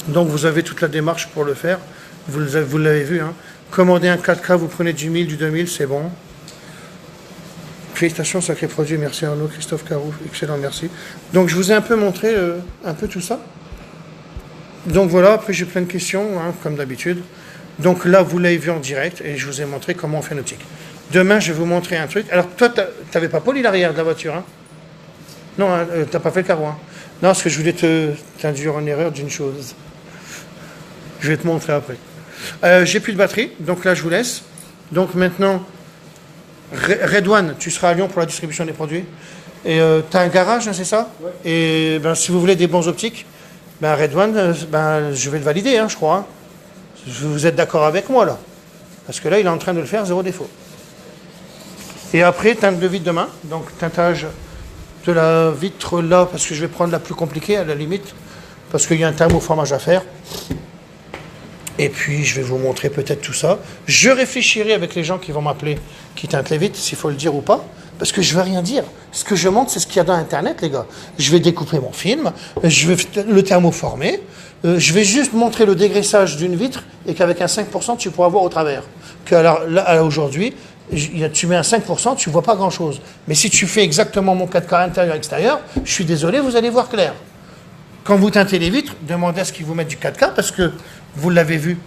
Donc vous avez toute la démarche pour le faire, vous l'avez vu, hein. Commandez un 4K, vous prenez du 1000, du 2000, c'est bon. Félicitations, sacré produit, merci Arnaud, Christophe Caroux, excellent, merci. Donc je vous ai un peu montré un peu tout ça. Donc voilà, après j'ai plein de questions, hein, comme d'habitude. Donc là, vous l'avez vu en direct et je vous ai montré comment on fait nautique. Demain, je vais vous montrer un truc. Alors toi, t'avais pas poli l'arrière de la voiture, hein? Non, hein, t'as pas fait le carreau, hein? Non, parce que je voulais t'induire en erreur d'une chose. Je vais te montrer après. J'ai plus de batterie, donc là je vous laisse. Donc maintenant, Redouane, tu seras à Lyon pour la distribution des produits. Et tu as un garage, hein, c'est ça? Ouais. Et ben, si vous voulez des bons optiques, ben, Redouane, ben, je vais le valider, hein, je crois. Hein. Vous êtes d'accord avec moi là? Parce que là, il est en train de le faire, zéro défaut. Et après, teinte de vitre demain. Donc teintage de la vitre là, parce que je vais prendre la plus compliquée à la limite, parce qu'il y a un thermoformage à faire. Et puis, je vais vous montrer peut-être tout ça. Je réfléchirai avec les gens qui vont m'appeler, qui teintent les vitres, s'il faut le dire ou pas. Parce que je ne vais rien dire. Ce que je montre, c'est ce qu'il y a dans Internet, les gars. Je vais découper mon film, je vais le thermoformer, je vais juste montrer le dégraissage d'une vitre et qu'avec un 5%, tu pourras voir au travers. Que là, aujourd'hui, tu mets un 5%, tu ne vois pas grand-chose. Mais si tu fais exactement mon 4K intérieur-extérieur, je suis désolé, vous allez voir clair. Quand vous teintez les vitres, demandez à ce qu'ils vous mettent du 4K parce que vous l'avez vu.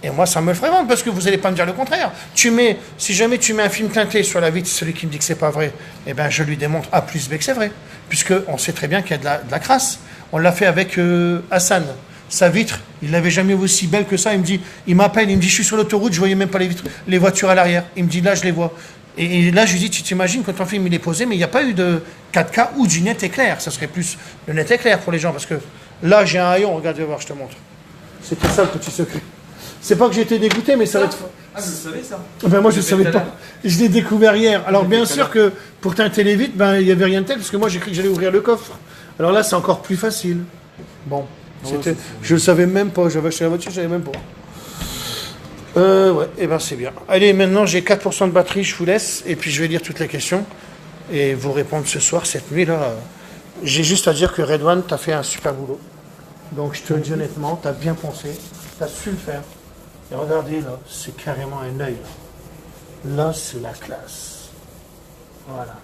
Et moi, ça me le ferait vendre parce que vous n'allez pas me dire le contraire. Si jamais tu mets un film teinté sur la vitre, celui qui me dit que c'est pas vrai, eh ben, je lui démontre A plus B que c'est vrai. Puisqu'on sait très bien qu'il y a de la crasse. On l'a fait avec Hassan. Sa vitre, il l'avait jamais vu aussi belle que ça. Il m'appelle, il me dit, je suis sur l'autoroute, je voyais même pas les voitures à l'arrière. Il me dit, là, je les vois. Et là, je lui dis, tu t'imagines quand ton film il est posé, mais il n'y a pas eu de 4K ou du net éclair. Ça serait plus le net éclair pour les gens. Parce que là, j'ai un haillon, regarde, viens voir, je te montre. C'était ça le petit secret. C'est pas que j'ai été dégoûté, mais ça va être... Ah, vous le savez ça? Ben moi, je ne savais pas. Je l'ai découvert hier. Alors, bien sûr que pour teinter les vitres, ben, il n'y avait rien de tel, parce que moi, j'ai cru que j'allais ouvrir le coffre. Alors là, c'est encore plus facile. Bon, je ne le savais même pas. J'avais acheté la voiture, je ne savais même pas. Ouais, et ben c'est bien. Allez, maintenant, j'ai 4% de batterie, je vous laisse, et puis je vais lire toutes les questions, et vous répondre ce soir, cette nuit-là. J'ai juste à dire que Redouane, tu as fait un super boulot. Donc, je te le dis honnêtement, tu as bien pensé, tu as su le faire. Et regardez, là, c'est carrément un œil. Là, c'est la classe. Voilà.